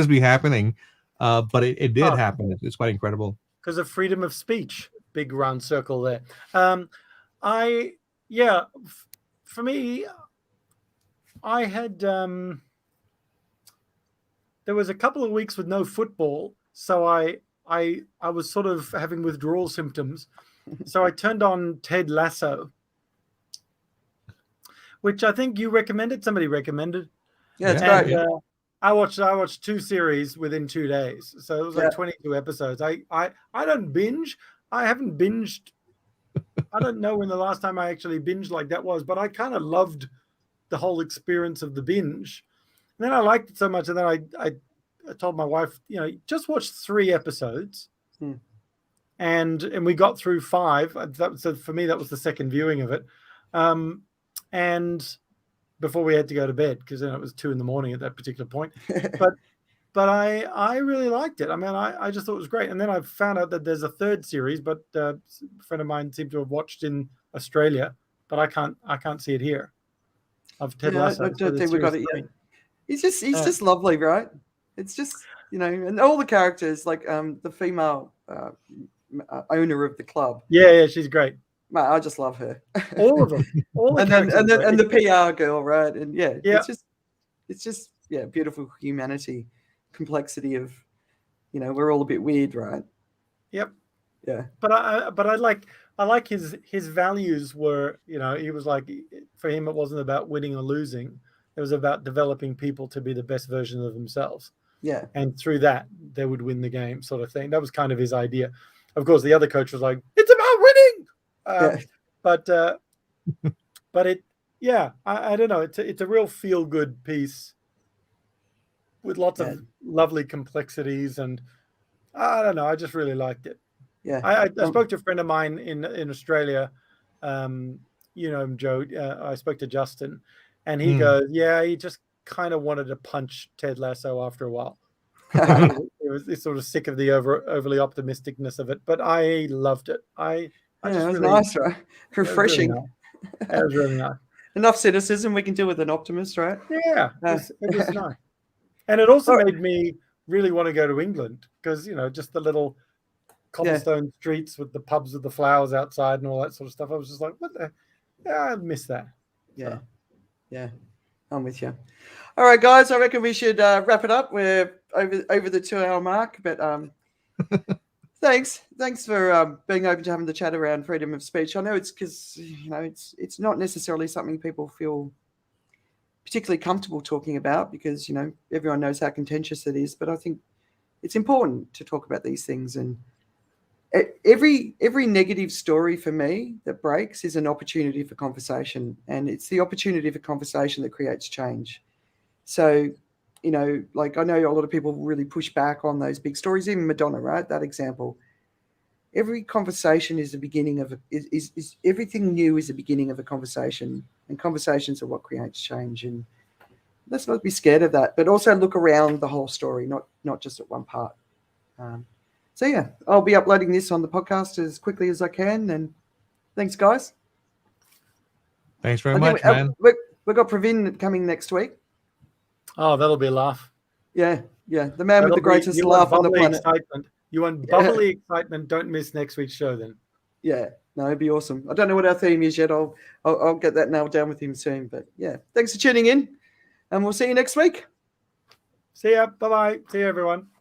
be happening? But it did happen. It's quite incredible. Because of freedom of speech. Big round circle there. For me, I had there was a couple of weeks with no football, so I was sort of having withdrawal symptoms. So I turned on Ted Lasso, which I think you recommended. Somebody recommended. Yeah, it's great. I watched 2 series within 2 days. So it was like 22 episodes. I don't binge. I haven't binged. I don't know when the last time I actually binged like that was, but I kind of loved the whole experience of the binge. And then I liked it so much, and then I told my wife, just watch 3 episodes, and we got through 5. So for me, that was the second viewing of it, and before we had to go to bed because then it was 2 a.m. at that particular point. But I really liked it. I mean, I just thought it was great. And then I found out that there's a 3rd series, but a friend of mine seemed to have watched in Australia, but I can't see it here. Of Ted Lasso. I don't think we got it yet. He's just lovely, right? It's just, and all the characters, like the female owner of the club. Yeah, she's great. Man, I just love her. All of them. And the PR girl, right? And it's just beautiful humanity, complexity of, we're all a bit weird, right? Yep. Yeah. But I like his values were, he was like, for him it wasn't about winning or losing. It was about developing people to be the best version of themselves. Yeah. And through that, they would win the game, sort of thing. That was kind of his idea. Of course, the other coach was like, it's about winning. But it, I don't know. It's a real feel-good piece with lots of lovely complexies. And I don't know. I just really liked it. Yeah. I spoke to a friend of mine in Australia. Joe, I spoke to Justin, and he goes, he just kind of wanted to punch Ted Lasso after a while. He's sort of sick of the overly optimisticness of it, but I loved it. It was nice, right? Refreshing. It was really nice. Enough cynicism we can do with an optimist, right? Yeah, it was nice. And it also made me really want to go to England because, just the little cobblestone streets with the pubs with the flowers outside and all that sort of stuff. I was just like, what the? Yeah, I miss that. Yeah. So. Yeah. I'm with you. All right, guys, I reckon we should wrap it up. We're over the 2-hour mark, but thanks for being open to having the chat around freedom of speech. I know it's because it's not necessarily something people feel particularly comfortable talking about because, you know, everyone knows how contentious it is. But I think it's important to talk about these things. And every negative story for me that breaks is an opportunity for conversation. And it's the opportunity for conversation that creates change. So, you know, like I know a lot of people really push back on those big stories, even Madonna, right? That example. Every conversation is the beginning of is everything new is the beginning of a conversation, and conversations are what creates change. And let's not be scared of that, but also look around the whole story, not just at one part. So yeah, I'll be uploading this on the podcast as quickly as I can. And thanks, guys. Thanks very much, man. We've got Pravin coming next week. Oh, that'll be a laugh. Yeah, the man with the greatest laugh on the planet. Excitement. You want bubbly excitement? Don't miss next week's show then. Yeah, no, it'd be awesome. I don't know what our theme is yet. I'll get that nailed down with him soon. But yeah, thanks for tuning in, and we'll see you next week. See ya. Bye-bye. See you, everyone.